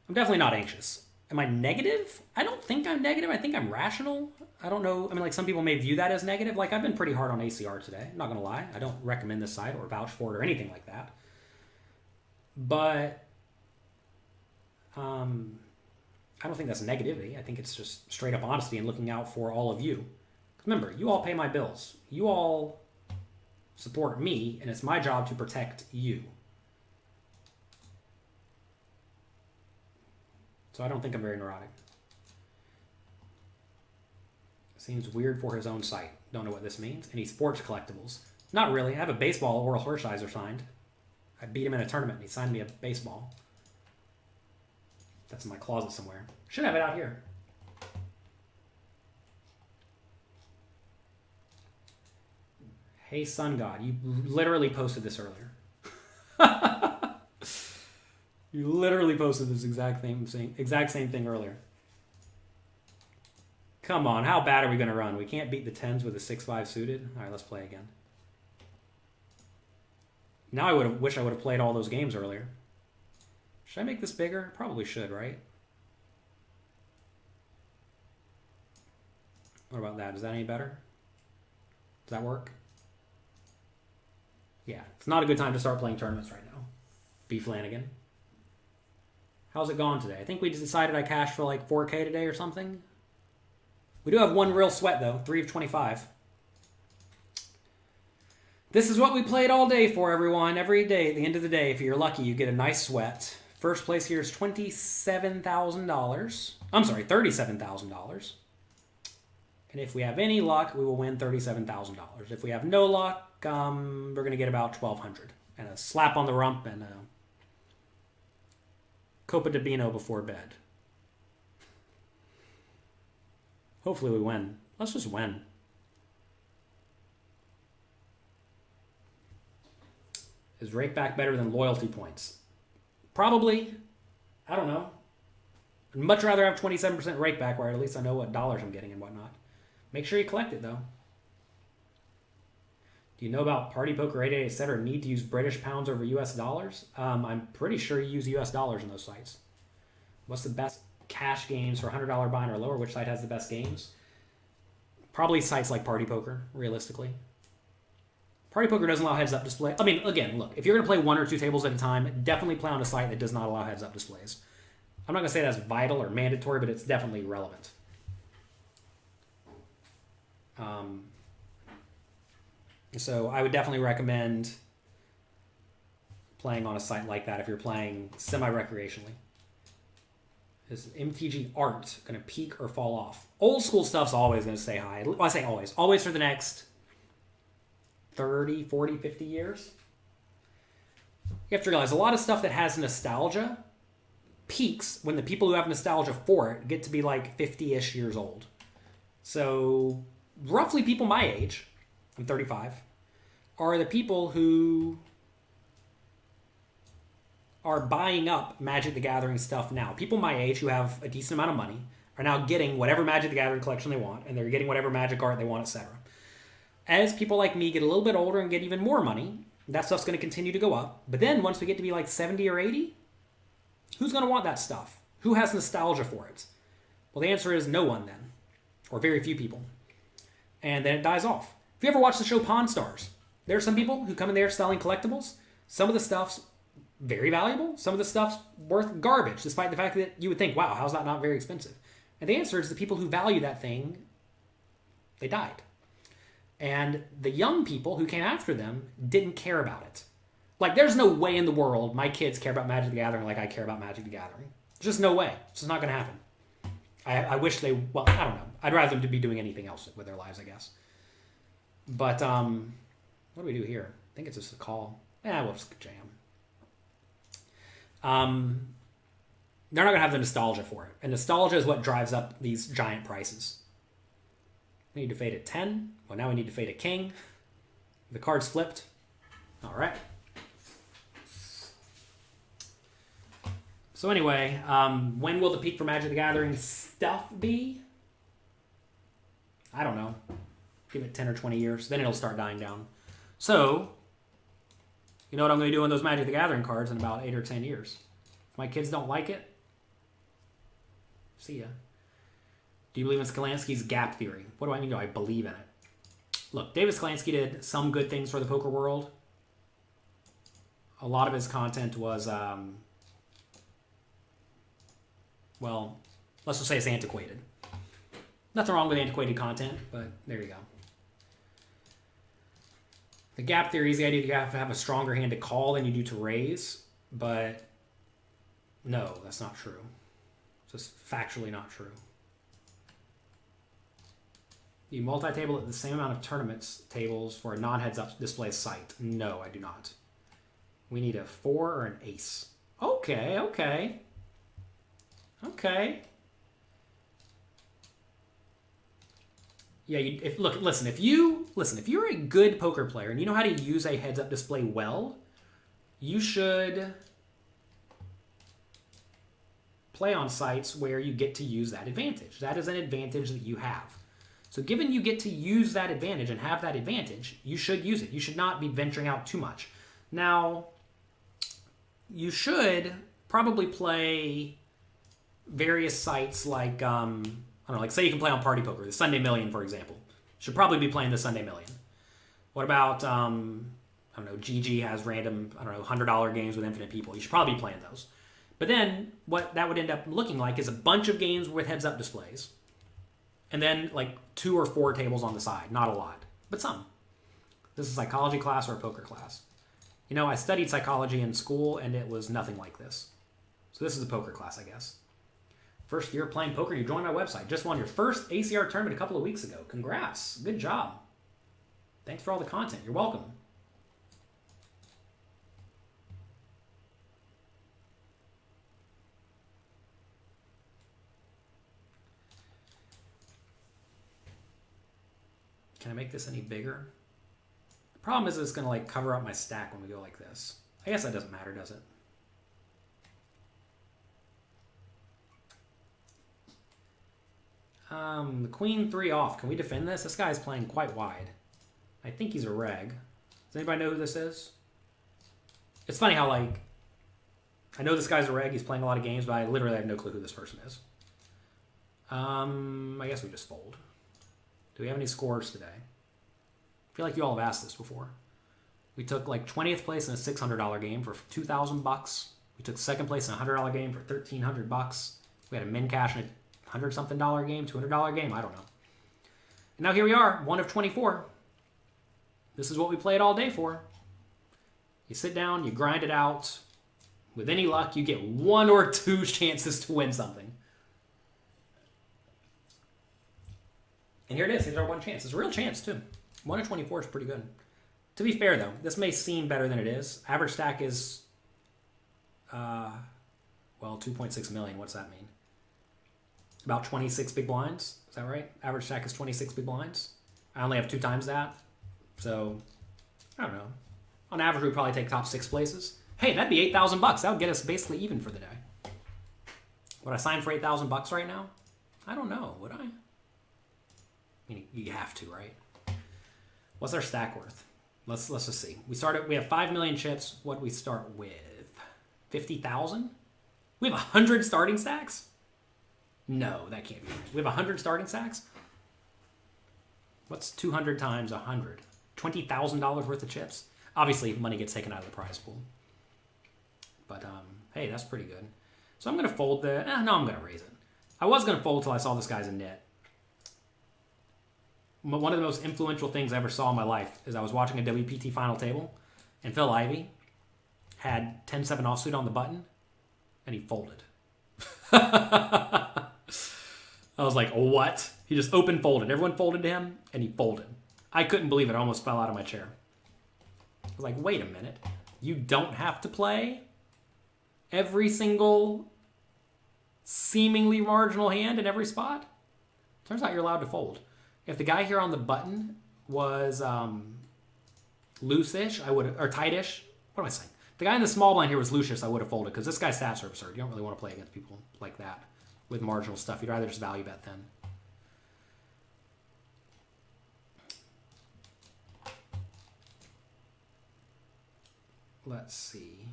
I'm definitely not anxious. Am I negative? I don't think I'm negative. I think I'm rational. I don't know. I mean, like some people may view that as negative. Like I've been pretty hard on ACR today. I'm not going to lie. I don't recommend this site or vouch for it or anything like that. But I don't think that's negativity. I think it's just straight up honesty and looking out for all of you. Remember, you all pay my bills. You all support me, and it's my job to protect you. So I don't think I'm very neurotic. Seems weird for his own site. Don't know what this means. Any sports collectibles? Not really. I have a baseball Oral Hershiser signed. I beat him in a tournament, and he signed me a baseball. That's in my closet somewhere. Should have it out here. Hey, Sun God, you literally posted this earlier. You literally posted this exact same thing earlier. Come on, how bad are we going to run? We can't beat the 10s with a 6-5 suited. All right, let's play again. Now I wish I would have played all those games earlier. Should I make this bigger? Probably should, right? What about that? Is that any better? Does that work? Yeah, it's not a good time to start playing tournaments right now. B. Flanagan. How's it gone today? I think we decided I cashed for like 4K today or something. We do have one real sweat though, 3 of 25. This is what we played all day for, everyone. Every day, at the end of the day, if you're lucky, you get a nice sweat. First place here is $27,000. I'm sorry, $37,000. And if we have any luck, we will win $37,000. If we have no luck, we're going to get about $1,200. And a slap on the rump and a Copa de Vino before bed. Hopefully we win. Let's just win. Is rakeback better than loyalty points? Probably. I don't know. I'd much rather have 27% rakeback where at least I know what dollars I'm getting and whatnot. Make sure you collect it, though. Do you know about Party Poker 88, etc. need to use British pounds over US dollars? I'm pretty sure you use US dollars in those sites. What's the best cash games for $100 buy-in or lower? Which site has the best games? Probably sites like Party Poker, realistically. Party Poker doesn't allow heads-up display. I mean, again, look, if you're going to play 1 or 2 tables at a time, definitely play on a site that does not allow heads-up displays. I'm not going to say that's vital or mandatory, but it's definitely relevant. So I would definitely recommend playing on a site like that if you're playing semi-recreationally. Is MTG art going to peak or fall off? Old school stuff's always going to stay high. Well, I say always. Always for the next 30, 40, 50 years. You have to realize a lot of stuff that has nostalgia peaks when the people who have nostalgia for it get to be like 50-ish years old. So roughly people my age, I'm 35, are the people who are buying up Magic the Gathering stuff now. People my age who have a decent amount of money are now getting whatever Magic the Gathering collection they want, and they're getting whatever Magic art they want, etc. As people like me get a little bit older and get even more money, that stuff's going to continue to go up. But then once we get to be like 70 or 80, who's going to want that stuff? Who has nostalgia for it? Well, the answer is no one then, or very few people. And then it dies off. If you ever watch the show Pawn Stars, there are some people who come in there selling collectibles. Some of the stuff's very valuable. Some of the stuff's worth garbage, despite the fact that you would think, wow, how's that not very expensive? And the answer is the people who value that thing, they died. And the young people who came after them didn't care about it. Like, there's no way in the world my kids care about Magic the Gathering like I care about Magic the Gathering. There's just no way. It's just not going to happen. I wish they, well, I don't know. I'd rather them to be doing anything else with their lives, I guess. But, what do we do here? I think it's just a call. We'll just jam. They're not going to have the nostalgia for it. And nostalgia is what drives up these giant prices. We need to fade a 10. Well, now we need to fade a king. The card's flipped. All right. So anyway, when will the peak for Magic the Gathering stuff be? I don't know. Give it 10 or 20 years. Then it'll start dying down. So, you know what I'm going to do on those Magic the Gathering cards in about 8 or 10 years? If my kids don't like it, see ya. Do you believe in Skalansky's gap theory? What do I mean? Do I believe in it? Look, David Skalansky did some good things for the poker world. A lot of his content was, well, let's just say it's antiquated. Nothing wrong with antiquated content, but there you go. The gap theory is the idea that you have to have a stronger hand to call than you do to raise, but no, that's not true. It's just factually not true. You multi-table at the same amount of tournaments tables for a non-heads-up display site. No, I do not. We need a 4 or an ace. Okay, okay. Okay. Yeah, listen, if you're a good poker player and you know how to use a heads-up display well, you should play on sites where you get to use that advantage. That is an advantage that you have. So given you get to use that advantage and have that advantage, you should use it. You should not be venturing out too much. Now, you should probably play various sites like, I don't know, like say you can play on Party Poker, the Sunday Million, for example. Should probably be playing the Sunday Million. What about, I don't know, GG has random, I don't know, $100 games with infinite people. You should probably be playing those. But then what that would end up looking like is a bunch of games with heads-up displays. And then like 2 or 4 tables on the side. Not a lot, but some. This is a psychology class or a poker class. You know, I studied psychology in school and it was nothing like this. So this is a poker class, I guess. First year playing poker, you joined my website. Just won your first ACR tournament a couple of weeks ago. Congrats. Good job. Thanks for all the content. You're welcome. Can I make this any bigger? The problem is it's going to like cover up my stack when we go like this. I guess that doesn't matter, does it? The queen 3 off. Can we defend this? This guy's playing quite wide. I think he's a reg. Does anybody know who this is? It's funny how like, I know this guy's a reg. He's playing a lot of games, but I literally have no clue who this person is. I guess we just fold. Do we have any scores today? I feel like you all have asked this before. We took like 20th place in a $600 game for $2,000. We took second place in a $100 game for $1,300. We had a min cash in a $100-something game, $200 game, I don't know. And now here we are, 1 of 24. This is what we played all day for. You sit down, you grind it out. With any luck, you get 1 or 2 chances to win something. And here it is. Here's our 1 chance. It's a real chance, too. 1 in 24 is pretty good. To be fair, though, this may seem better than it is. Average stack is, well, 2.6 million. What's that mean? About 26 big blinds. Is that right? Average stack is 26 big blinds. I only have 2 times that. So, I don't know. On average, we'd probably take top 6 places. Hey, that'd be $8,000. That would get us basically even for the day. Would I sign for $8,000 right now? I don't know. Would I? I mean, you have to, right? What's our stack worth? Let's just see. We have 5 million chips. What do we start with? 50,000? We have 100 starting stacks? No, that can't be right. We have 100 starting stacks? What's 200 times 100? $20,000 worth of chips? Obviously, money gets taken out of the prize pool. But, hey, that's pretty good. So I'm going to fold no, I'm going to raise it. I was going to fold till I saw this guy's a nit. One of the most influential things I ever saw in my life is I was watching a WPT final table, and Phil Ivey had 10-7 offsuit on the button, and he folded. I was like, what? He just open folded. Everyone folded to him, and he folded. I couldn't believe it. I almost fell out of my chair. I was like, wait a minute. You don't have to play every single seemingly marginal hand in every spot. Turns out you're allowed to fold. If the guy here on the button was loose-ish, I would, or tight-ish. What am I saying? If the guy in the small blind here was loose-ish, I would have folded because this guy's stats are absurd. You don't really want to play against people like that with marginal stuff. You'd rather just value bet then. Let's see.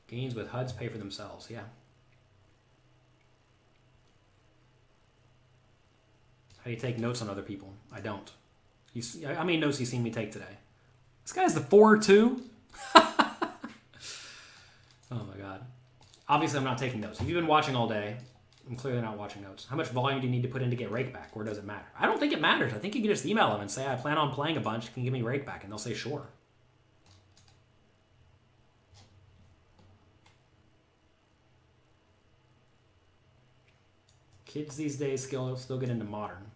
Gains with HUDs pay for themselves. Yeah. How do you take notes on other people? I don't. How many notes have you seen me take today? This guy's the 4-2. Oh my god. Obviously, I'm not taking notes. If you've been watching all day, I'm clearly not watching notes. How much volume do you need to put in to get rake back, or does it matter? I don't think it matters. I think you can just email them and say, I plan on playing a bunch. Can you give me rake back? And they'll say, sure. Kids these days still get into modern.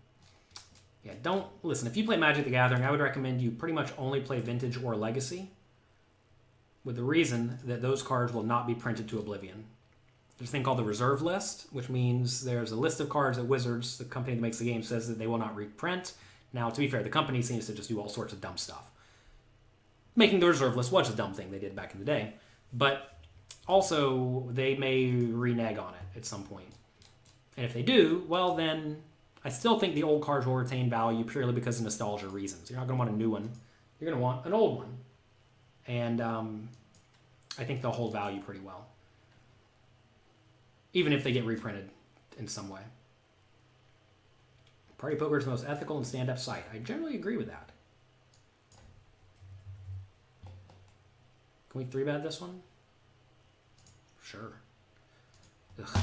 Yeah, don't listen. If you play Magic the Gathering, I would recommend you pretty much only play Vintage or Legacy, with the reason that those cards will not be printed to oblivion. There's a thing called the reserve list, which means there's a list of cards that Wizards, the company that makes the game, says that they will not reprint. Now, to be fair, the company seems to just do all sorts of dumb stuff. Making the reserve list was a dumb thing they did back in the day, but also they may renege on it at some point. And if they do, well then, I still think the old cards will retain value purely because of nostalgia reasons. You're not going to want a new one. You're going to want an old one. And I think they'll hold value pretty well, even if they get reprinted in some way. Party poker is the most ethical and stand-up site. I generally agree with that. Can we 3-bet this one? Sure. Ugh.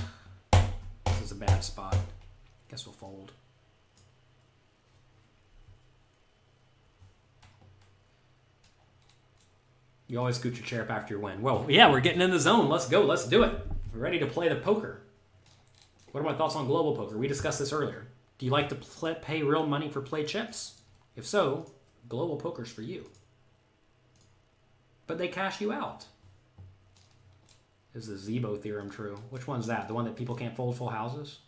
This is a bad spot. Guess we'll fold. You always scoot your chair up after your win. Well, yeah, we're getting in the zone. Let's go. Let's do it. We're ready to play the poker. What are my thoughts on global poker? We discussed this earlier. Do you like to pay real money for play chips? If so, global poker's for you. But they cash you out. Is the Zebo theorem true? Which one's that? The one that people can't fold full houses?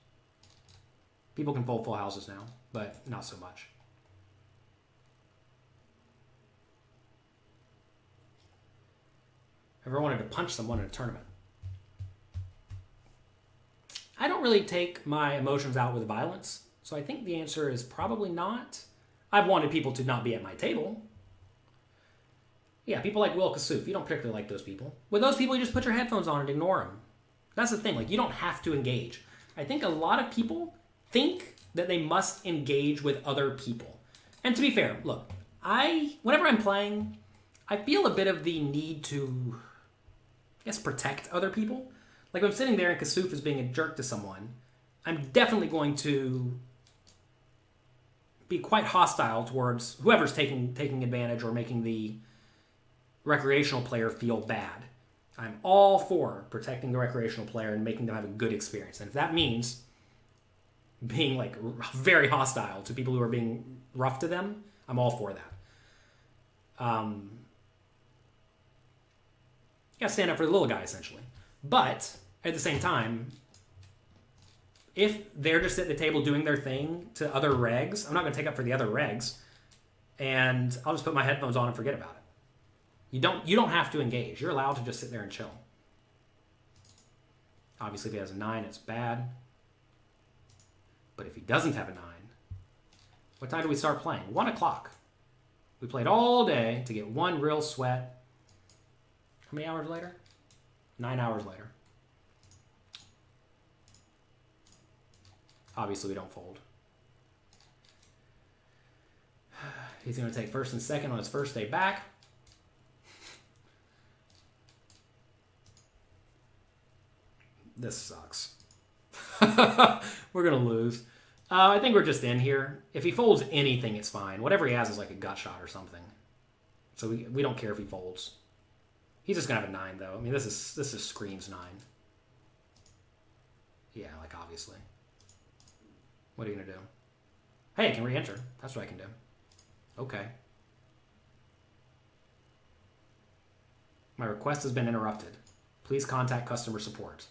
People can fold full houses now, but not so much. Ever wanted to punch someone in a tournament? I don't really take my emotions out with violence, so I think the answer is probably not. I've wanted people to not be at my table. Yeah, people like Will Kassouf. You don't particularly like those people. With those people, you just put your headphones on and ignore them. That's the thing. Like, you don't have to engage. I think a lot of people think that they must engage with other people. And to be fair, look, whenever I'm playing, I feel a bit of the need to, I guess, protect other people. Like, if I'm sitting there and Kassouf is being a jerk to someone, I'm definitely going to be quite hostile towards whoever's taking advantage or making the recreational player feel bad. I'm all for protecting the recreational player and making them have a good experience. And if that means being like very hostile to people who are being rough to them, I'm all for that. You gotta stand up for the little guy, essentially. But at the same time, if they're just at the table doing their thing to other regs, I'm not gonna take up for the other regs, and I'll just put my headphones on and forget about it. You don't have to engage. You're allowed to just sit there and chill. Obviously, if he has a 9, it's bad. But if he doesn't have a 9, what time do we start playing? 1 o'clock. We played all day to get one real sweat. How many hours later? 9 hours later. Obviously, we don't fold. He's going to take first and second on his first day back. This sucks. We're going to lose. I think we're just in here. If he folds anything, it's fine. Whatever he has is like a gut shot or something. So we don't care if he folds. He's just going to have a 9, though. I mean, this is screams 9. Yeah, like, obviously. What are you going to do? Hey, I can re-enter. That's what I can do. Okay. My request has been interrupted. Please contact customer support.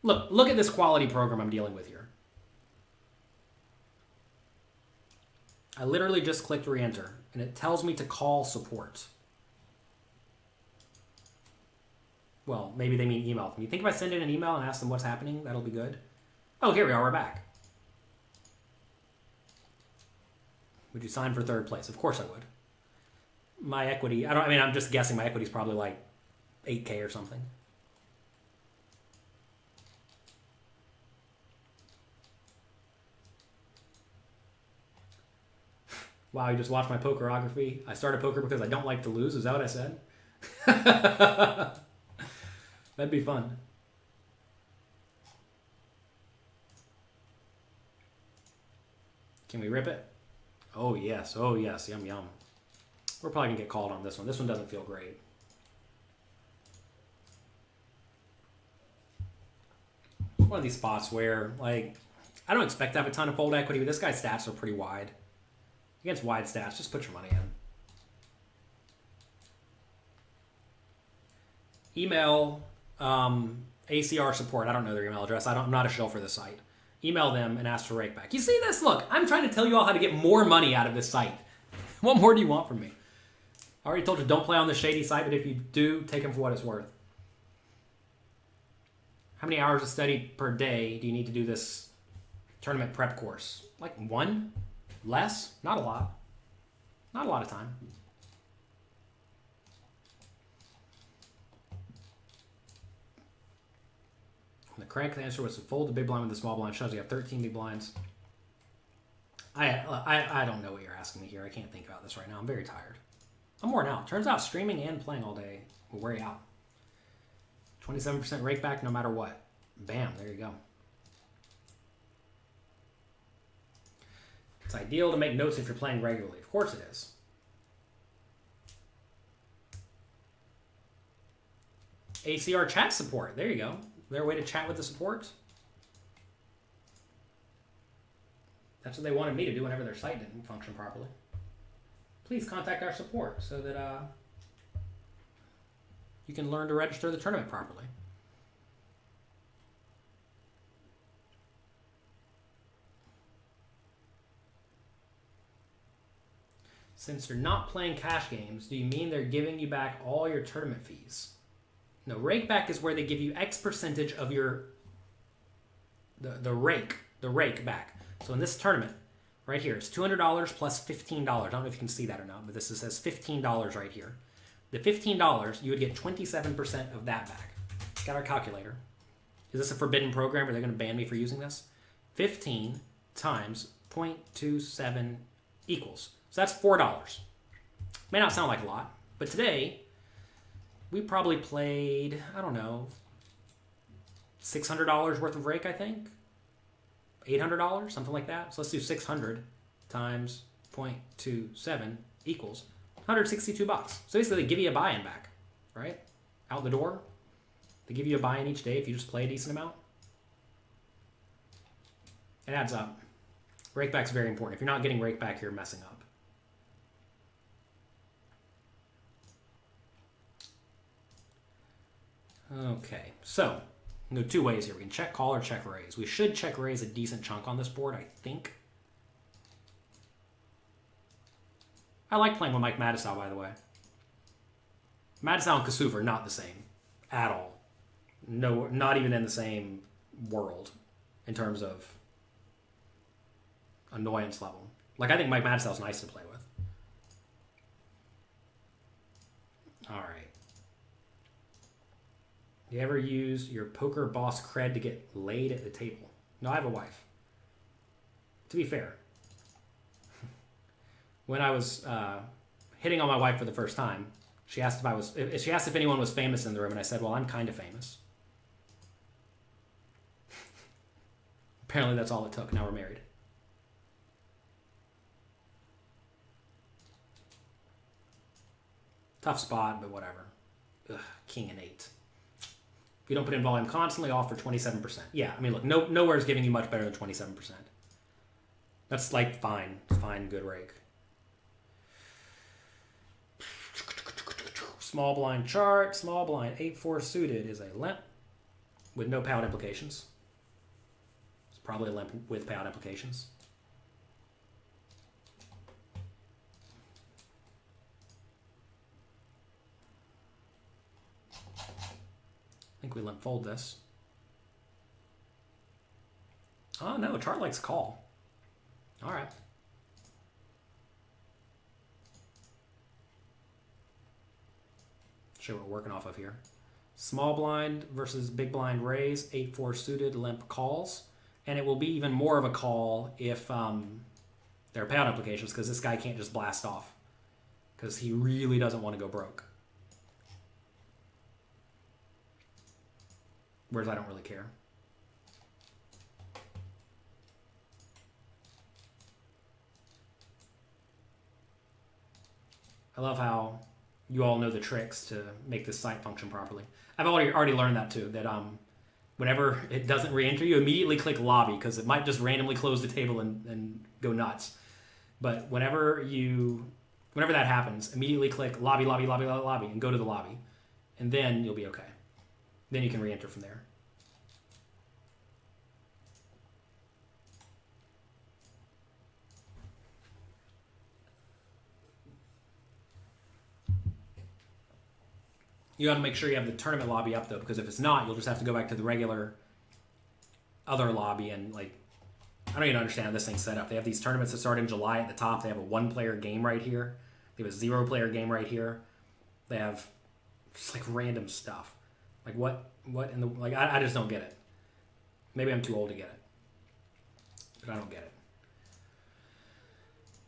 Look at this quality program I'm dealing with here. I literally just clicked re-enter, and it tells me to call support. Well, maybe they mean email. You think if I send in an email and ask them what's happening, that'll be good? Oh, here we are. We're back. Would you sign for third place? Of course I would. My equity, I'm just guessing my equity is probably like 8K or something. Wow, you just watched my pokerography. I started poker because I don't like to lose. Is that what I said? That'd be fun. Can we rip it? Oh, yes. Oh, yes. Yum, yum. We're probably going to get called on this one. This one doesn't feel great. One of these spots where, like, I don't expect to have a ton of fold equity, but this guy's stats are pretty wide. Against wide stats, just put your money in. Email ACR support. I don't know their email address. I'm not a shill for this site. Email them and ask for rake back. You see this? Look, I'm trying to tell you all how to get more money out of this site. What more do you want from me? I already told you don't play on the shady site, but if you do, take them for what it's worth. How many hours of study per day do you need to do this tournament prep course? Like 1? Less? Not a lot. Not a lot of time. The correct answer was to fold the big blind with the small blind. Shows you have 13 big blinds. I don't know what you're asking me here. I can't think about this right now. I'm very tired. I'm worn out. Turns out streaming and playing all day will wear you out. 27% rake back no matter what. Bam, there you go. It's ideal to make notes if you're playing regularly. Of course it is. ACR chat support. There you go. Is there a way to chat with the support? That's what they wanted me to do whenever their site didn't function properly. Please contact our support so that you can learn to register the tournament properly. Since you're not playing cash games, do you mean they're giving you back all your tournament fees? No, rake back is where they give you X percentage of your the rake back. So in this tournament, right here, it's $200 plus $15. I don't know if you can see that or not, but this says $15 right here. The $15, you would get 27% of that back. Got our calculator. Is this a forbidden program? Are they going to ban me for using this? 15 times 0.27 equals. So that's $4. May not sound like a lot, but today we probably played, I don't know, $600 worth of rake, I think. $800, something like that. So let's do 600 times 0.27 equals 162 bucks. So basically they give you a buy-in back, right? Out the door. They give you a buy-in each day if you just play a decent amount. It adds up. Rake back's very important. If you're not getting rake back, you're messing up. Okay, so we can go two ways here. We can check call or check raise. We should check raise a decent chunk on this board, I think. I like playing with Mike Madisau, by the way. Madisau and Kasuf are not the same at all. No, not even in the same world in terms of annoyance level. Like, I think Mike Madisau is nice to play with. All right. You ever use your poker boss cred to get laid at the table? No, I have a wife. To be fair, when I was hitting on my wife for the first time, she asked if anyone was famous in the room, and I said, well, I'm kind of famous. Apparently that's all it took. Now we're married. Tough spot, but whatever. Ugh, king and 8. If you don't put in volume constantly, off for 27%. Yeah, I mean, look, nowhere is giving you much better than 27%. That's like fine, good rake. Small blind chart, small blind 8-4 suited is a limp with no payout implications. It's probably a limp with payout implications. I think we limp fold this. Oh no, chart likes call. All right. Show what we're working off of here. Small blind versus big blind raise, 8-4 suited, limp calls. And it will be even more of a call if there are payout implications, because this guy can't just blast off. Because he really doesn't want to go broke. Whereas I don't really care. I love how you all know the tricks to make this site function properly. I've already learned that too, that whenever it doesn't re-enter, you immediately click lobby, because it might just randomly close the table and go nuts. But whenever that happens, immediately click lobby, lobby, lobby, lobby, lobby, and go to the lobby. And then you'll be okay. Then you can re-enter from there. You got to make sure you have the tournament lobby up, though, because if it's not, you'll just have to go back to the regular other lobby. And, like, I don't even understand how this thing's set up. They have these tournaments that start in July at the top. They have a 1-player game right here. They have a 0-player game right here. They have just, like, random stuff. Like, what in the... Like, I just don't get it. Maybe I'm too old to get it. But I don't get it.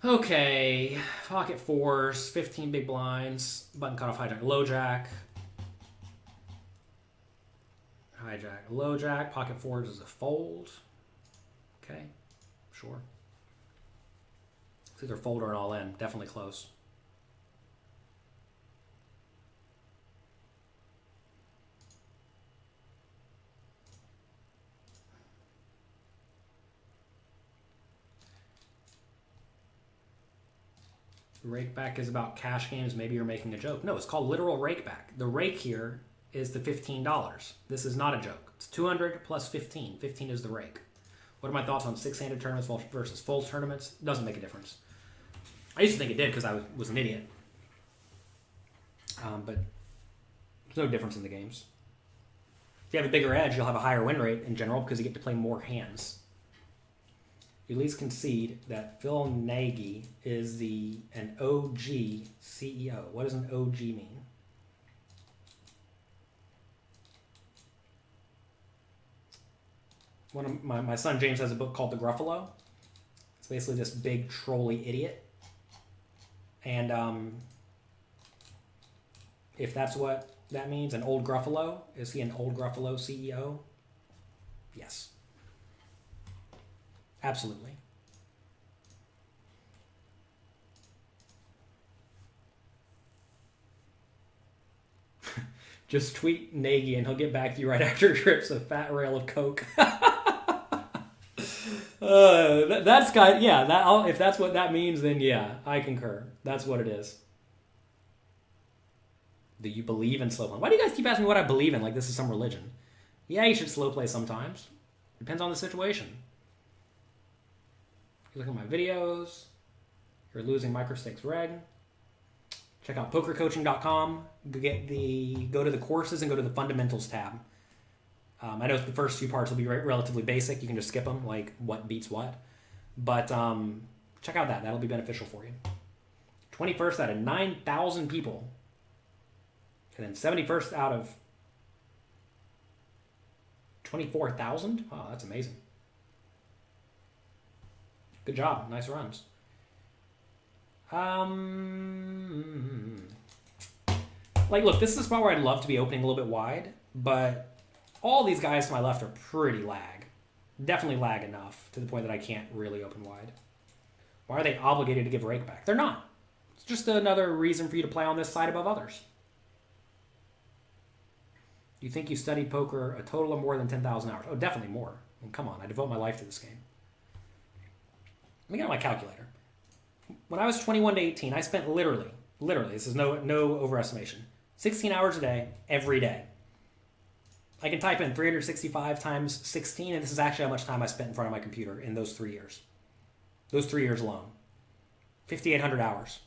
Okay. Pocket fours, 15 big blinds, button cutoff, hijack, low jack. Hijack, low jack, pocket fours is a fold. Okay, sure. It's either fold or an all in. Definitely close. Rake back is about cash games. Maybe you're making a joke. No, it's called literal rake back. The rake here is the $15. This is not a joke. It's 200 plus 15. 15 is the rake. What are my thoughts on 6-handed tournaments versus full tournaments? Doesn't make a difference. I used to think it did because I was an idiot. But there's no difference in the games. If you have a bigger edge, you'll have a higher win rate in general because you get to play more hands. You at least concede that Phil Nagy is an OG CEO. What does an OG mean? One of my son James has a book called The Gruffalo. It's basically this big trolly idiot. And if that's what that means, an old Gruffalo, is he an old Gruffalo CEO? Yes. Absolutely. Just tweet Nagy and he'll get back to you right after he trips a fat rail of coke. That's got, yeah. If that's what that means, then yeah, I concur. That's what it is. Do you believe in slow play? Why do you guys keep asking me what I believe in? Like this is some religion. Yeah, you should slow play sometimes. Depends on the situation. You look at my videos. You're losing microstakes reg. Check out pokercoaching.com. Go to the courses and go to the fundamentals tab. I know the first few parts will be relatively basic. You can just skip them, like what beats what. But check out that. That'll be beneficial for you. 21st out of 9,000 people. And then 71st out of 24,000? Wow, that's amazing. Good job. Nice runs. Like, look, this is the spot where I'd love to be opening a little bit wide, but all these guys to my left are pretty lag. Definitely lag enough to the point that I can't really open wide. Why are they obligated to give rake back? They're not. It's just another reason for you to play on this side above others. You think you studied poker a total of more than 10,000 hours? Oh, definitely more. I mean, come on, I devote my life to this game. Let me get out my calculator. When I was 21 to 18, I spent literally, this is no overestimation, 16 hours a day, every day. I can type in 365 times 16, and this is actually how much time I spent in front of my computer in those 3 years. Those 3 years alone. 5,800 hours.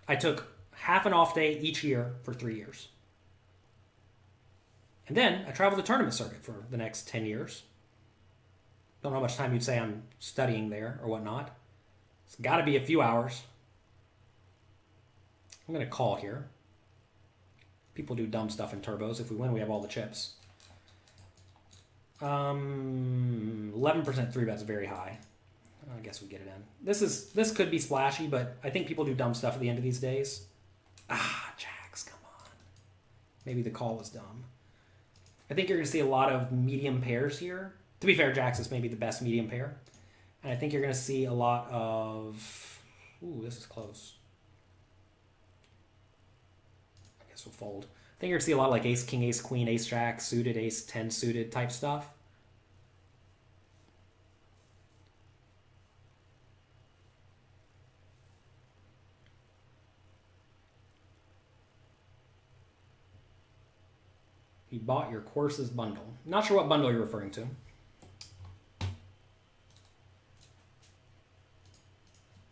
I took half an off day each year for 3 years. And then I traveled the tournament circuit for the next 10 years. Don't know how much time you'd say I'm studying there or whatnot. It's got to be a few hours. I'm going to call here. People do dumb stuff in turbos. If we win, we have all the chips. 11% 3 bet's very high. I guess we get it in. This could be splashy, but I think people do dumb stuff at the end of these days. Jacks, come on. Maybe the call was dumb. I think you're going to see a lot of medium pairs here. To be fair, Jacks is maybe the best medium pair. And I think you're going to see a lot of... Ooh, this is close. I guess we'll fold. I think you're going to see a lot of like ace, king, ace, queen, ace, jack, suited, ace, 10 suited type stuff. You bought your courses bundle. Not sure what bundle you're referring to.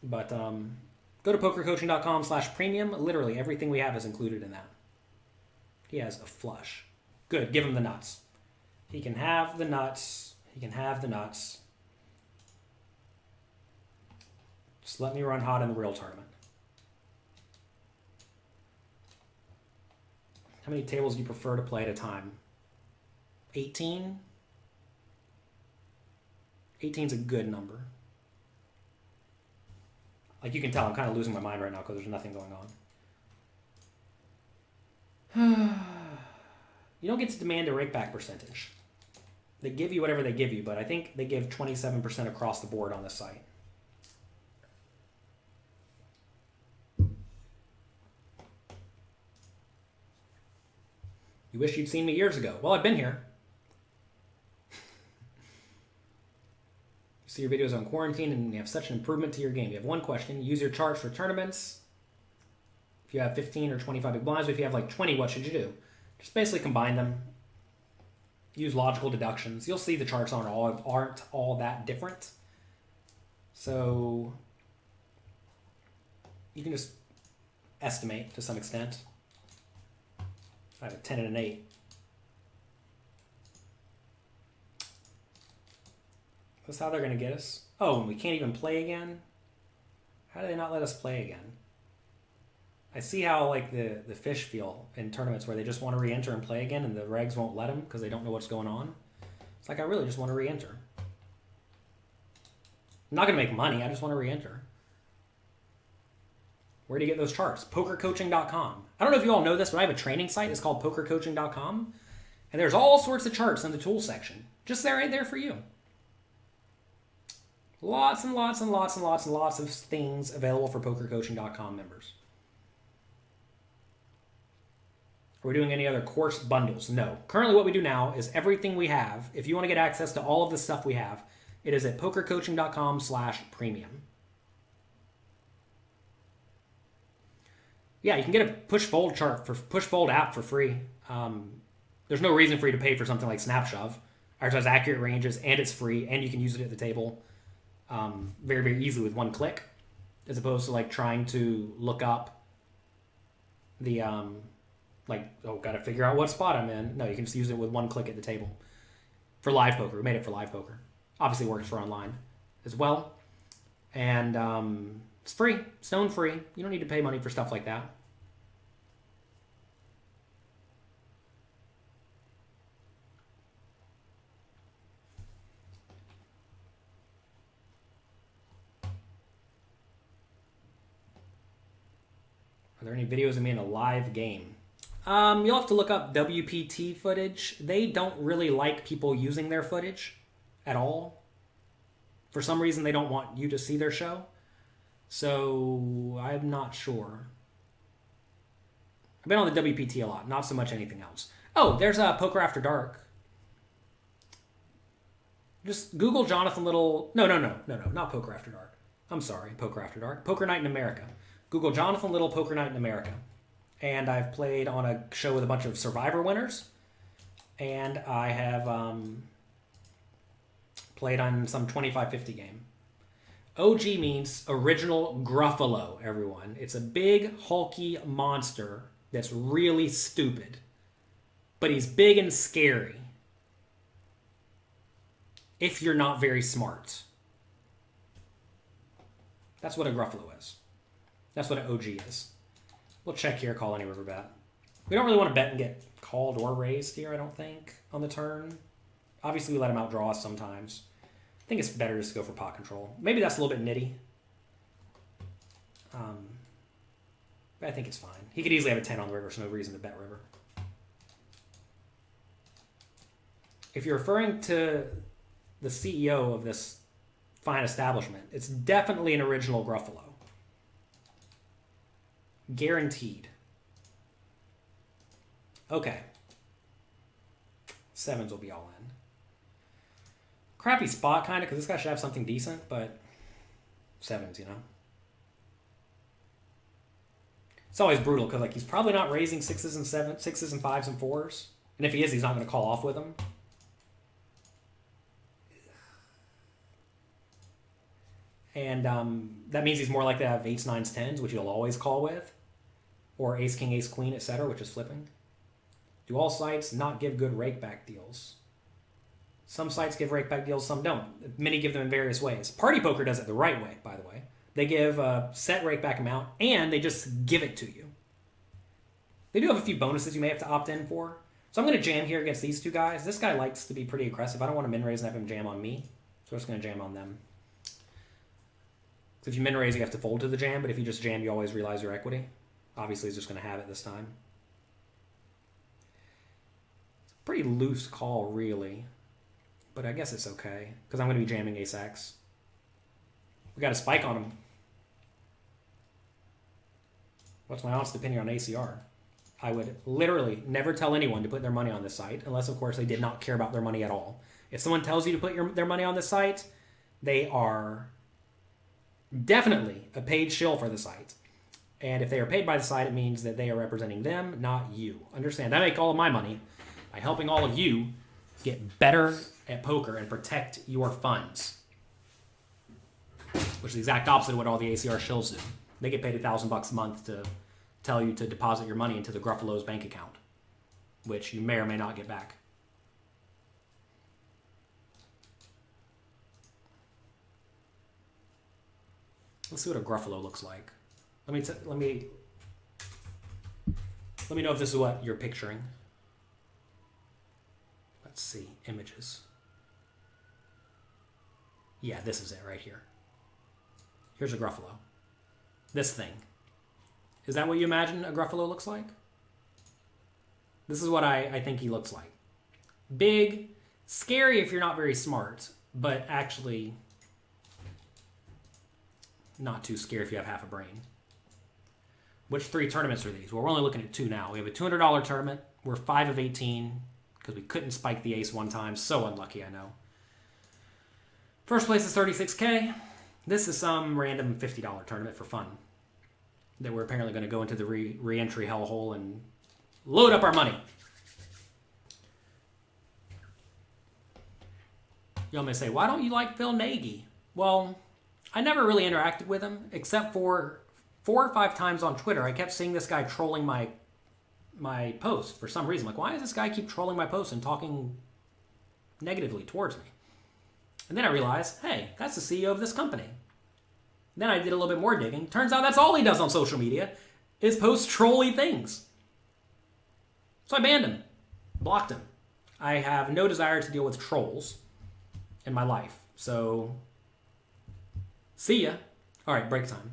But go to pokercoaching.com/premium. Literally everything we have is included in that. He has a flush. Good, give him the nuts. He can have the nuts. He can have the nuts. Just let me run hot in the real tournament. How many tables do you prefer to play at a time? 18? 18's a good number. Like you can tell, I'm kind of losing my mind right now because there's nothing going on. You don't get to demand a rakeback percentage. They give you whatever they give you, but I think they give 27% across the board on this site. You wish you'd seen me years ago. Well, I've been here. You see your videos on quarantine and you have such an improvement to your game. You have one question. Use your charts for tournaments. If you have 15 or 25 big blinds, but if you have like 20, what should you do? Just basically combine them. Use logical deductions. You'll see the charts aren't all that different. So you can just estimate to some extent. I have a 10 and an 8. That's how they're going to get us. Oh, and we can't even play again? How do they not let us play again? I see how like the fish feel in tournaments where they just want to re-enter and play again and the regs won't let them because they don't know what's going on. It's like I really just want to re-enter. I'm not going to make money. I just want to re-enter. Where do you get those charts? Pokercoaching.com. I don't know if you all know this, but I have a training site. It's called pokercoaching.com. And there's all sorts of charts in the tools section. Just there, right there for you. Lots and lots and lots and lots and lots of things available for pokercoaching.com members. Are we doing any other course bundles? No. Currently what we do now is everything we have. If you want to get access to all of the stuff we have, it is at pokercoaching.com/premium. Yeah, you can get a push-fold chart for push-fold app for free. There's no reason for you to pay for something like Snapshove. Ours has accurate ranges, and it's free, and you can use it at the table very, very easily with one click, as opposed to like trying to look up the gotta figure out what spot I'm in. No, you can just use it with one click at the table. For live poker, we made it for live poker. Obviously works for online as well, and it's free, stone free. You don't need to pay money for stuff like that. Are there any videos of me in a live game? You'll have to look up WPT footage. They don't really like people using their footage at all. For some reason, they don't want you to see their show. So I'm not sure. I've been on the WPT a lot, not so much anything else. Oh, there's a Poker After Dark. Just Google Jonathan Little. No, not Poker After Dark. I'm sorry, Poker After Dark. Poker Night in America. Google Jonathan Little Poker Night in America. and I've played on a show with a bunch of Survivor winners, and I have played on some 25-50 game. OG means original Gruffalo, everyone. It's a big, hulky monster that's really stupid. But he's big and scary. If you're not very smart. That's what a Gruffalo is. That's what an OG is. We'll check here, call any river bet. We don't really want to bet and get called or raised here, I don't think, on the turn. Obviously, we let him outdraw us sometimes. I think it's better just to go for pot control. Maybe that's a little bit nitty. But I think it's fine. He could easily have a 10 on the river, so no reason to bet river. If you're referring to the CEO of this fine establishment, it's definitely an original Gruffalo. Guaranteed. Okay. Sevens will be all in. Crappy spot, kind of, because this guy should have something decent, but sevens, you know? It's always brutal, because like he's probably not raising sixes and sevens, sixes and fives and fours. And if he is, he's not going to call off with them. And that means he's more likely to have eights, nines, tens, which he'll always call with. Or ace, king, ace, queen, etc., which is flipping. Do all sites not give good rakeback deals? Some sites give rakeback deals, some don't. Many give them in various ways. Party Poker does it the right way, by the way. They give a set rakeback amount, and they just give it to you. They do have a few bonuses you may have to opt in for. So I'm going to jam here against these two guys. This guy likes to be pretty aggressive. I don't want to min-raise and have him jam on me. So I'm just going to jam on them. So if you min-raise, you have to fold to the jam, but if you just jam, you always realize your equity. Obviously, he's just going to have it this time. It's a pretty loose call, really. But I guess it's okay, because I'm going to be jamming ace-x. We got a spike on him. What's my honest opinion on ACR? I would literally never tell anyone to put their money on this site, unless, of course, they did not care about their money at all. If someone tells you to put their money on this site, they are definitely a paid shill for the site. And if they are paid by the site, it means that they are representing them, not you. Understand, I make all of my money by helping all of you get better at poker and protect your funds. Which is the exact opposite of what all the ACR shills do. They get paid $1,000 a month to tell you to deposit your money into the Gruffalo's bank account, which you may or may not get back. Let's see what a Gruffalo looks like. Let me know if this is what you're picturing. Let's see, images. Yeah, this is it right here. Here's a Gruffalo. This thing. Is that what you imagine a Gruffalo looks like? This is what I think he looks like. Big, scary if you're not very smart, but actually not too scary if you have half a brain. Which 3 tournaments are these? Well, we're only looking at 2 now. We have a $200 tournament. We're 5 of 18 because we couldn't spike the ace one time. So unlucky, I know. First place is $36K. This is some random $50 tournament for fun that we're apparently going to go into the re-entry hellhole and load up our money. Y'all may say, why don't you like Phil Nagy? Well, I never really interacted with him, except for 4 or 5 times on Twitter. I kept seeing this guy trolling my post for some reason. Like, why does this guy keep trolling my post and talking negatively towards me? And then I realized, hey, that's the CEO of this company. Then I did a little bit more digging. Turns out that's all he does on social media, is post trolly things. So I banned him, blocked him. I have no desire to deal with trolls in my life. So, see ya. All right, break time.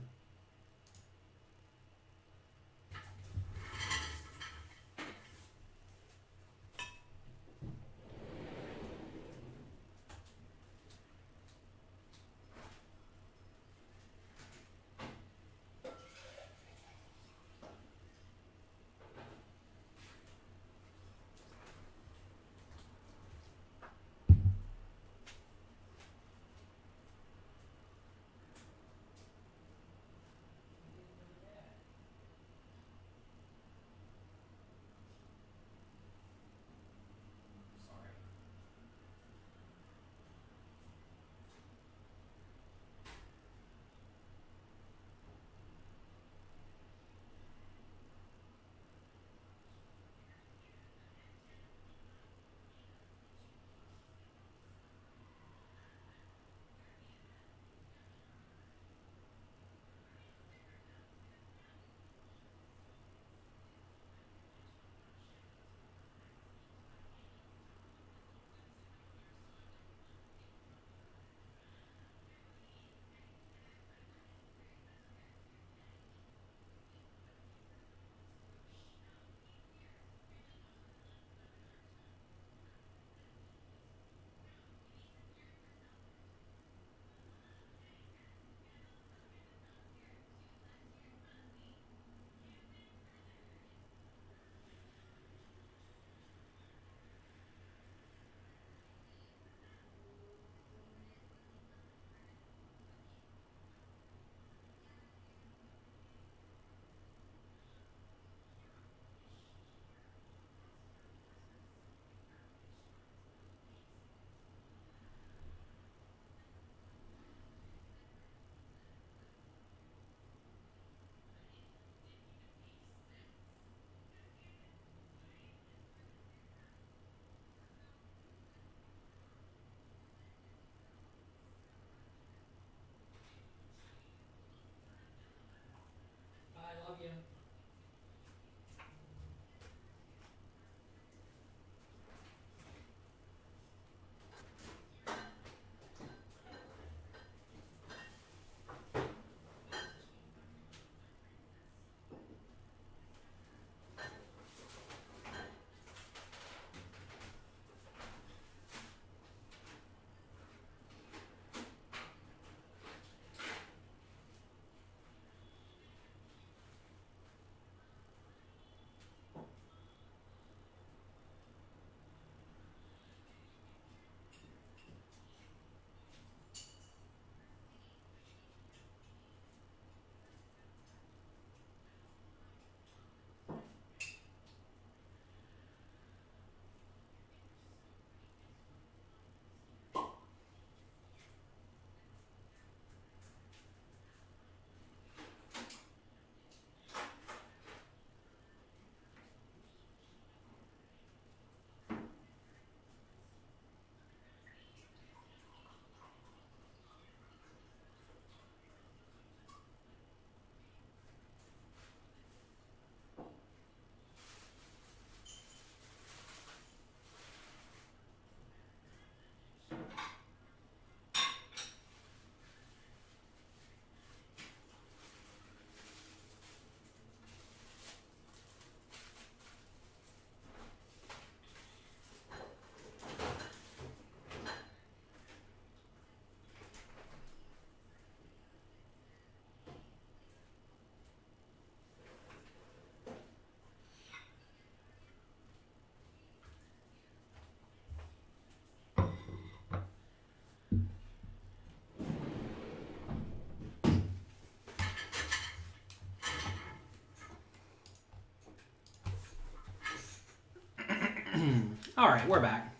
All right, we're back.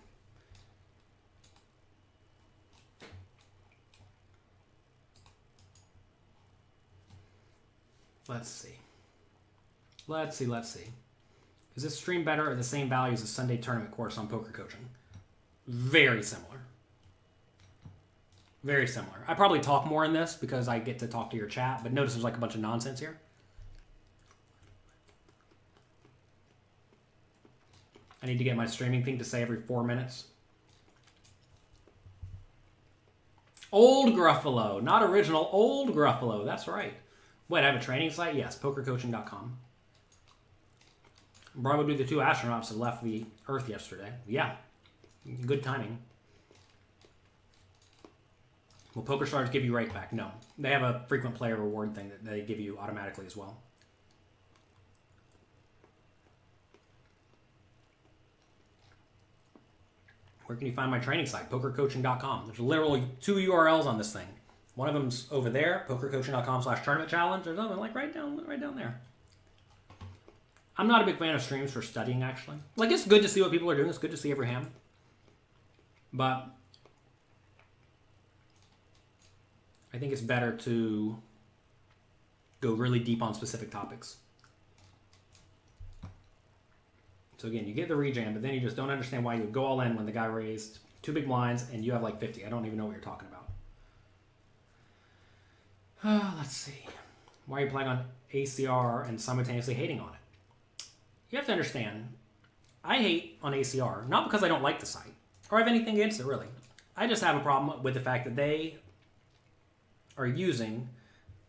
Let's see. Let's see. Is this stream better or the same value as a Sunday tournament course on poker coaching? Very similar. Very similar. I probably talk more in this because I get to talk to your chat, but notice there's like a bunch of nonsense here. I need to get my streaming thing to say every 4 minutes. Old Gruffalo, not original, old Gruffalo. That's right. Wait, I have a training site? Yes, pokercoaching.com. Probably the 2 astronauts that left the Earth yesterday. Yeah, good timing. Will PokerStars give you right back? No. They have a frequent player reward thing that they give you automatically as well. Where can you find my training site? Pokercoaching.com. There's literally 2 URLs on this thing. One of them's over there, pokercoaching.com/tournament challenge. There's another like right down there. I'm not a big fan of streams for studying, actually. Like, it's good to see what people are doing. It's good to see every hand. But I think it's better to go really deep on specific topics. So again, you get the rejam, but then you just don't understand why you would go all in when the guy raised 2 big blinds and you have like 50. I don't even know what you're talking about. Let's see. Why are you playing on ACR and simultaneously hating on it? You have to understand, I hate on ACR, not because I don't like the site, or have anything against it, really. I just have a problem with the fact that they are using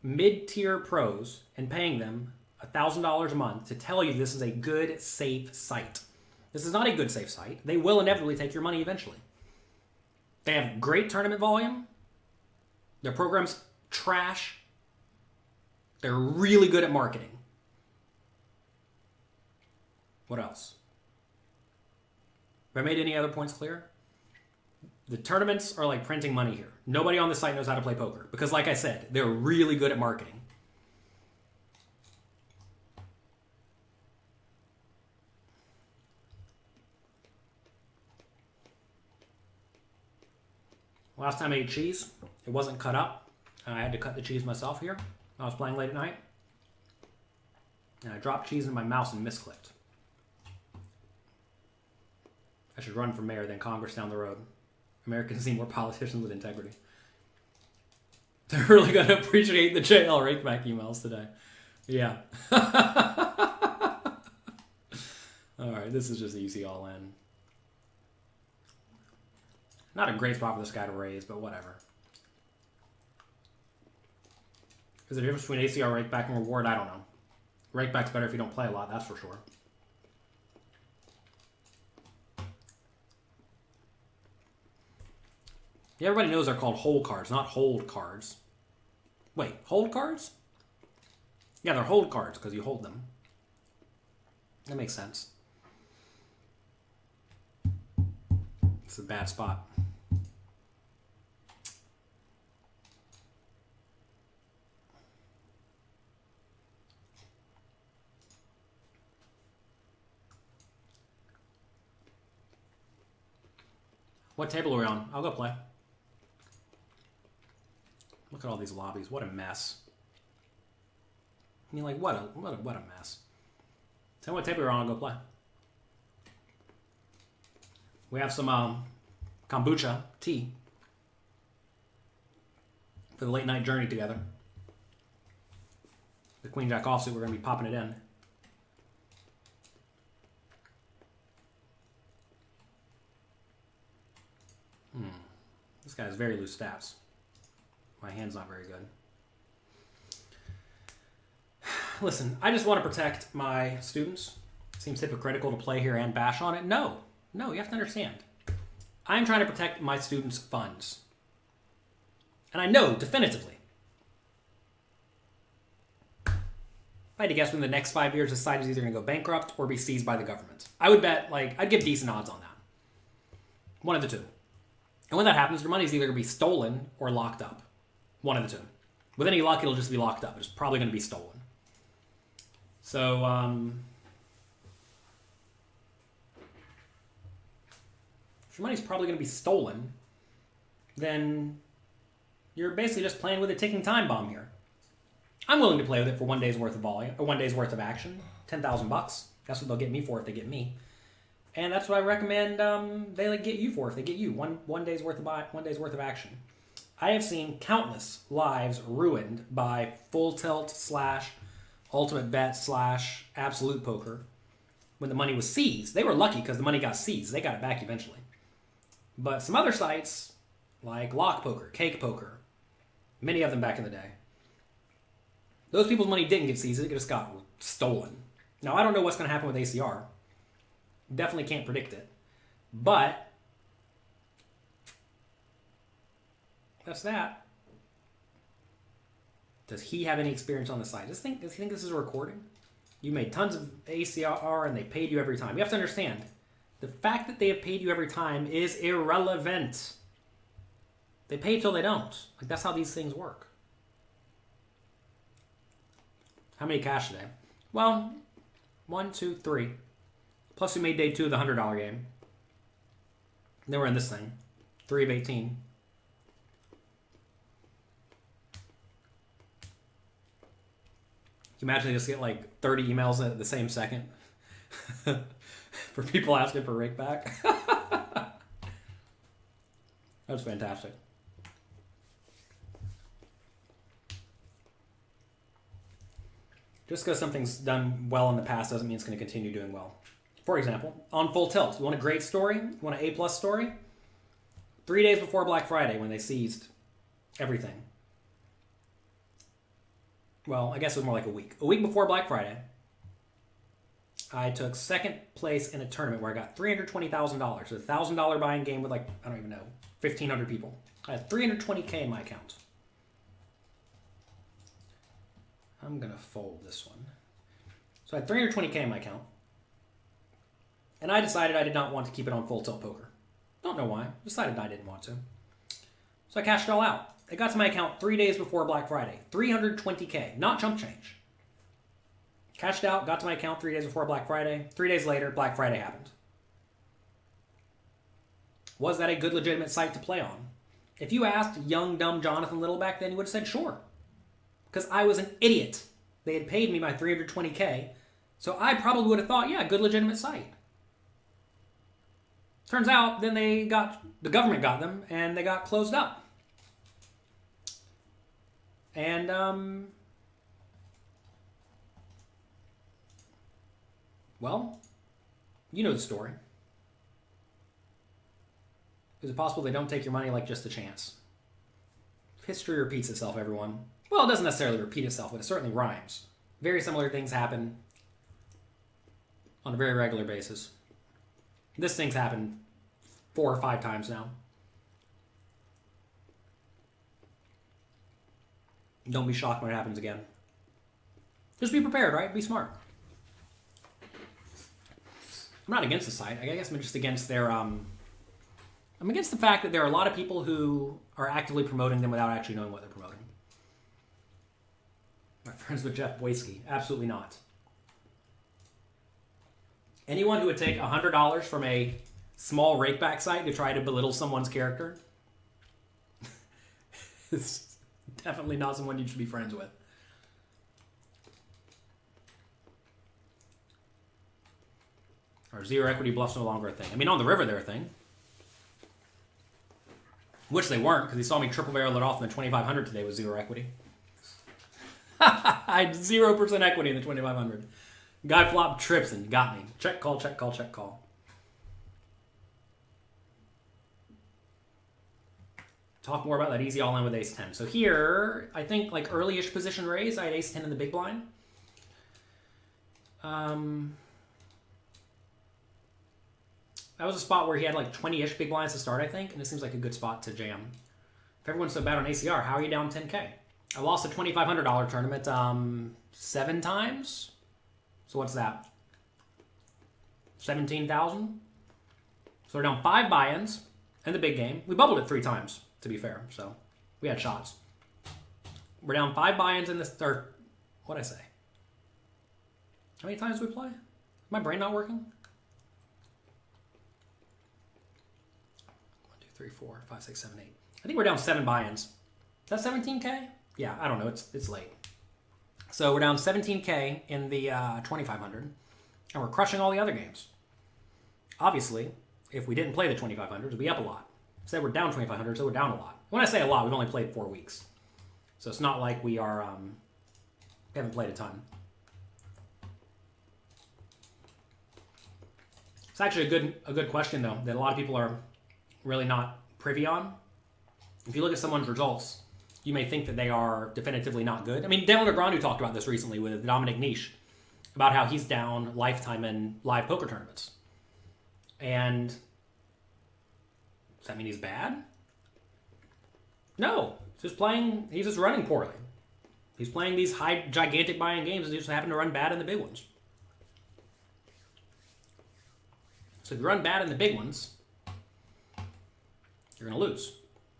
mid-tier pros and paying them $1,000 a month to tell you this is a good, safe site. This is not a good, safe site. They will inevitably take your money eventually. They have great tournament volume. Their program's trash. They're really good at marketing. What else? Have I made any other points clear? The tournaments are like printing money here. Nobody on the site knows how to play poker. Because like I said, they're really good at marketing. Last time I ate cheese, it wasn't cut up. I had to cut the cheese myself here. I was playing late at night. And I dropped cheese in my mouse and misclicked. I should run for mayor, then Congress down the road. Americans need more politicians with integrity. They're really going to appreciate the JL rakeback emails today. Yeah. All right, this is just easy all in. Not a great spot for this guy to raise, but whatever. Is there a difference between ACR, rakeback, and reward? I don't know. Rakeback's better if you don't play a lot, that's for sure. Yeah, everybody knows they're called hold cards, not hold cards. Wait, hold cards? Yeah, they're hold cards because you hold them. That makes sense. It's a bad spot. What table are we on? I'll go play. Look at all these lobbies. What a mess. I mean, like, what a mess. Tell me what table we're on. I'll go play. We have some kombucha tea for the late night journey together. The Queen Jack offsuit, we're going to be popping it in. This guy has very loose stats. My hand's not very good. Listen, I just want to protect my students. Seems hypocritical to play here and bash on it. No, you have to understand. I'm trying to protect my students' funds. And I know definitively. If I had to guess, within the next 5 years, the site is either going to go bankrupt or be seized by the government. I would bet, I'd give decent odds on that. One of the two. And when that happens, your money is either going to be stolen or locked up. One of the two. With any luck, it'll just be locked up. It's probably going to be stolen. So, if your money's probably going to be stolen, then you're basically just playing with a ticking time bomb here. I'm willing to play with it for 1 day's worth of volume, or 1 day's worth of action. $10,000. That's what they'll get me for if they get me. And that's what I recommend they get you for if they get you. One day's worth of action. I have seen countless lives ruined by full tilt / ultimate bet / absolute poker when the money was seized. They were lucky because the money got seized. They got it back eventually. But some other sites, like Lock Poker, Cake Poker, many of them back in the day, those people's money didn't get seized. It just got stolen. Now, I don't know what's going to happen with ACR. Definitely can't predict it. But that's that. Does he have any experience on the site? Does he think this is a recording? You made tons of ACR and they paid you every time. You have to understand, the fact that they have paid you every time is irrelevant. They pay till they don't. Like, that's how these things work. How many cash today? Well, 1, 2, 3. Plus we made day 2 of the $100 game. Then we're in this thing. 3 of 18. Can you imagine they just get like 30 emails at the same second? For people asking for rake back? That's fantastic. Just because something's done well in the past doesn't mean it's going to continue doing well. For example, on Full Tilt, you want a great story? You want an A+ story? 3 days before Black Friday when they seized everything. Well, I guess it was more like a week. A week before Black Friday, I took second place in a tournament where I got $320,000. A $1,000 buying game with like, I don't even know, 1,500 people. I had $320K in my account. I'm going to fold this one. So I had $320K in my account. And I decided I did not want to keep it on Full Tilt Poker. Don't know why. Decided I didn't want to. So I cashed it all out. It got to my account 3 days before Black Friday. $320K, not chump change. Cashed out, got to my account 3 days before Black Friday. 3 days later, Black Friday happened. Was that a good, legitimate site to play on? If you asked young, dumb Jonathan Little back then, he would have said sure. Because I was an idiot. They had paid me my $320K, so I probably would have thought, yeah, good, legitimate site. Turns out, then the government got them, and they got closed up. And, well, you know the story. Is it possible they don't take your money like just a chance? History repeats itself, everyone. Well, it doesn't necessarily repeat itself, but it certainly rhymes. Very similar things happen on a very regular basis. This thing's happened 4 or 5 times now. Don't be shocked when it happens again. Just be prepared, right? Be smart. I'm not against the site. I guess I'm just against their... I'm against the fact that there are a lot of people who are actively promoting them without actually knowing what they're promoting. My friends with Jeff Boyski. Absolutely not. Anyone who would take $100 from a small rakeback site to try to belittle someone's character is definitely not someone you should be friends with. Or zero equity bluffs no longer a thing. I mean, on the river they're a thing. Which they weren't, because he saw me triple barrel it off in the 2500 today with zero equity. I had 0% equity in the 2500. Guy flopped trips and got me. Check call, check call, check call. Talk more about that easy all-in with ace-10. So here, I think like early-ish position raise, I had ace-10 in the big blind. That was a spot where he had like 20-ish big blinds to start, I think, and it seems like a good spot to jam. If everyone's so bad on ACR, how are you down 10K? I lost a $2,500 tournament 7 times. So what's that? 17,000? So we're down 5 buy-ins in the big game. We bubbled it 3 times, to be fair, so we had shots. We're down 5 buy-ins in this, or what'd I say? How many times did we play? Is my brain not working? 3, 4, 5, 6, 7, 8. I think we're down 7 buy-ins. Is that 17K? Yeah, I don't know. It's late. So we're down 17K in the 2500, and we're crushing all the other games. Obviously, if we didn't play the 2500s, we'd be up a lot. Say we're down 2500, so we're down a lot. When I say a lot, we've only played 4 weeks. So it's not like we are, we haven't played a ton. It's actually a good question, though, that a lot of people are really not privy on. If you look at someone's results, you may think that they are definitively not good. I mean, Daniel Negreanu talked about this recently with Dominic Niche, about how he's down lifetime in live poker tournaments. And does that mean he's bad? No. He's just running poorly. He's playing these high, gigantic buy-in games and he just happen to run bad in the big ones. So if you run bad in the big ones, you're going to lose.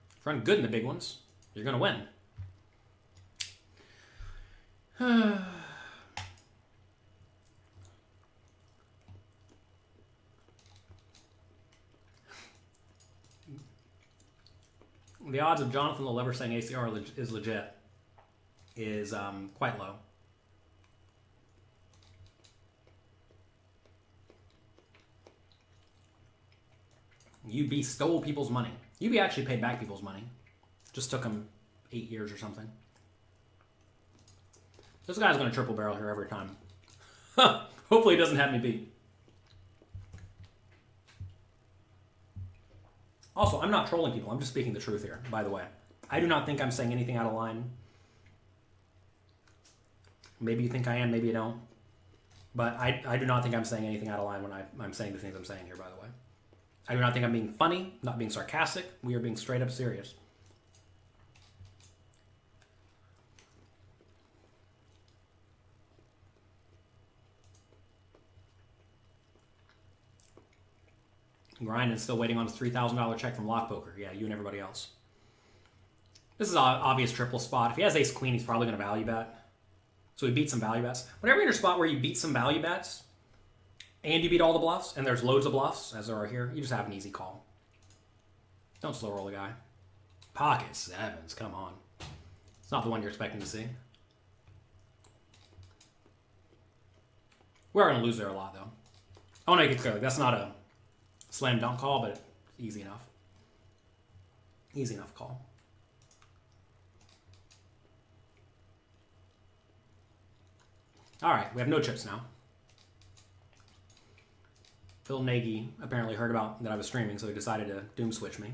If you run good in the big ones, you're going to win. The odds of Jonathan Lelever saying ACR is legit is quite low. UB stole people's money. UB actually paid back people's money. Just took him 8 years or something. This guy's going to triple barrel here every time. Hopefully he doesn't have me beat. Also, I'm not trolling people. I'm just speaking the truth here, by the way. I do not think I'm saying anything out of line. Maybe you think I am, maybe you don't. But I do not think I'm saying anything out of line when I'm saying the things I'm saying here, by the way. I do not think I'm being funny, not being sarcastic. We are being straight up serious. Grinding still waiting on his $3,000 check from Lock Poker. Yeah, you and everybody else. This is an obvious triple spot. If he has ace-queen, he's probably going to value bet. So he beats some value bets. Whenever you're in a spot where you beat some value bets, and you beat all the bluffs, and there's loads of bluffs, as there are here, you just have an easy call. Don't slow roll a guy. Pocket sevens, come on. It's not the one you're expecting to see. We're going to lose there a lot, though. I want to make it clear, that's not a slam dunk call, but easy enough. Easy enough call. All right, we have no chips now. Phil Nagy apparently heard about that I was streaming, so he decided to doom switch me.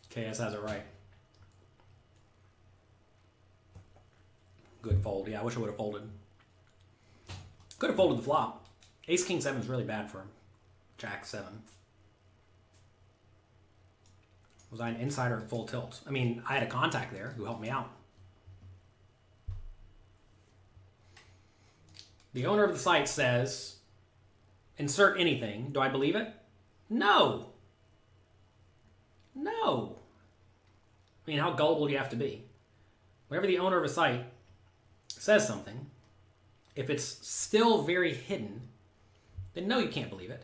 KS has it right. Good fold. Yeah, I wish I would have folded. Could have folded the flop. Ace King 7 is really bad for him. Jack 7. Was I an insider at full tilt? I mean, I had a contact there who helped me out. The owner of the site says, insert anything. Do I believe it? No. No. I mean, how gullible do you have to be? Whenever the owner of a site says something, if it's still very hidden, then no, you can't believe it.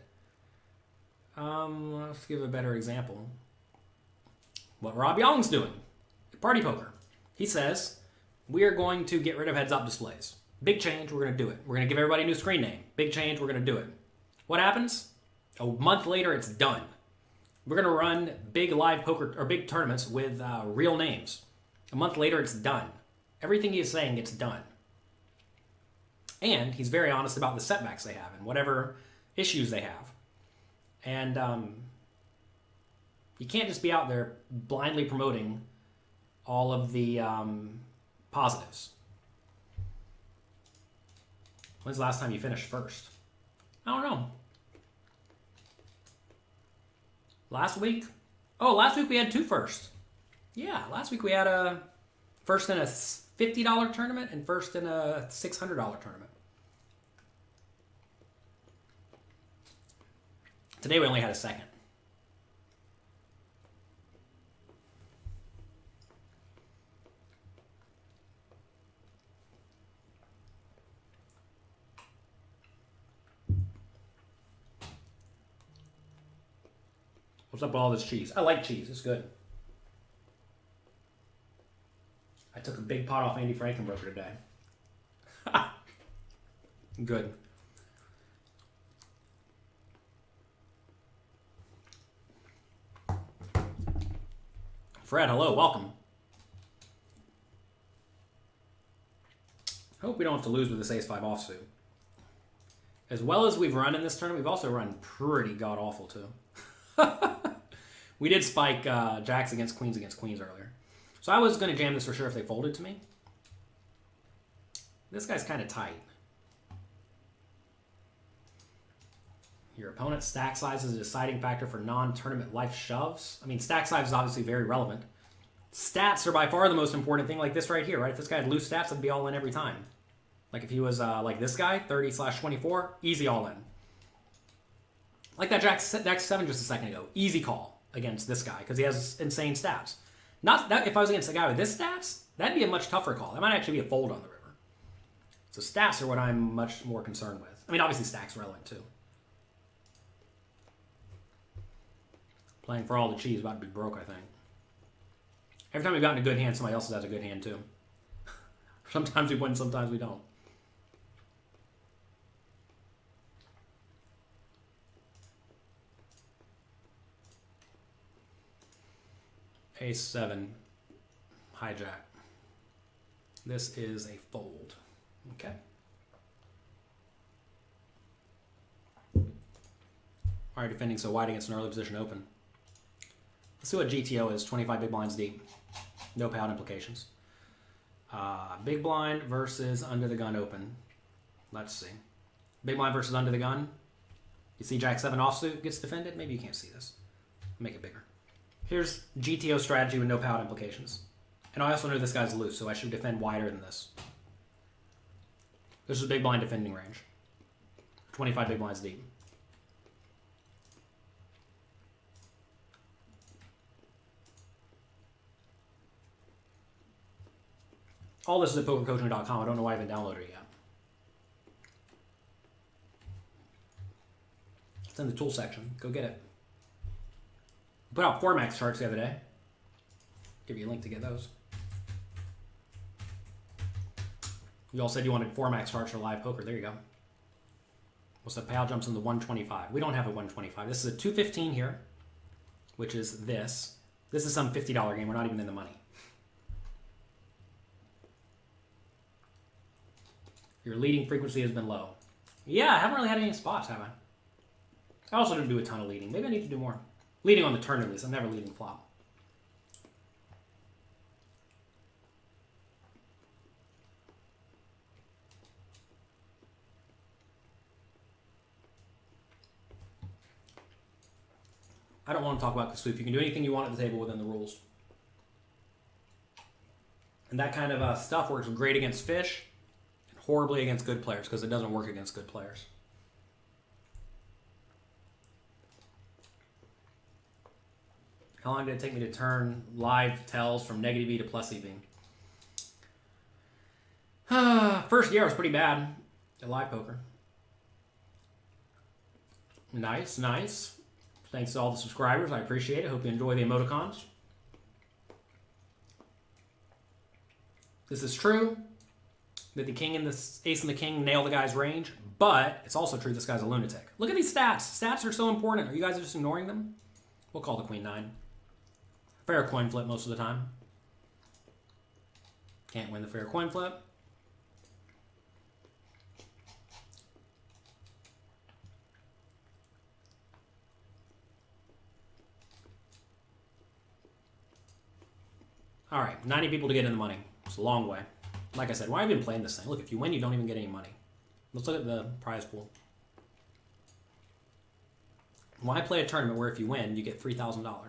Let's give a better example. What Rob Young's doing. Party poker. He says, we are going to get rid of heads-up displays. Big change, we're going to do it. We're going to give everybody a new screen name. Big change, we're going to do it. What happens? A month later, it's done. We're going to run big live poker or big tournaments with real names. A month later, it's done. Everything he is saying gets done. And he's very honest about the setbacks they have and whatever issues they have. And you can't just be out there blindly promoting all of the positives. When's the last time you finished first? I don't know. Last week? Oh, last week we had 2 firsts. Yeah, last week we had a first in a $50 tournament and first in a $600 tournament. Today we only had a second. What's up with all this cheese? I like cheese. It's good. I took a big pot off Andy Frankenbroker today. Good. Fred, hello. Welcome. Hope we don't have to lose with this ace-5 offsuit. As well as we've run in this tournament, we've also run pretty god-awful, too. We did spike jacks against queens earlier. So I was going to jam this for sure if they folded to me. This guy's kind of tight. Your opponent's stack size is a deciding factor for non-tournament life shoves. I mean, stack size is obviously very relevant. Stats are by far the most important thing, like this right here, right? If this guy had loose stats, I'd be all in every time. Like if he was like this guy, 30/24, easy all in. Like that Jack 7 just a second ago, easy call against this guy because he has insane stats. Not that if I was against a guy with this stats, that'd be a much tougher call. That might actually be a fold on the river. So stats are what I'm much more concerned with. I mean, obviously stacks relevant too. Playing for all the cheese, about to be broke, I think. Every time we've gotten a good hand, somebody else has a good hand too. Sometimes we win, sometimes we don't. Ace-7, hijack. This is a fold. Okay. All right, defending so wide against an early position open. Let's see what GTO is. 25 big blinds deep. No payout implications. Big blind versus under the gun open. Let's see. Big blind versus under the gun. You see Jack 7 offsuit gets defended? Maybe you can't see this. Make it bigger. Here's GTO strategy with no payout implications. And I also know this guy's loose, so I should defend wider than this. This is big blind defending range. 25 big blinds deep. All this is at pokercoaching.com. I don't know why I haven't downloaded it yet. It's in the tool section. Go get it. Put out 4max charts the other day. Give you a link to get those. You all said you wanted 4max charts for live poker. There you go. What's the payout jumps in the 125? We don't have a 125. This is a 215 here, which is this. This is some $50 game. We're not even in the money. Your leading frequency has been low. Yeah, I haven't really had any spots, have I? I also didn't do a ton of leading. Maybe I need to do more. Leading on the turn at least. I'm never leading flop. I don't want to talk about the sweep. You can do anything you want at the table within the rules. And that kind of stuff works great against fish and horribly against good players because it doesn't work against good players. How long did it take me to turn live tells from negative E to plus EV? First year I was pretty bad at live poker. Nice, nice. Thanks to all the subscribers. I appreciate it. Hope you enjoy the emoticons. This is true that the king and the ace and the king nail the guy's range, but it's also true this guy's a lunatic. Look at these stats. Stats are so important. Are you guys just ignoring them? We'll call the queen 9. Fair coin flip most of the time. Can't win the fair coin flip. All right, 90 people to get in the money. It's a long way. Like I said, why have you been playing this thing? Look, if you win, you don't even get any money. Let's look at the prize pool. Why play a tournament where if you win, you get $3,000? I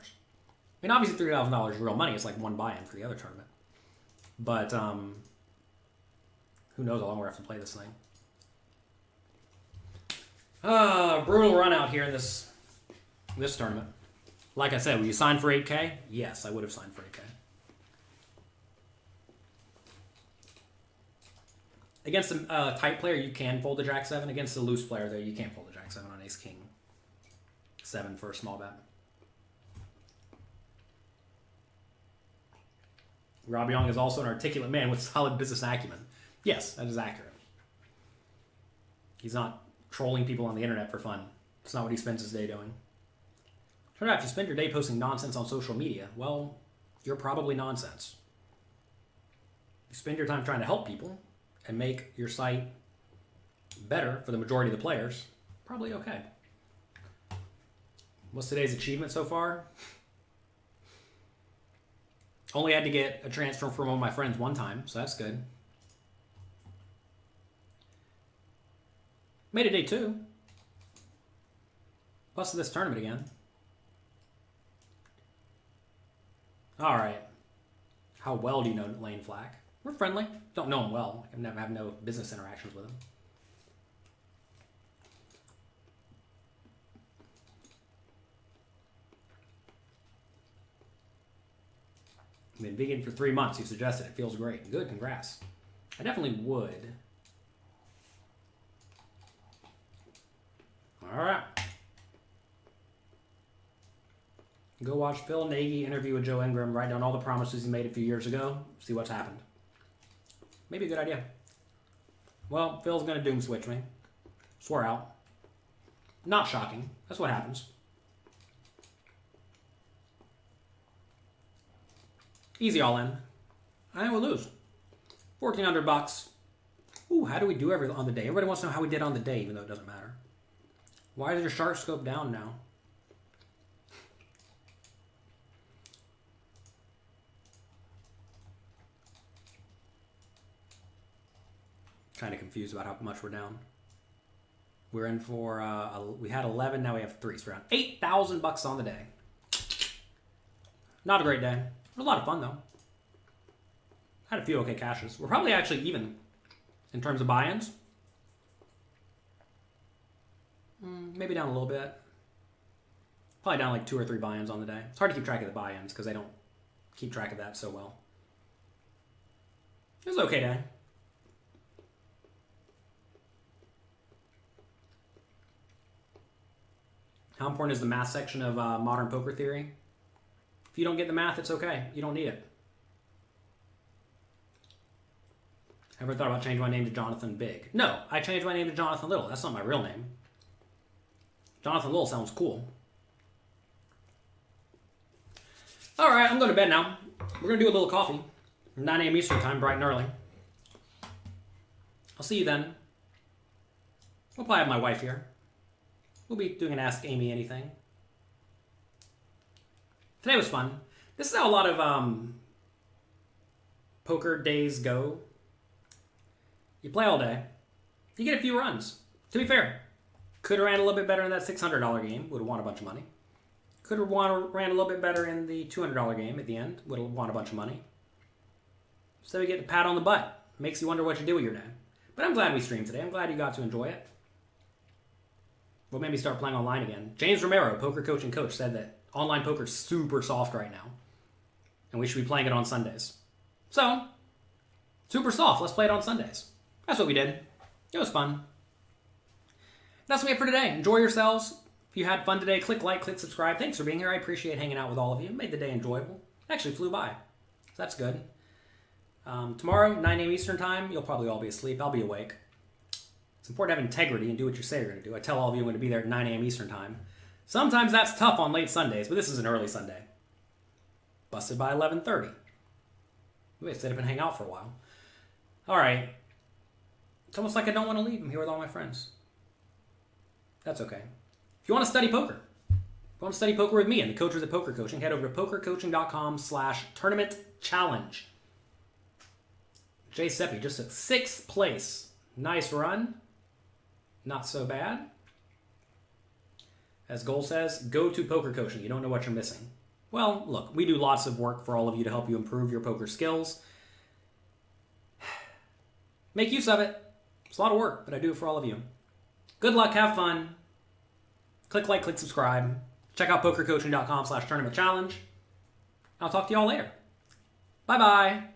mean, obviously $3,000 is real money. It's like one buy-in for the other tournament. But who knows how long we're going to have to play this thing. Brutal run out here in this tournament. Like I said, will you sign for 8K? Yes, I would have signed for 8K. Against a tight player, you can fold the Jack 7. Against a loose player, though, you can't fold the Jack 7 on Ace King 7 for a small bet. Rob Young is also an articulate man with solid business acumen. Yes, that is accurate. He's not trolling people on the internet for fun. It's not what he spends his day doing. Turns out if you spend your day posting nonsense on social media, well, you're probably nonsense. You spend your time trying to help people and make your site better for the majority of the players, probably okay. What's today's achievement so far? Only had to get a transfer from one of my friends one time, so that's good. Made it day 2. Busted this tournament again. Alright. How well do you know Lane Flack? We're friendly. Don't know him well. I have no business interactions with him. I've been vegan for 3 months. You suggested it. Feels great. Good, congrats. I definitely would. Alright. Go watch Phil Nagy interview with Joe Ingram. Write down all the promises he made a few years ago. See what's happened. Maybe a good idea. Well, Phil's going to doom switch me. Swear out. Not shocking. That's what happens. Easy all in. I will lose. $1,400. Ooh, how do we do on the day? Everybody wants to know how we did on the day, even though it doesn't matter. Why is your shark scope down now? Kind of confused about how much we're down. We're in for, we had 11, now we have 3. So we're around $8,000 on the day. Not a great day. It was a lot of fun, though. Had a few okay cashes. We're probably actually even in terms of buy-ins. Maybe down a little bit. Probably down like 2 or 3 buy-ins on the day. It's hard to keep track of the buy-ins because they don't keep track of that so well. It was an okay day. How important is the math section of Modern Poker Theory? If you don't get the math, it's okay. You don't need it. Ever thought about changing my name to Jonathan Big? No, I changed my name to Jonathan Little. That's not my real name. Jonathan Little sounds cool. All right, I'm going to bed now. We're going to do a little coffee. 9 a.m. Eastern time, bright and early. I'll see you then. We'll probably have my wife here. We'll be doing an Ask Amy Anything. Today was fun. This is how a lot of poker days go. You play all day. You get a few runs. To be fair, could have ran a little bit better in that $600 game. Would have won a bunch of money. Could have ran a little bit better in the $200 game at the end. Would have won a bunch of money. So we get a pat on the butt. Makes you wonder what you do with your day. But I'm glad we streamed today. I'm glad you got to enjoy it. What made me start playing online again? James Romero, poker coach and coach, said that online poker is super soft right now. And we should be playing it on Sundays. So, super soft. Let's play it on Sundays. That's what we did. It was fun. That's what we have for today. Enjoy yourselves. If you had fun today, click like, click subscribe. Thanks for being here. I appreciate hanging out with all of you. It made the day enjoyable. It actually flew by. So that's good. Tomorrow, 9 a.m. Eastern time, you'll probably all be asleep. I'll be awake. It's important to have integrity and do what you say you're going to do. I tell all of you I'm going to be there at 9 a.m. Eastern time. Sometimes that's tough on late Sundays, but this is an early Sunday. Busted by 11:30. Maybe I stayed up and hang out for a while. All right. It's almost like I don't want to leave. I'm here with all my friends. That's okay. If you want to study poker, if you want to study poker with me and the coaches at Poker Coaching, head over to pokercoaching.com/tournament challenge. Jay Seppi just took 6th place. Nice run. Not so bad. As Goal says, go to Poker Coaching. You don't know what you're missing. Well, look, we do lots of work for all of you to help you improve your poker skills. Make use of it. It's a lot of work, but I do it for all of you. Good luck. Have fun. Click like, click subscribe. Check out pokercoaching.com/tournament challenge. I'll talk to you all later. Bye-bye.